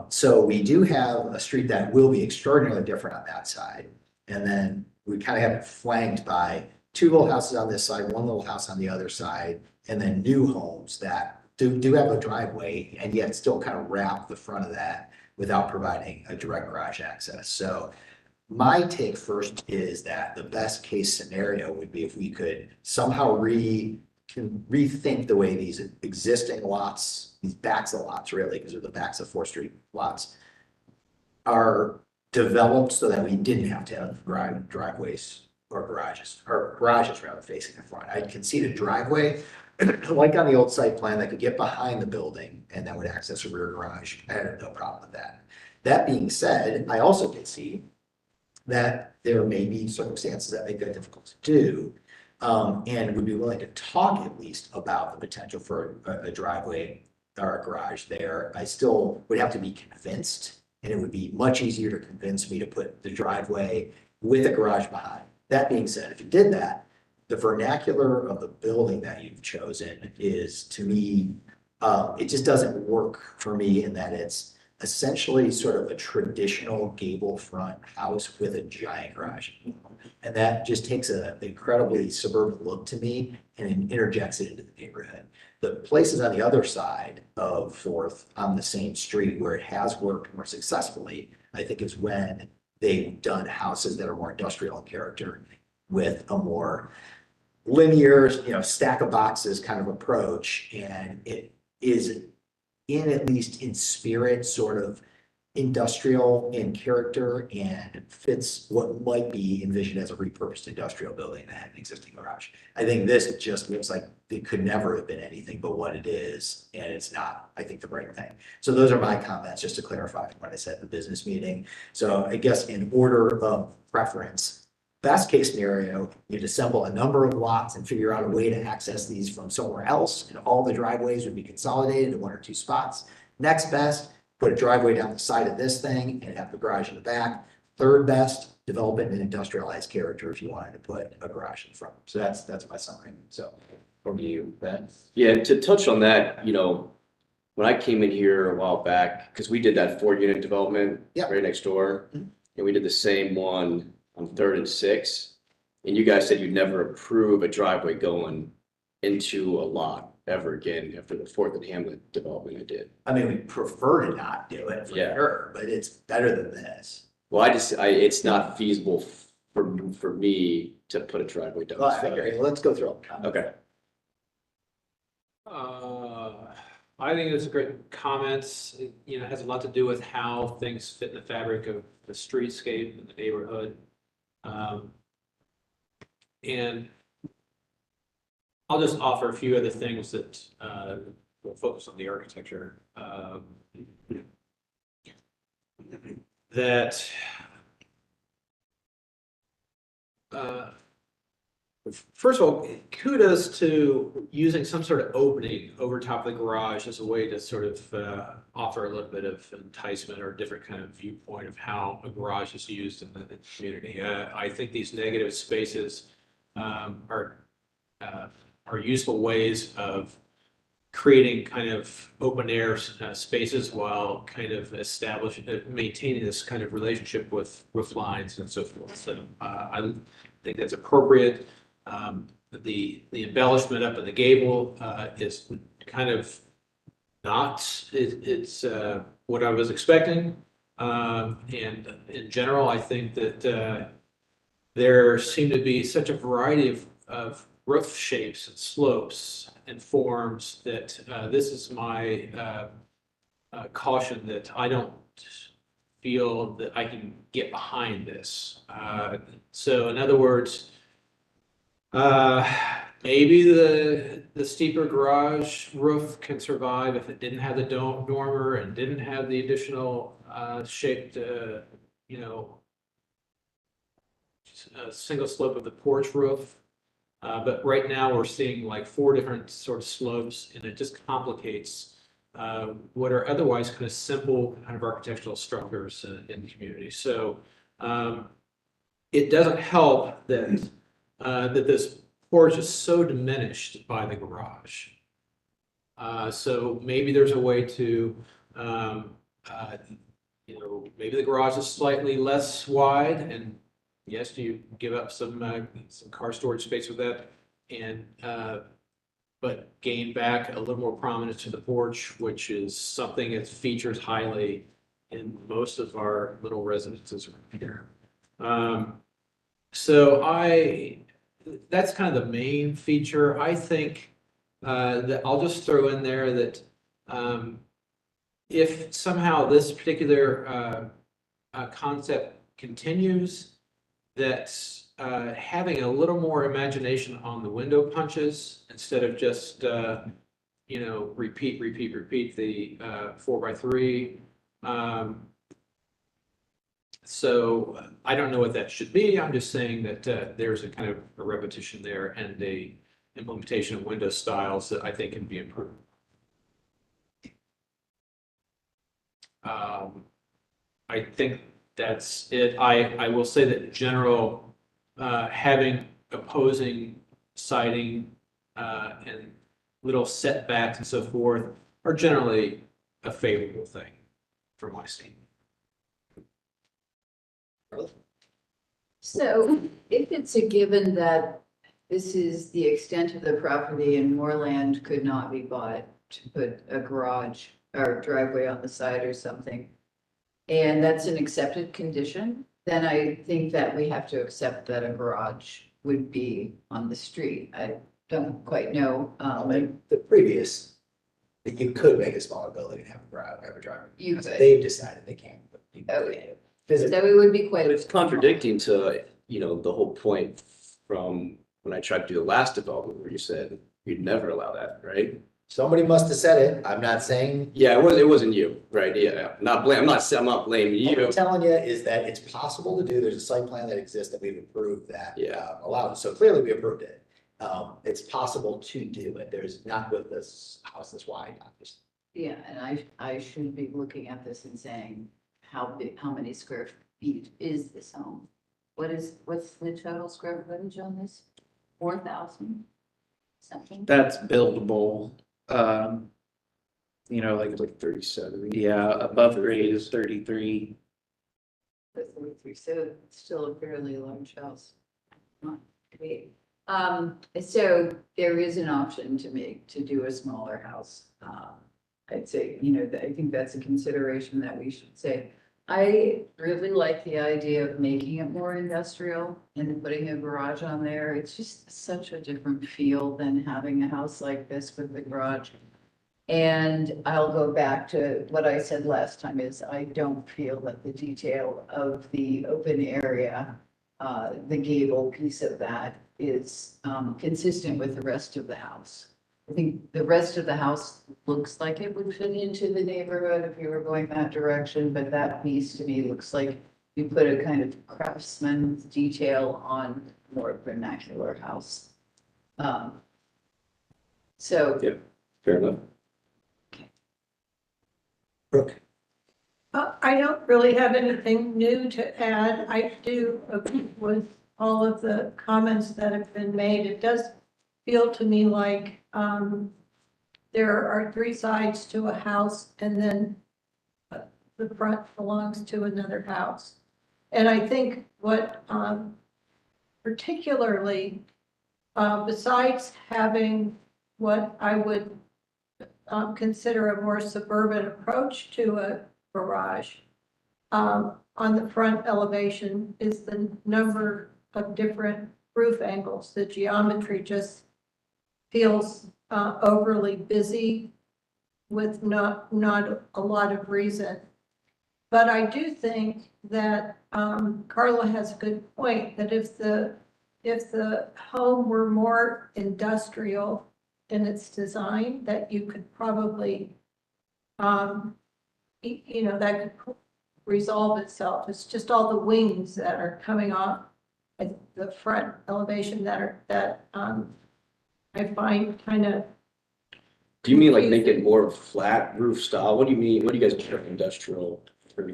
So we do have a street that will be extraordinarily different on that side. And then we kind of have it flanked by two little houses on this side, one little house on the other side, and then new homes that do have a driveway and yet still kind of wrap the front of that without providing a direct garage access. So my take first is that the best case scenario would be if we could somehow rethink the way these existing lots, these backs of lots really, because they're the backs of 4th Street lots, are developed so that we didn't have to have driveways or garages rather facing the front. I can see the driveway, like on the old site plan, that could get behind the building and that would access a rear garage. I had no problem with that. That being said, I also can see that there may be circumstances that make that difficult to do. And would be willing to talk at least about the potential for a driveway or a garage there. I still would have to be convinced, and it would be much easier to convince me to put the driveway with a garage behind. That being said, if you did that, the vernacular of the building that you've chosen is, to me, it just doesn't work for me in that it's essentially sort of a traditional gable front house with a giant garage. And that just takes an incredibly suburban look to me and interjects it into the neighborhood. The places on the other side of Fourth on the same street where it has worked more successfully, I think is when they've done houses that are more industrial in character with a more linear, stack of boxes kind of approach. And it is at least in spirit, sort of industrial in character and fits what might be envisioned as a repurposed industrial building that had an existing garage. I think this just looks like it could never have been anything but what it is, and it's not, I think, the right thing. So those are my comments, just to clarify what I said at the business meeting. So I guess in order of preference, best case scenario, you'd assemble a number of lots and figure out a way to access these from somewhere else, and all the driveways would be consolidated in one or two spots. Next best, put a driveway down the side of this thing and have the garage in the back. Third best, develop it in an industrialized character if you wanted to put a garage in front. So that's my summary. So from you, Ben. Yeah, to touch on that, when I came in here a while back, because we did that 4-unit development Yep. right next door, Mhm. and we did the same one on 3rd and 6th. And you guys said you'd never approve a driveway going into a lot ever again after the 4th and Hamlet development I did. I mean, we prefer to not do it for Yeah. sure, but it's better than this. Well, it's not feasible for me to put a driveway down. Well, the I side. agree. Let's go through all the comments. Okay. I think it's a great comments. It has a lot to do with how things fit in the fabric of the streetscape and the neighborhood. And I'll just offer a few other things that will focus on the architecture. That first of all, kudos to using some sort of opening over top of the garage as a way to sort of offer a little bit of enticement or a different kind of viewpoint of how a garage is used in the community. I think these negative spaces are useful ways of creating kind of open air spaces while kind of maintaining this kind of relationship with roof lines and so forth. So I think that's appropriate. The embellishment up in the gable is kind of it's what I was expecting. And in general, I think that there seem to be such a variety of roof shapes and slopes and forms that this is my caution that I don't feel that I can get behind this. So in other words, maybe the steeper garage roof can survive if it didn't have the dormer and didn't have the additional shaped, single slope of the porch roof. But right now we're seeing like 4 different sort of slopes, and it just complicates what are otherwise kind of simple kind of architectural structures in the community. So it doesn't help that that this porch is so diminished by the garage. So maybe there's a way to, maybe the garage is slightly less wide, and yes, you give up some car storage space with that, and but gain back a little more prominence to the porch, which is something that features highly in most of our little residences around here. So that's kind of the main feature. I think that I'll just throw in there that if somehow this particular concept continues, that having a little more imagination on the window punches instead of just repeat the 4x3. So I don't know what that should be. I'm just saying that there's a kind of a repetition there and a implementation of window styles that I think can be improved. I think that's it. I will say that in general, having opposing siding and little setbacks and so forth are generally a favorable thing from my standpoint. So if it's a given that this is the extent of the property and more land could not be bought to put a garage or driveway on the side or something, and that's an accepted condition, then I think that we have to accept that a garage would be on the street. I don't quite know. Like the previous, that you could make a smaller building and have a driver. You could. They've decided they can't. But you could. Okay. Physically. So it would be quite. But it's contradicting to, you know, the whole point from when I tried to do the last development where you said you'd never allow that, right? Somebody must have said it. I'm not saying. Yeah, it wasn't you, right? Yeah, not blame, I'm not blaming What you. I'm telling you is that it's possible to do. There's a site plan that exists that we've approved that. Yeah. Allowed. So clearly we approved it. It's possible to do it. There's not with this house this wide, obviously. Yeah, and I should be looking at this and saying, how big, how many square feet is this home? What's the total square footage on this? 4,000 something? That's buildable. You know, It's like 37. yeah, above grade is 33. 33, so it's still a fairly large house. Not great. So there is an option to do a smaller house. I'd say, you know, I think that's a consideration that we should say. I really like the idea of making it more industrial and putting a garage on there. It's just such a different feel than having a house like this with the garage. And I'll go back to what I said last time is I don't feel that the detail of the open area, the gable piece of that is consistent with the rest of the house. I think the rest of the house looks like it would fit into the neighborhood if you were going that direction, but that piece to me looks like you put a kind of craftsman's detail on more vernacular house. So. Yeah, fair enough. Brooke. I don't really have anything new to add. I do agree with all of the comments that have been made. It does feel to me like there are three sides to a house and then the front belongs to another house. And I think what particularly, besides having what I would consider a more suburban approach to a garage, on the front elevation is the number of different roof angles. The geometry just feels overly busy with not a lot of reason. But I do think that Carla has a good point that if the home were more industrial in its design, that you could probably, you know, that could resolve itself. It's just all the wings that are coming off at the front elevation that I find kind of. Do you mean like make it more flat roof style? What do you mean? What do you guys consider industrial for the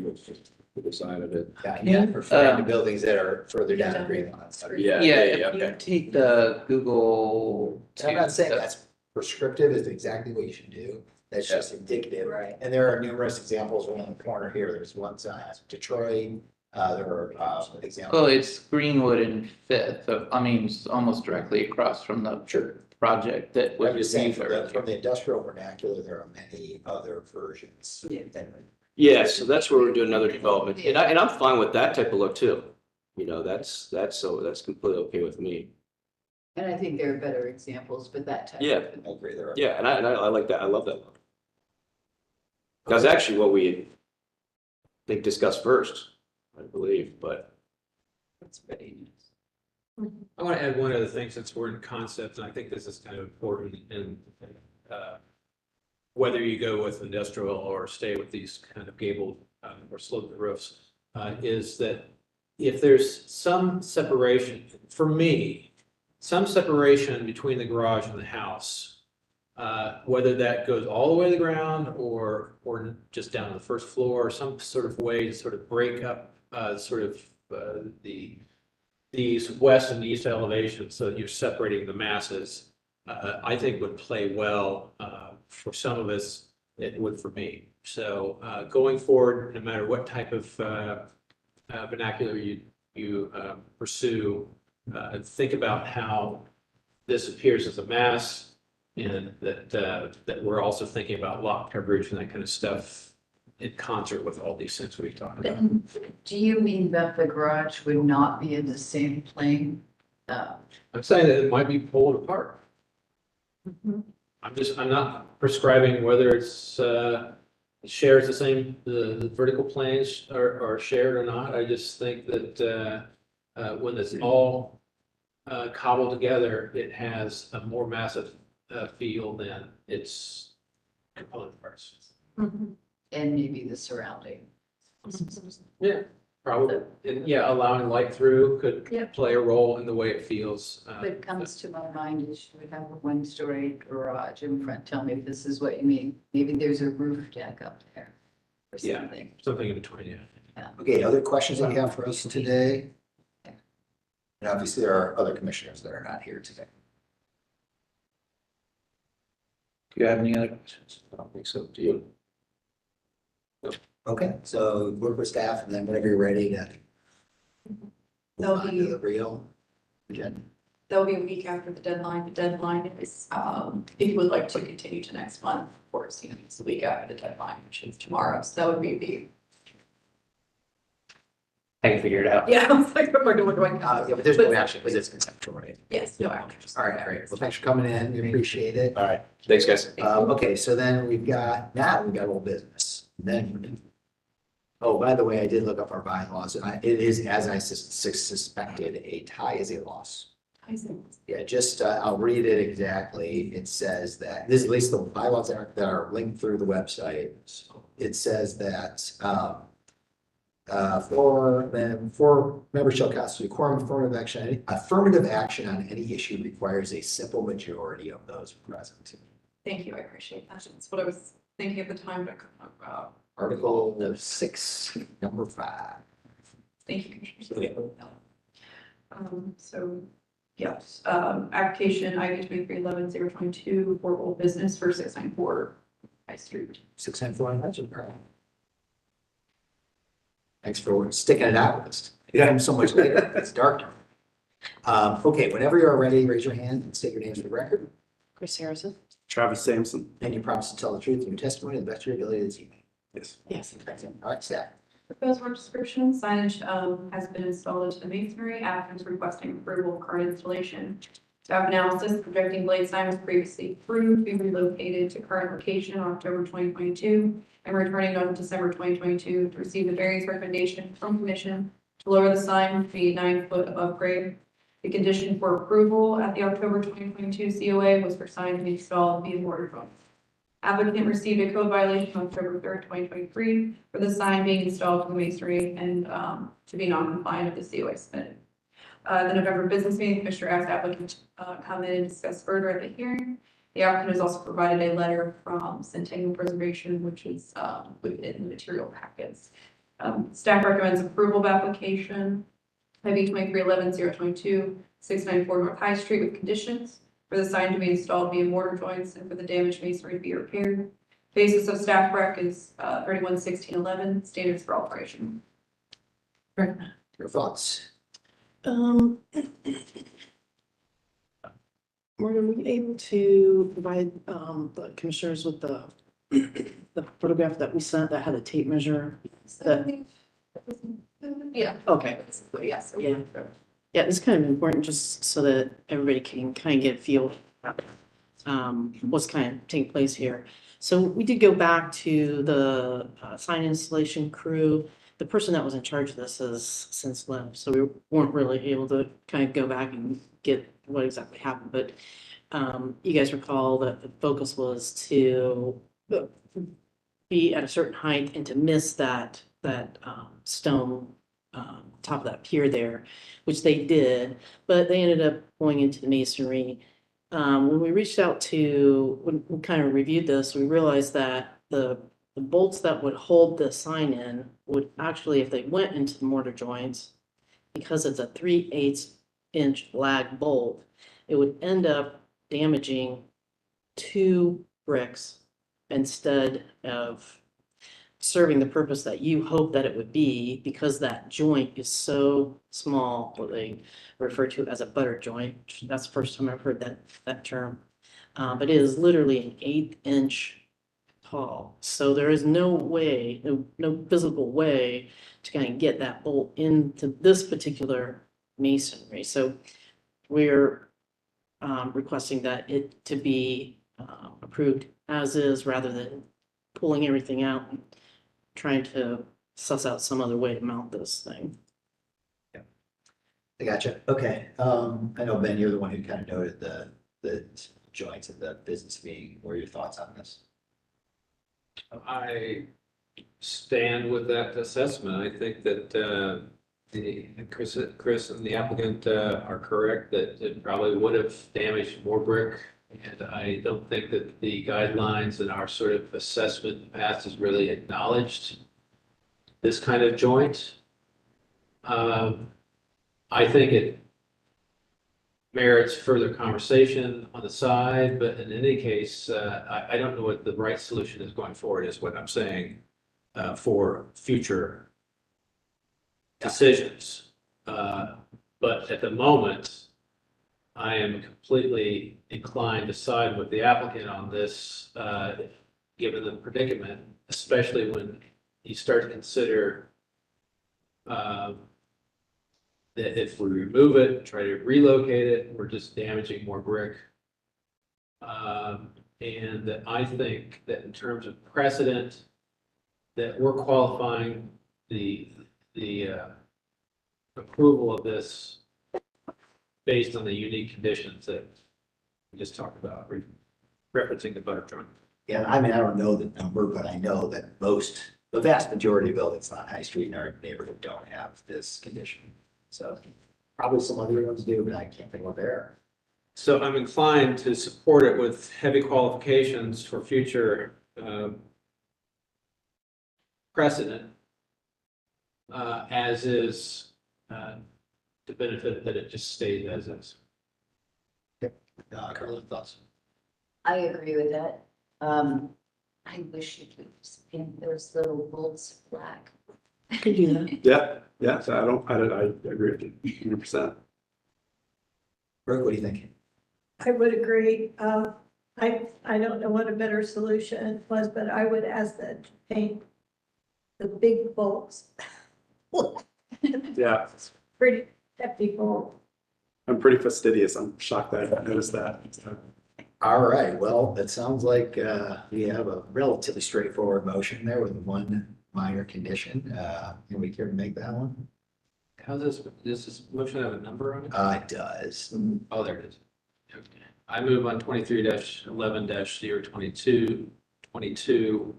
design of it? Yeah, referring to buildings that are further down the green line. Yeah, If okay. you take the Google. And I'm not saying that's prescriptive, is exactly what you should do. That's just indicative. Right. And there are numerous examples around the corner here. There's ones Detroit, there are examples. Well, it's Greenwood and Fifth, I mean, it's almost directly across from the project that was. I'm just saying from the industrial vernacular, there are many other versions. Yeah, so that's where we're doing another development. And I'm fine with that type of look too. You know, that's completely okay with me. And I think there are better examples, but that type. Yeah. I agree there. Yeah, and I like that. I love that look. That's actually what we, I think, discussed first, I believe, but. That's pretty nice. I want to add one other thing since we're in concept, and I think this is kind of important in whether you go with industrial or stay with these kind of gabled or sloped roofs. is that if there's some separation, for me, some separation between the garage and the house, whether that goes all the way to the ground or just down to the first floor, some sort of way to sort of break up these west and east elevations so that you're separating the masses, I think would play well for some of us. It would for me. So going forward, no matter what type of vernacular you pursue, think about how this appears as a mass, and that we're also thinking about lot coverage and that kind of stuff in concert with all these things we've talked about. Do you mean that the garage would not be in the same plane? I'm saying that it might be pulled apart. I'm not prescribing whether it's shares the vertical planes are shared or not. I just think that when it's all cobbled together, it has a more massive feel than its component parts. And maybe the surrounding. Yeah, probably. And yeah, allowing light through could Yep. play a role in the way it feels. What comes to my mind is you would have a one-story garage in front. Tell me if this is what you mean. Maybe there's a roof deck up there or Yeah. something. Something in between, yeah. Okay, other questions that you have for us today? And obviously, there are other commissioners that are not here today. Do you have any other questions? I don't think so. Do you? Okay, so work with staff and then whenever you're ready to move They'll on be- to the real agenda. That'll be a week after the deadline. The deadline is, if you would like to continue to next month, of course, it's the week after the deadline, which is tomorrow. So that would be the, I can figure it out. yeah, I was like, what am I doing? Yeah, but there's no action because it's conceptual, right? Yes, no action. All right, great. Well, thanks for coming in. We appreciate it. All right, thanks, guys. Okay, so then we've got old business. Then, oh, by the way, I did look up our bylaws. It is, as I suspected, a tie is a loss. Yeah, just, I'll read it exactly. It says that, this is at least the bylaws that are linked through the website. It says that, four members shall constitute quorum. Affirmative action on any issue requires a simple majority of those present. Thank you, I appreciate that. That's what I was thinking at the time, but I couldn't remember about. Article 6, number 5. Thank you, Commissioner. So, yes, application ID 2311-022 for old business for 694 High Street. 694, that's a problem. Thanks for sticking it out with us. Yeah, so much later. It's dark. Okay, whenever you're ready, raise your hand and state your names for the record. Chris Harrison? Travis Sampson. And you promise to tell the truth in your testimony to the best of your ability this evening. Yes. Yes. All right, staff. Proposed work description, signage has been installed into the masonry. Applicant is requesting approval of current installation. Staff analysis, projecting blade sign was previously approved, to be relocated to current location on October 2022, and returning on December 2022 to receive the variance recommendation from commission to lower the sign to be 9 foot above grade. The condition for approval at the October 2022 COA was for sign to be installed via mortar joint. Applicant received a code violation on October 3rd, 2023 for the sign being installed in the masonry and to be non-compliant with the COA submitted. The November business meeting, Commissioner asked applicant to come in and discuss further at the hearing. The applicant has also provided a letter from Centennial Preservation, which is included in the material packets. Staff recommends approval of application IV 2311-022, 694 North High Street with conditions for the sign to be installed via mortar joints and for the damaged masonry to be repaired. Basis of staff rec is 311611, standards for operation. Your thoughts? We're gonna be able to provide the commissioners with the photograph that we sent that had a tape measure. Yeah. Okay. Yes. Yeah. Yeah, it's kind of important just so that everybody can kind of get a feel of what's kind of taking place here. So we did go back to the sign installation crew. The person that was in charge of this has since left, so we weren't really able to kind of go back and get what exactly happened. But you guys recall that the focus was to be at a certain height and to miss that that stone top of that pier there, which they did, but they ended up going into the masonry. When we reached out to, when we kind of reviewed this, we realized that the bolts that would hold the sign in would actually, if they went into the mortar joints, because it's a 3/8 inch lag bolt, it would end up damaging 2 bricks instead of serving the purpose that you hope that it would be, because that joint is so small, what they refer to as a butter joint. That's the first time I've heard that term. But it is literally an 1/8 inch tall. So there is no way, no physical way to kind of get that bolt into this particular masonry. So we're requesting that it to be approved as is, rather than pulling everything out and trying to suss out some other way to mount this thing. I gotcha. Okay. I know, Ben, you're the one who kind of noted the joints of the business meeting. What are your thoughts on this? I stand with that assessment. I think that Chris and the applicant are correct that it probably would have damaged more brick. And I don't think that the guidelines and our sort of assessment in the past has really acknowledged this kind of joint. I think it merits further conversation on the side, but in any case, I don't know what the right solution is going forward, is what I'm saying, for future decisions. But at the moment, I am completely inclined to side with the applicant on this, given the predicament, especially when you start to consider that if we remove it, try to relocate it, we're just damaging more brick. And that I think that in terms of precedent, that we're qualifying the approval of this based on the unique conditions that we just talked about, referencing the butter joint. Yeah, I mean, I don't know the number, but I know that the vast majority of buildings on High Street in our neighborhood don't have this condition. So probably some other ones do, but I can't think what they are. So I'm inclined to support it with heavy qualifications for future precedent, as is, to benefit that it just stays as is. Carla, thoughts? I agree with that. I wish you could spin those little bolts black. I could do that. Yeah, so I agree with you 100%. Brooke, what do you think? I would agree. I don't know what a better solution was, but I would ask that to paint the big bolts. Yeah, Pretty hefty bolt. I'm pretty fastidious. I'm shocked that I noticed that. So, All right, well, it sounds like we have a relatively straightforward motion there with one minor condition. Can we care to make that one? How's this, does this motion have a number on it? It does. Oh, there it is. Okay. I move on 23-11-022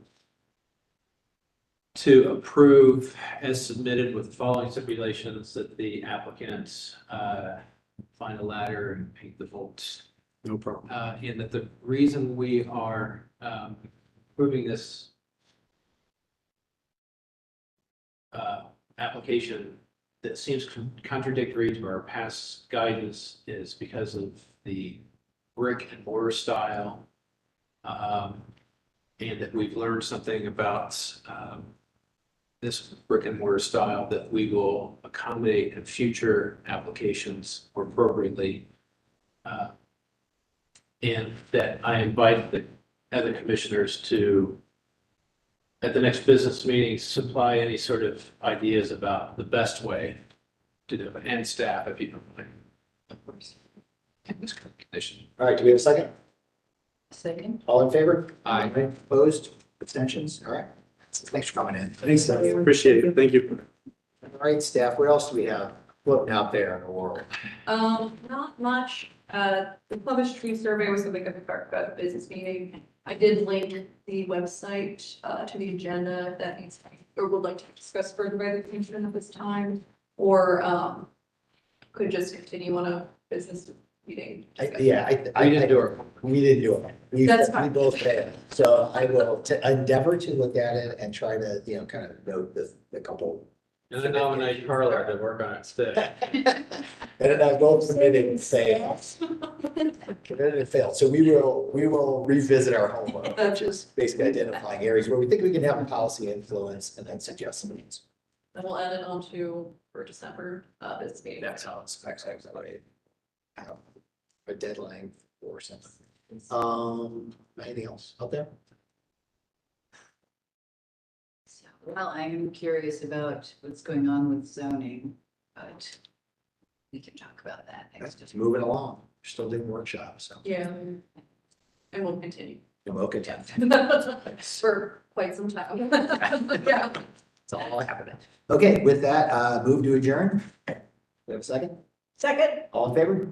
to approve as submitted with the following stipulations, that the applicant find a ladder and paint the bolts. no problem. And that the reason we are approving this application that seems contradictory to our past guidance is because of the brick and mortar style. And that we've learned something about this brick and mortar style that we will accommodate in future applications more appropriately. And that I invite the other commissioners to, at the next business meeting, supply any sort of ideas about the best way to do it, and staff, if you don't mind. Of course. In this condition. All right, do we have a second? Second. All in favor? Aye. Opposed? Abstentions? All right. Thanks for coming in. Thanks, Steph. Appreciate it. Thank you. All right, staff, what else do we have floating out there in the world? Not much. The Plumage Tree Survey was something that we talked about at the business meeting. I did link the website to the agenda if that needs to be or would like to discuss further by the commission at this time, or, could just continue on a business meeting. Yeah, We didn't do it. We didn't do it. We That's fine. both failed. So I will endeavor to look at it and try to, kind of note the couple. And I nominate Carla to work on it instead. And I both submitted and failed. Committed and failed. So we will revisit our homework, which is basically identifying areas where we think we can have a policy influence and then suggest some things. Then we'll add it on to for December, business meeting. That sounds excellent. A deadline or something. Anything else out there? Well, I am curious about what's going on with zoning, but we can talk about that That's next. just moving along. We're still doing workshops, so. Yeah, and we'll continue. And we'll continue. For quite some time. Yeah. It's all happening. Okay, with that, move to adjourn. We have a second? Second? All in favor?